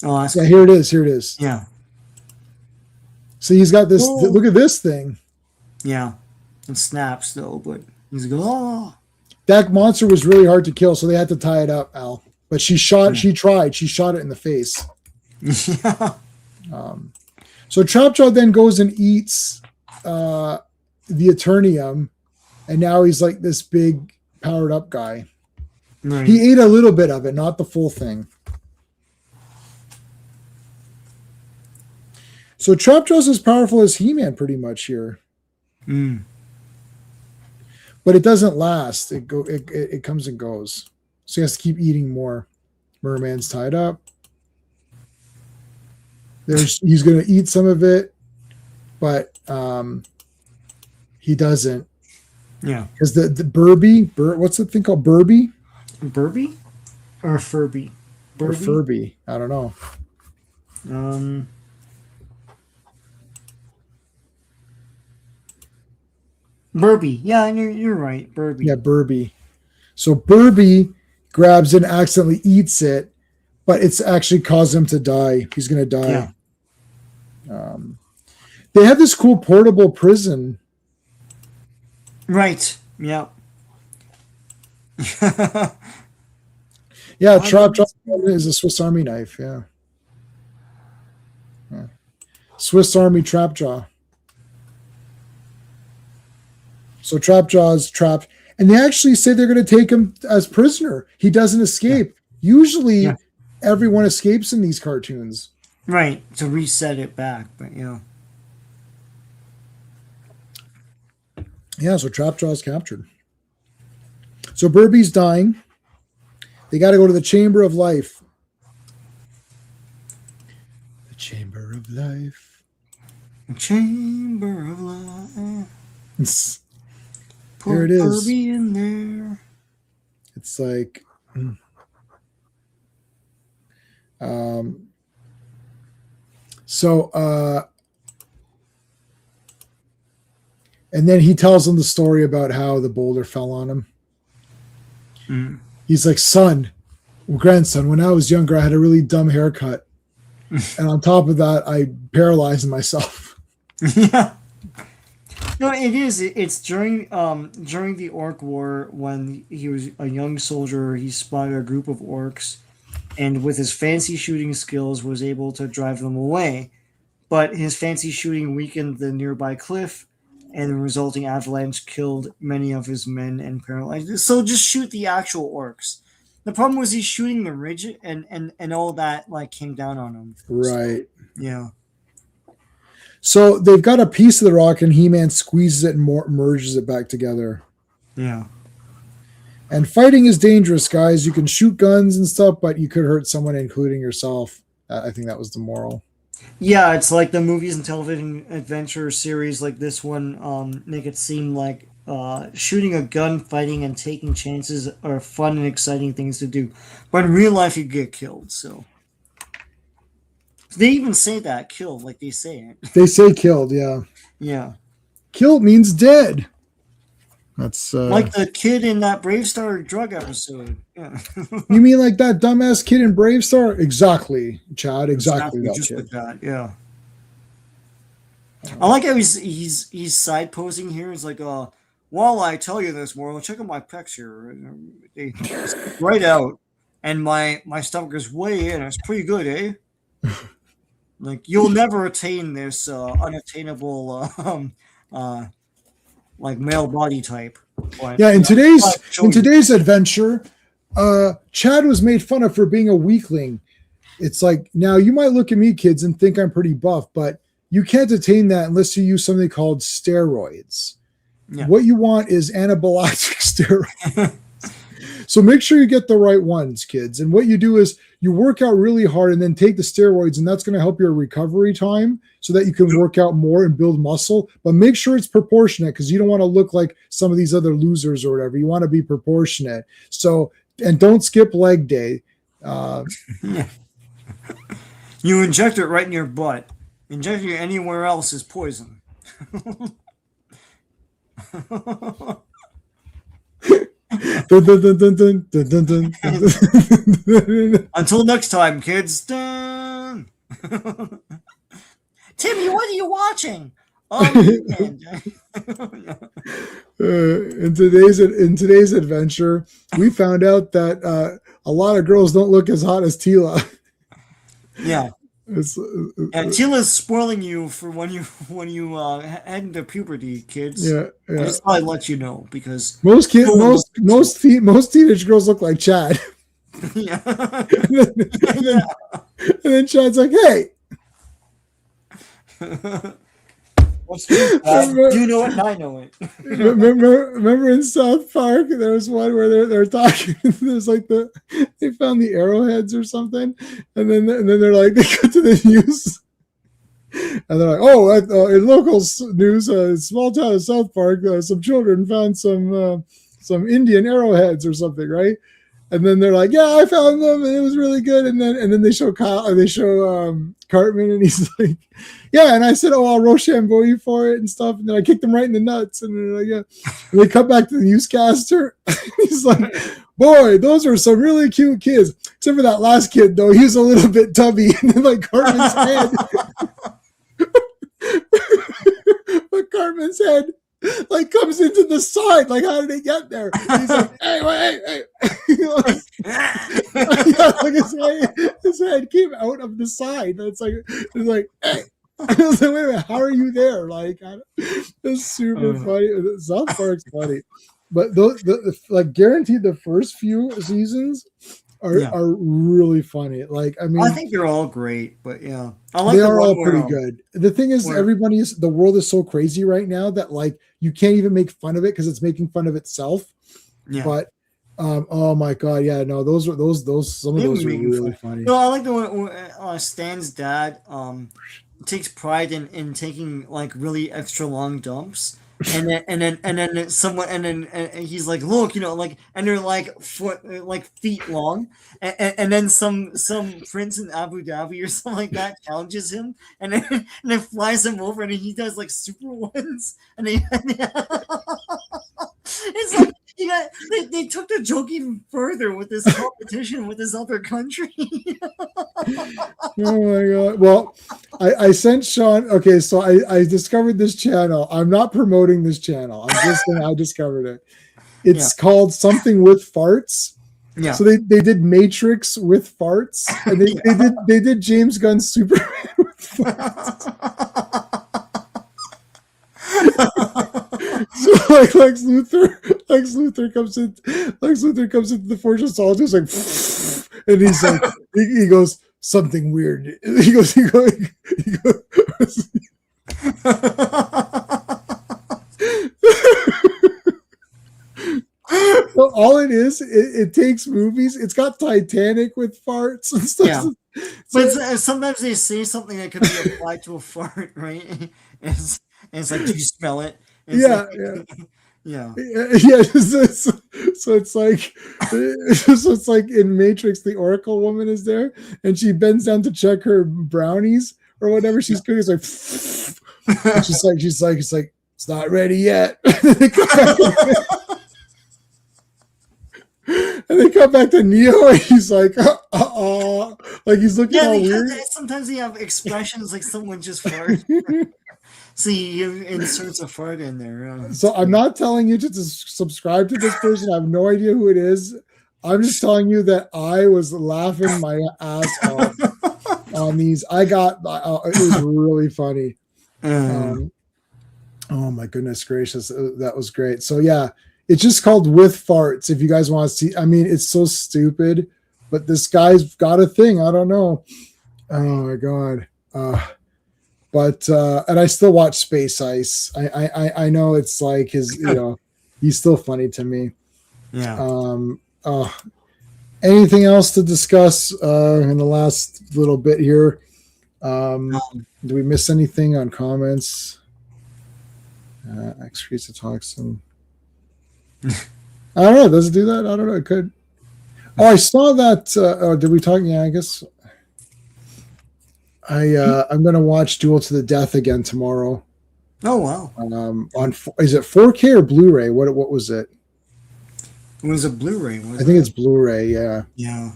Oh, that's cool. Here it is. Yeah. So he's got this. Look at this thing. Yeah. It snaps though, but he's like, oh. That monster was really hard to kill, so they had to tie it up, Al. But she shot it in the face. Yeah. So Trapjaw then goes and eats the Eternium, and now he's like this big powered up guy. Right. He ate a little bit of it, not the full thing. So Trapjaw's as powerful as He-Man pretty much here. Mm. But it doesn't last. It comes and goes. So he has to keep eating more. Merman's tied up. he's going to eat some of it, but he doesn't. Yeah. Because the what's the thing called? Burby? Burby or Furby? Or Furby? I don't know. Burby. Yeah, you're right. Burby. Yeah, Burby. So Burby grabs it and accidentally eats it, but it's actually caused him to die. He's going to die. Yeah. They have this cool portable prison. Right. Yeah. Yeah, Trap Jaw is a Swiss Army knife. Yeah. Swiss Army Trap Jaw. So Trap Jaw is trapped. And they actually say they're going to take him as prisoner. He doesn't escape. Yeah. Usually, everyone escapes in these cartoons. Right. To reset it back. But, yeah. Yeah, so Trap Jaw is captured. So Burby's dying. They got to go to the Chamber of Life. The Chamber of Life. The Chamber of Life. Here it is. Burby in there. It's like, and then he tells them the story about how the boulder fell on him. Mm. He's like, grandson, when I was younger, I had a really dumb haircut. And on top of that, I paralyzed myself. Yeah. No, it is. It's during the Orc War when he was a young soldier. He spotted a group of orcs, and with his fancy shooting skills, was able to drive them away. But his fancy shooting weakened the nearby cliff, and the resulting avalanche killed many of his men and paralyzed. So just shoot the actual orcs. The problem was he's shooting the ridge, and all that like came down on him. Right. So, yeah. So they've got a piece of the rock, and He-Man squeezes it and merges it back together. Yeah. And fighting is dangerous, guys. You can shoot guns and stuff, but you could hurt someone, including yourself. I think that was the moral. Yeah, it's like the movies and television adventure series like this one make it seem like shooting a gun, fighting, and taking chances are fun and exciting things to do. But in real life, you get killed, so... They even say that, killed, like they say it. They say killed, yeah. Yeah. Killed means dead. That's like the kid in that Brave Star drug episode. Yeah. You mean like that dumbass kid in Brave Star? Exactly, Chad. Exactly that just kid. like that, yeah. I like how he's side posing here. He's like, while I tell you this, Moral, check out my pecs here. They right out. And my stomach is way in. It's pretty good, eh? Like, you'll never attain this unattainable like male body type. But, yeah, in today's adventure, Chad was made fun of for being a weakling. It's like, now you might look at me, kids, and think I'm pretty buff, but you can't attain that unless you use something called steroids. Yeah. What you want is anabolic steroids. So make sure you get the right ones, kids. And what you do is you work out really hard and then take the steroids, and that's going to help your recovery time so that you can work out more and build muscle. But make sure it's proportionate, because you don't want to look like some of these other losers or whatever. You want to be proportionate. So, and don't skip leg day. You inject it right in your butt. Injecting it anywhere else is poison. Until next time, kids. Timmy, what are you watching? In today's adventure, we found out that a lot of girls don't look as hot as Teela. Yeah. And Tila's spoiling you for when you head into puberty, kids. Yeah. I just thought I'd let you know, because most teenage girls look like Chad. Yeah. and then Chad's like, "Hey, what's good? Do you know it? And I know it." remember in South Park, there was one where they're talking. There's like they found the arrowheads or something, and then they're like, they go to the news. And they're like, oh, in local news, small town of South Park, some children found some Indian arrowheads or something, right? And then they're like, yeah, I found them, and it was really good. And then they show Cartman, and he's like, yeah. And I said, oh, I'll Rochambeau you for it and stuff. And then I kicked him right in the nuts. And they're like, yeah. And they come back to the newscaster. He's like, boy, those are some really cute kids. Except for that last kid, though, he was a little bit tubby. And then like Cartman's head. But Cartman's head like comes into the side. Like, how did it get there? And he's like, hey, wait, hey. Yeah, like his head came out of the side. It's like, hey. I was like, wait a minute, how are you there? Like, it's super funny. South Park's funny. But like guaranteed the first few seasons are really funny. Like, I mean, I think they're all great, but yeah, they are all pretty good. The thing is, the world is so crazy right now that like you can't even make fun of it because it's making fun of itself. Yeah. But oh my god, yeah, no, those some of those are really funny. No, I like the one where Stan's dad takes pride in taking like really extra long dumps. And then someone and he's like, look, like, and they're like feet long, and then some prince in Abu Dhabi or something like that challenges him, and then flies him over, and he does like super ones, and it's like they took the joke even further with this competition with this other country. Oh my god! Well, I sent Sean. Okay, so I discovered this channel. I'm not promoting this channel. I'm just saying I discovered it. It's called something with farts. Yeah. So they did Matrix with farts, and they did James Gunn's Superman with farts. So like Lex Luthor comes into the Fortress of Solitude, like, and he's like, he goes something weird. He goes. So all it is, it takes movies. It's got Titanic with farts and stuff. Yeah. But sometimes they say something that could be applied to a fart, right? And it's like, do you smell it? Yeah. So it's like in Matrix, the Oracle woman is there, and she bends down to check her brownies or whatever she's cooking. It's like, she's like, it's not ready yet. And they come back to Neo, and he's like, like he's looking all weird. Sometimes they have expressions like someone just farted. So you insert a fart in there. So I'm not telling you to subscribe to this person. I have no idea who it is. I'm just telling you that I was laughing my ass off on these. It was really funny. Oh my goodness gracious. That was great. So yeah, it's just called With Farts. If you guys want to see, I mean, it's so stupid, but this guy's got a thing. I don't know. Oh my God. But and I still watch Space Ice. I know it's like his, he's still funny to me. Yeah. Anything else to discuss in the last little bit here? Do we miss anything on comments? Excreta toxin. I don't know. Does it do that? I don't know. It could. Oh, I saw that. Did we talk? Yeah, I guess. I'm gonna watch Duel to the Death again tomorrow. Oh wow! Is it 4K or Blu-ray? What was it? It was a Blu-ray. I think it's Blu-ray. Yeah. Yeah.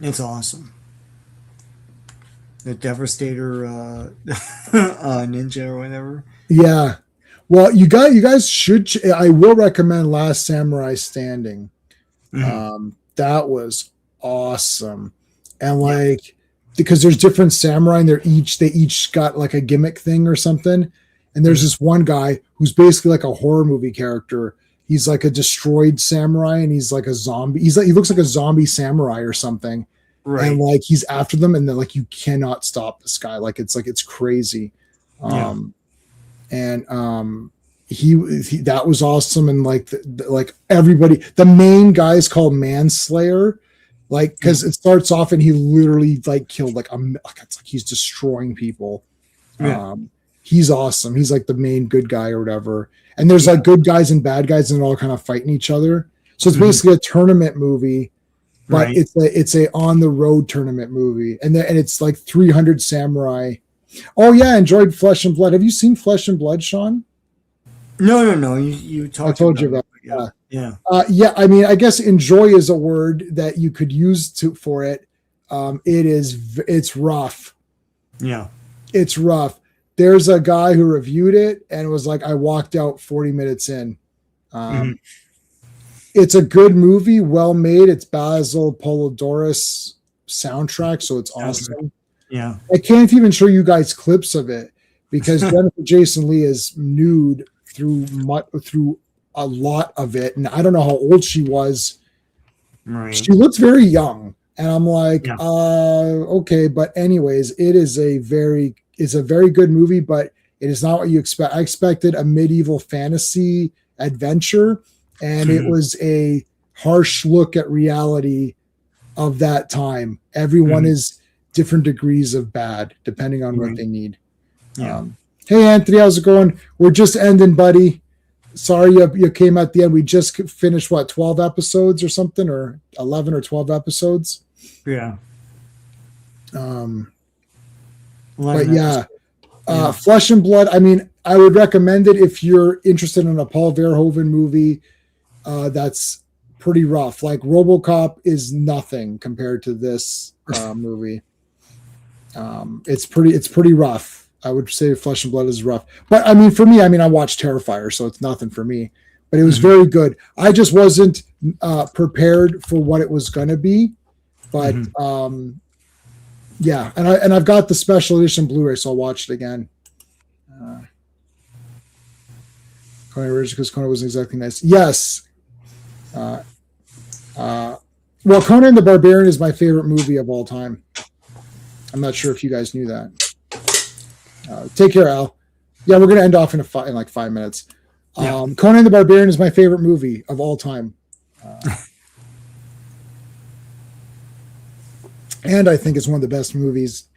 It's awesome. The Devastator ninja or whatever. Yeah. Well, you guys should. I will recommend Last Samurai Standing. Mm-hmm. That was awesome, and because there's different samurai, and they each got like a gimmick thing or something. And there's this one guy who's basically like a horror movie character. He's like a destroyed samurai, and he's like a zombie. He looks like a zombie samurai or something. Right. And like he's after them, and then like you cannot stop this guy. It's crazy. And he that was awesome. And like everybody, the main guy is called Manslayer, like because it starts off and he literally like killed like it's like he's destroying people. Yeah. He's awesome. He's like the main good guy or whatever. And there's like good guys and bad guys, and they're all kind of fighting each other. So it's basically a tournament movie, but it's a on the road tournament movie, and it's like 300 samurai. Oh yeah, I enjoyed Flesh and Blood. Have you seen Flesh and Blood, Sean? No. You talked. I told you about. Yeah. Yeah. I mean, I guess enjoy is a word that you could use for it. It's rough. Yeah. It's rough. There's a guy who reviewed it and was like, I walked out 40 minutes in. It's a good movie, well made. It's Basil Polidorus soundtrack, so it's awesome. Yeah. I can't even show you guys clips of it because Jennifer Jason Leigh is nude through a lot of it, and I don't know how old she was. Right. She looks very young, and I'm like, okay, but anyways, it's a very good movie, but it is not what you expect. I expected a medieval fantasy adventure, and it was a harsh look at reality of that time. Everyone is different degrees of bad, depending on what they need. Yeah. Hey, Anthony, how's it going? We're just ending, buddy. Sorry you came at the end. We just finished, 12 episodes or something, or 11 or 12 episodes? Yeah. But yeah, Flesh and Blood, I mean, I would recommend it if you're interested in a Paul Verhoeven movie that's pretty rough. Like RoboCop is nothing compared to this movie. It's pretty rough. I would say Flesh and Blood is rough. But I mean, for me, I watched Terrifier, so it's nothing for me. But it was very good. I just wasn't prepared for what it was going to be. But yeah, and I've got the special edition Blu-ray, so I'll watch it again. Conan Ridge, because Conan was exactly nice. Yes. Well, Conan the Barbarian is my favorite movie of all time. I'm not sure if you guys knew that. Take care, Al. Yeah, we're gonna end off in like 5 minutes. Conan the Barbarian is my favorite movie of all time, and I think it's one of the best movies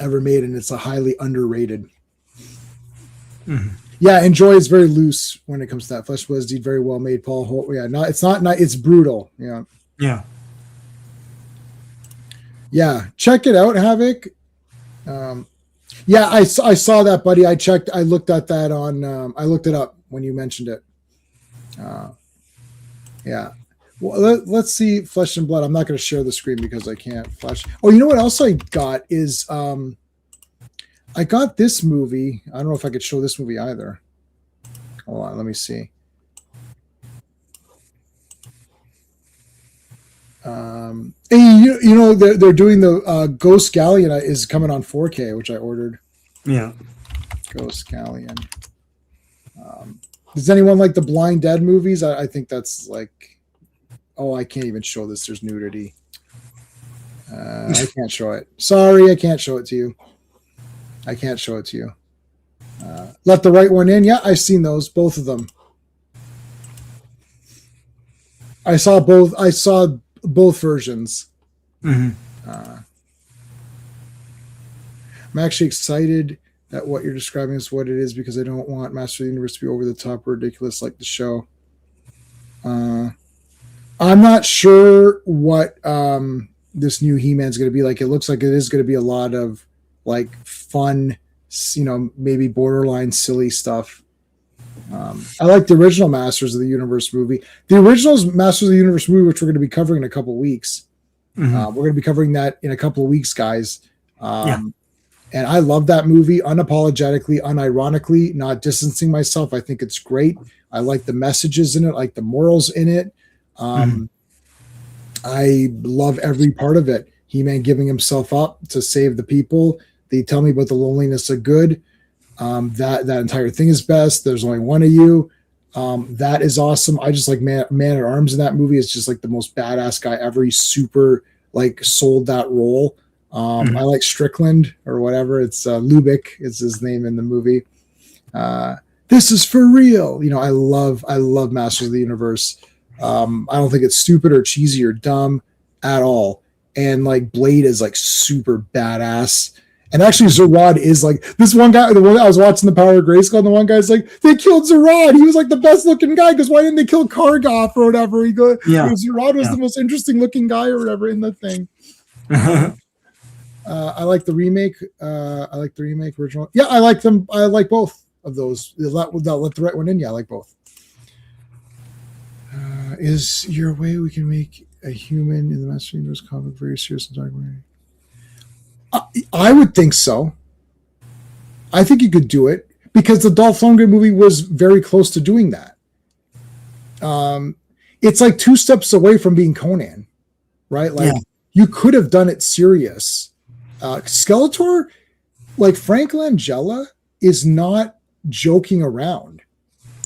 ever made, and it's a highly underrated. Yeah, Enjoy is very loose when it comes to that. Flesh was very well made. Paul Holt. Yeah, it's brutal. Yeah. Yeah, check it out, Havoc. Yeah, I saw that, buddy. I looked at that on. I looked it up when you mentioned it. Yeah. Well, let's see Flesh and Blood. I'm not going to share the screen because I can't flash. Oh, you know what else I got is I got this movie. I don't know if I could show this movie either. Hold on, let me see. Hey, you know they're doing the Ghost Galleon is coming on 4K, which I ordered. Yeah. Ghost Galleon. Does anyone like the Blind Dead movies? I think that's like, oh, I can't even show this. There's nudity. I can't show it. Sorry, I can't show it to you. I can't show it to you. Let the Right One In. Yeah, I've seen those, both of them. I saw both versions. I'm actually excited that what you're describing is what it is because I don't want Master of the Universe to be over the top or ridiculous like the show. I'm not sure what this new He-Man's going to be like. It looks like it is going to be a lot of like fun, maybe borderline silly stuff. I like the original Masters of the Universe movie. The original Masters of the Universe movie, which we're going to be covering in a couple of weeks. We're going to be covering that in a couple of weeks, guys. And I love that movie unapologetically, unironically, not distancing myself. I think it's great. I like the messages in it, like the morals in it. I love every part of it. He-Man giving himself up to save the people. They tell me about the loneliness of good. That entire thing is best. There's only one of you. That is awesome. I just like Man at Arms in that movie. Is just like the most badass guy ever. He's super like sold that role. I like Strickland or whatever. It's Lubick is his name in the movie. This is for real. I love Masters of the Universe. I don't think it's stupid or cheesy or dumb. at all. And like Blade is like super badass. And actually, Zerad is like this one guy. The one I was watching the Power of Grayskull, and the one guy's like, they killed Zerad. He was like the best looking guy because why didn't they kill Kargoth or whatever? He goes, Zerad was the most interesting looking guy or whatever in the thing. I like the remake. I like the remake original. Yeah, I like them. I like both of those. Let the right one in. Yeah, I like both. Is your way we can make a human in the Master Universe comic very serious and documentary? I would think so. I think you could do it because the Dolph Lundgren movie was very close to doing that. It's like 2 steps away from being Conan, right? Like you could have done it serious. Skeletor, like Frank Langella, is not joking around.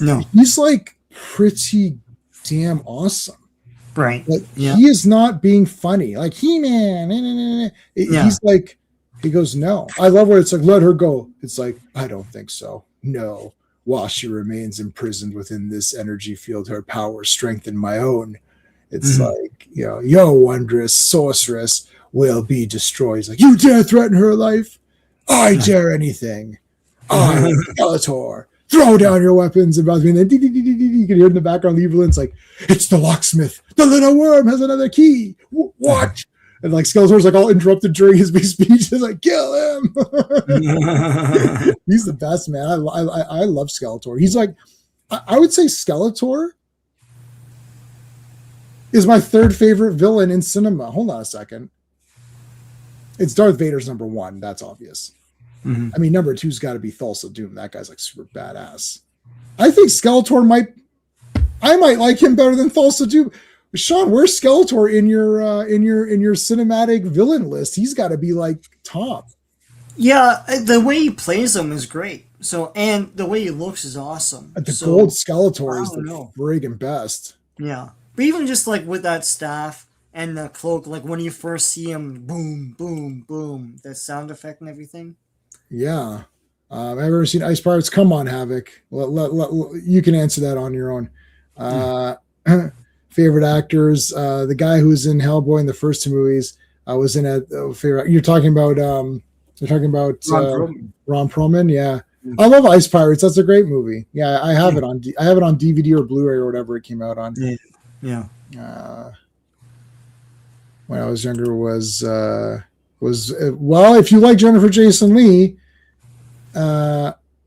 No, he's like pretty damn awesome. Right. Like, he is not being funny. Like He-Man. He's like, he goes, no. I love where it's like, let her go. It's like, I don't think so. No. While she remains imprisoned within this energy field, her power strengthen my own. It's like, yo, wondrous sorceress will be destroyed. He's like, you dare threaten her life? I dare anything. I am Skeletor. Throw down your weapons. And then you can hear in the background Evelyn's like, it's the locksmith. The little worm has another key. What? And like Skeletor's like all interrupted during his big speech. He's like, kill him. He's the best, man. I love Skeletor. He's like, I would say Skeletor is my 3rd favorite villain in cinema. Hold on a second. It's Darth Vader's number 1. That's obvious. I mean, number 2's got to be Thulsa Doom. That guy's like super badass. I think Skeletor I might like him better than Thulsa Doom. Sean, where's Skeletor in your cinematic villain list? He's got to be like top. Yeah, the way he plays them is great. So, and the way he looks is awesome. The gold Skeletor is the friggin' best. Yeah, but even just like with that staff and the cloak, like when you first see him, boom, boom, boom, that sound effect and everything. Yeah. I've ever seen Ice Pirates. Come on, Havoc. You can answer that on your own. Favorite actors. The guy who's in Hellboy in the first 2 movies was in a favorite. You're talking about Ron Perlman. Yeah. I love Ice Pirates. That's a great movie. Yeah, I have it on DVD or Blu-ray or whatever it came out on. Yeah. When I was younger was well, if you like Jennifer Jason Leigh,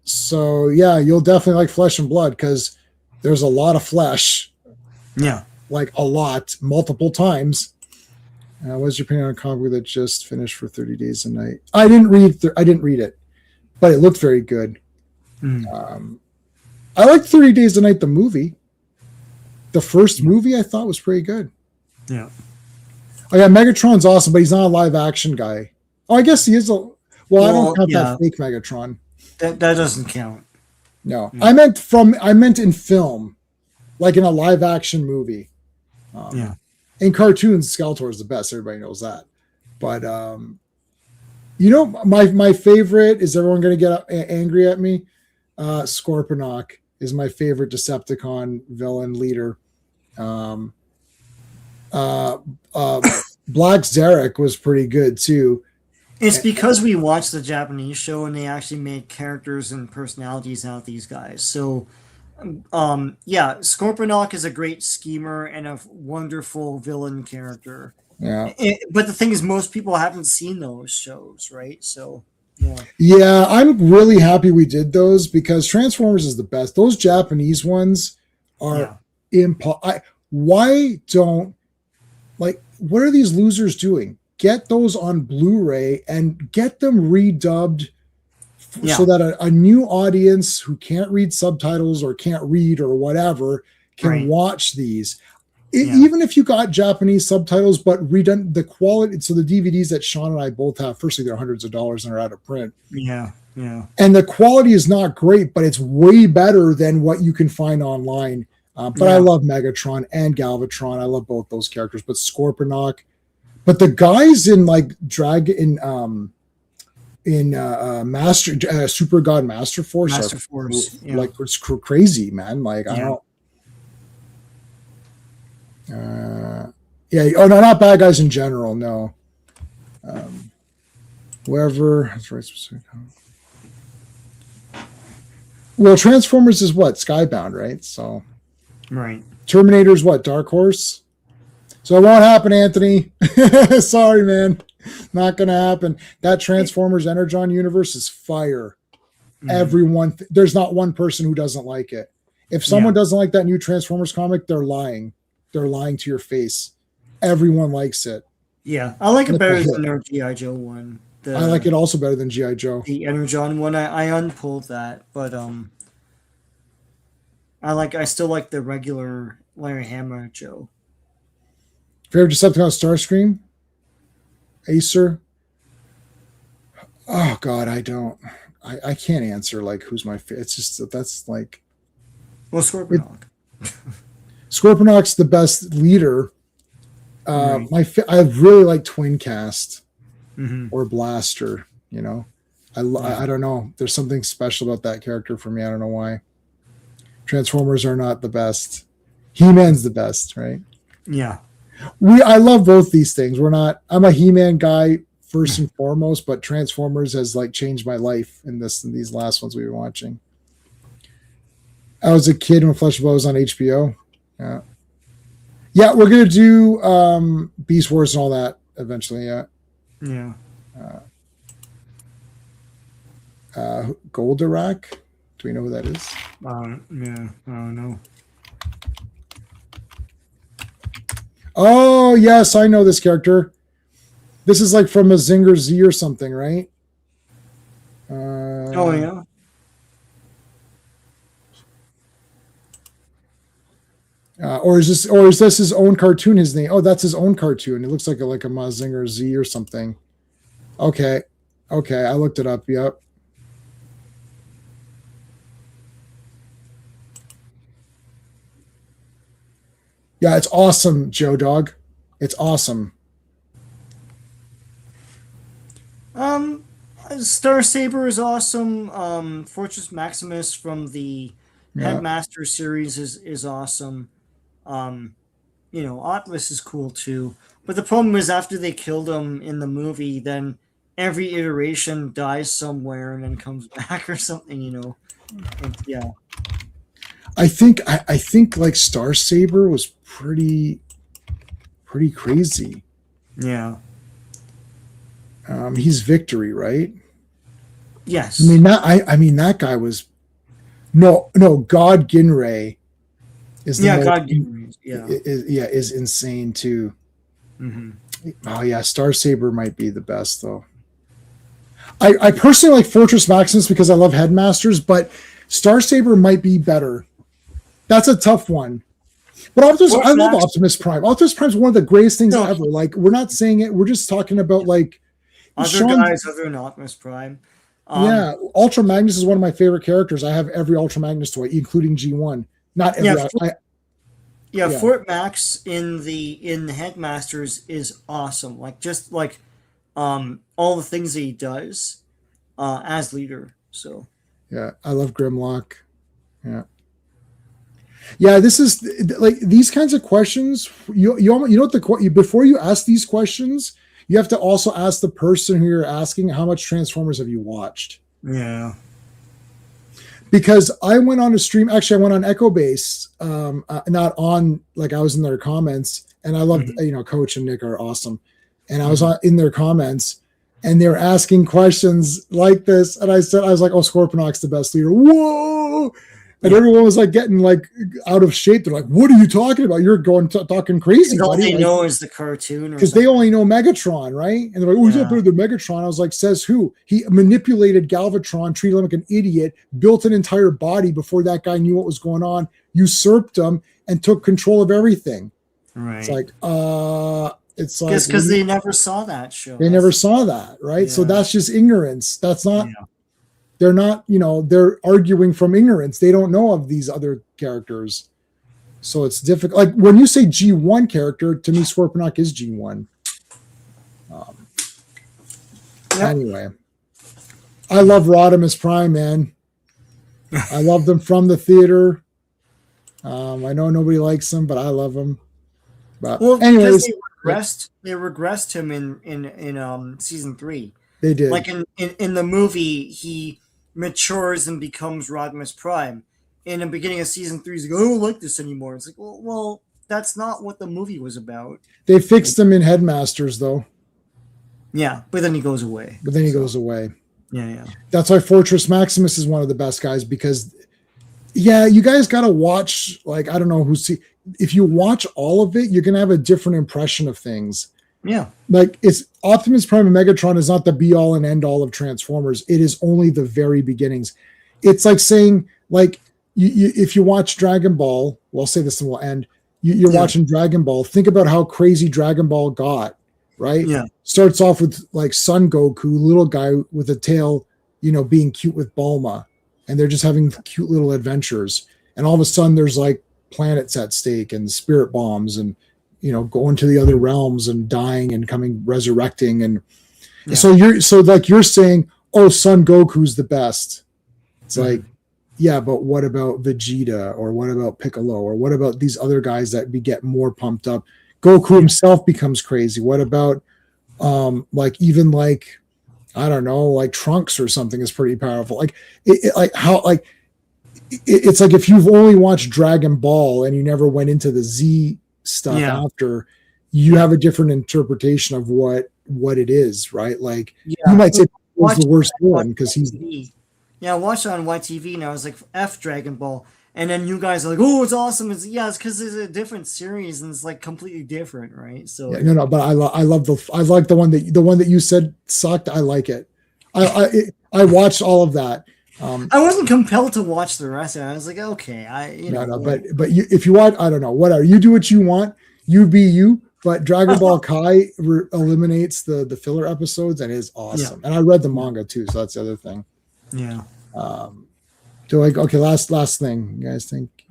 so yeah, you'll definitely like Flesh and Blood because there's a lot of flesh. Yeah, like a lot, multiple times. What's your opinion on a comic that just finished for 30 Days a Night? I didn't read it, but it looked very good. I liked 30 Days a Night, the movie. The first movie I thought was pretty good. Yeah. Oh yeah, Megatron's awesome, but he's not a live action guy. Oh, I guess he is I don't count that fake Megatron. That doesn't count. No. I meant in film, like in a live action movie. In cartoons, Skeletor is the best. Everybody knows that. But my favorite is everyone going to get angry at me. Scorponok is my favorite Decepticon villain leader. Black Zarek was pretty good too. It's because we watched the Japanese show and they actually made characters and personalities out of these guys. So, Scorponok is a great schemer and a wonderful villain character. Yeah. But the thing is, most people haven't seen those shows, right? So, yeah. Yeah, I'm really happy we did those because Transformers is the best. Those Japanese ones are why don't, what are these losers doing? Get those on Blu-ray and get them redubbed so that a new audience who can't read subtitles or can't read or whatever can watch these. Even if you got Japanese subtitles, but redone the quality. So the DVDs that Sean and I both have, firstly, they're hundreds of dollars and are out of print. Yeah. And the quality is not great, but it's way better than what you can find online. But I love Megatron and Galvatron. I love both those characters, but Scorponok. But the guys in Super God Master Force like it's crazy, man. Like I don't. Yeah. Oh no, not bad guys in general. No. Whoever. That's right. Specific. Well, Transformers is what? Skybound, right? So Right. Terminator's what? Dark Horse. So it won't happen, Anthony. Sorry, man. Not gonna happen. That Transformers Energon universe is fire. Everyone, there's not one person who doesn't like it. If someone doesn't like that new Transformers comic, they're lying. They're lying to your face. Everyone likes it. Yeah, I like it better than their GI Joe one. I like it also better than GI Joe. The Energon one. I unpulled that, but I still like the regular Larry Hama Joe. Favorite Decepticon Starscream? Acer? Oh God, I don't. I can't answer like who's my favorite. It's just that's like. Well, Scorponok. Scorponok's the best leader. Right. I really like Twin Cast Mm-hmm. or Blaster. You know, I don't know. There's something special about that character for me. I don't know why. Transformers are not the best. He-Man's the best, right? Yeah. I love both these things. I'm a He-Man guy first and foremost, but Transformers has like changed my life in these last ones we were watching. I was a kid when Flesh and Blood was on HBO. Yeah. Yeah, we're gonna do Beast Wars and all that eventually, yeah. Yeah. Goldorak. Do we know who that is? Yeah. I don't know. Oh yes, I know this character. This is like from a Zinger Z or something, right? Oh yeah. Or is this his own cartoon? His name? Oh, that's his own cartoon. It looks like a Mazinger Z or something. Okay, I looked it up. Yep. Yeah, it's awesome, Joe Dog. It's awesome. Star Saber is awesome. Fortress Maximus from the Headmaster series is awesome. Atlas is cool too. But the problem is after they killed him in the movie, then every iteration dies somewhere and then comes back or something, And, yeah. I think like Star Saber was pretty crazy. Yeah. He's Victory, right? Yes. I mean that guy was no God Ginray is the God Ginray. Yeah. Is insane too. Mm-hmm. Oh yeah, Star Saber might be the best though. I personally like Fortress Maximus because I love Headmasters, but Star Saber might be better. That's a tough one. But I love Optimus Prime. Optimus Prime is one of the greatest things ever. Like, we're not saying it. We're just talking about like guys other than Optimus Prime. Ultra Magnus is one of my favorite characters. I have every Ultra Magnus toy, including G1. Not every. Fort Max in the Headmasters is awesome. Like just like all the things that he does as leader. So yeah, I love Grimlock. Yeah, this is like these kinds of questions. You know what before you ask these questions, you have to also ask the person who you're asking how much Transformers have you watched. Yeah. Because I went on a stream. Actually, I went on Echo Base, not on like I was in their comments, and I loved Coach and Nick are awesome, and I was in their comments, and they were asking questions like this, and I was like, "Oh, Scorponok's the best leader." Whoa. And everyone was like getting like out of shape. They're like, "What are you talking about? You're going talking crazy." All they know is the cartoon, because they only know Megatron, right? And they're like, "Oh, he's not better than Megatron." I was like, "Says who? He manipulated Galvatron, treated him like an idiot, built an entire body before that guy knew what was going on, usurped him, and took control of everything." Right? It's like, because they never saw that show. They never saw that, right? Yeah. So that's just ignorance. That's not. Yeah. They're not, they're arguing from ignorance. They don't know of these other characters. So it's difficult. Like when you say G1 character, to me, Scorponok is G1. Anyway, I love Rodimus Prime, man. I love them from the theater. I know nobody likes them, but I love them. But Well, because anyways, they regressed him in season 3. they did. Like in the movie, he matures and becomes Rodimus Prime. In the beginning of season 3, he's like, I don't like this anymore. It's like, well, that's not what the movie was about. They fixed him in Headmasters though. Yeah, but then he goes away. But then he goes away. Yeah. That's why Fortress Maximus is one of the best guys, because you guys got to watch, like, I don't know if you watch all of it, you're going to have a different impression of things. Yeah. Like, it's Optimus Prime and Megatron is not the be all and end all of Transformers. It is only the very beginnings. It's like saying, like, if you watch Dragon Ball, well, I'll say this and we'll end. You're watching Dragon Ball. Think about how crazy Dragon Ball got, right? Yeah. Starts off with like Son Goku, little guy with a tail, being cute with Bulma, and they're just having cute little adventures. And all of a sudden, there's like planets at stake and spirit bombs, and going to the other realms and dying and resurrecting. And so you're saying, oh, Son Goku's the best. It's like, yeah, but what about Vegeta, or what about Piccolo, or what about these other guys that get more pumped up? Goku himself becomes crazy. What about I don't know, like Trunks or something is pretty powerful. Like it's like if you've only watched Dragon Ball and you never went into the Z stuff after, you have a different interpretation of what it is, right? Like you might say was the worst one because he's I watched it on YTV and I was like, F Dragon Ball. And then you guys are like, oh, it's awesome. It's because it's a different series and it's like completely different, right? So but I like the one that you said sucked. I like it. I watched all of that. I wasn't compelled to watch the rest of it. I was like, okay, but if you want, I don't know, whatever. You do what you want. You be you. But Dragon Ball Kai eliminates the filler episodes and is awesome. And I read the manga too, so that's the other thing. Yeah. Last thing, you guys think?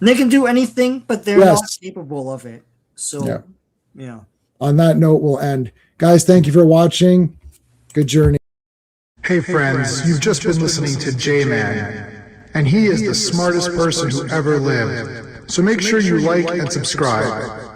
They can do anything, but they're not capable of it. So, yeah. On that note, we'll end. Guys, thank you for watching. Good journey. Hey friends, you've just been listening to J-Man, and he is the smartest person who ever lived. So make sure you like and subscribe.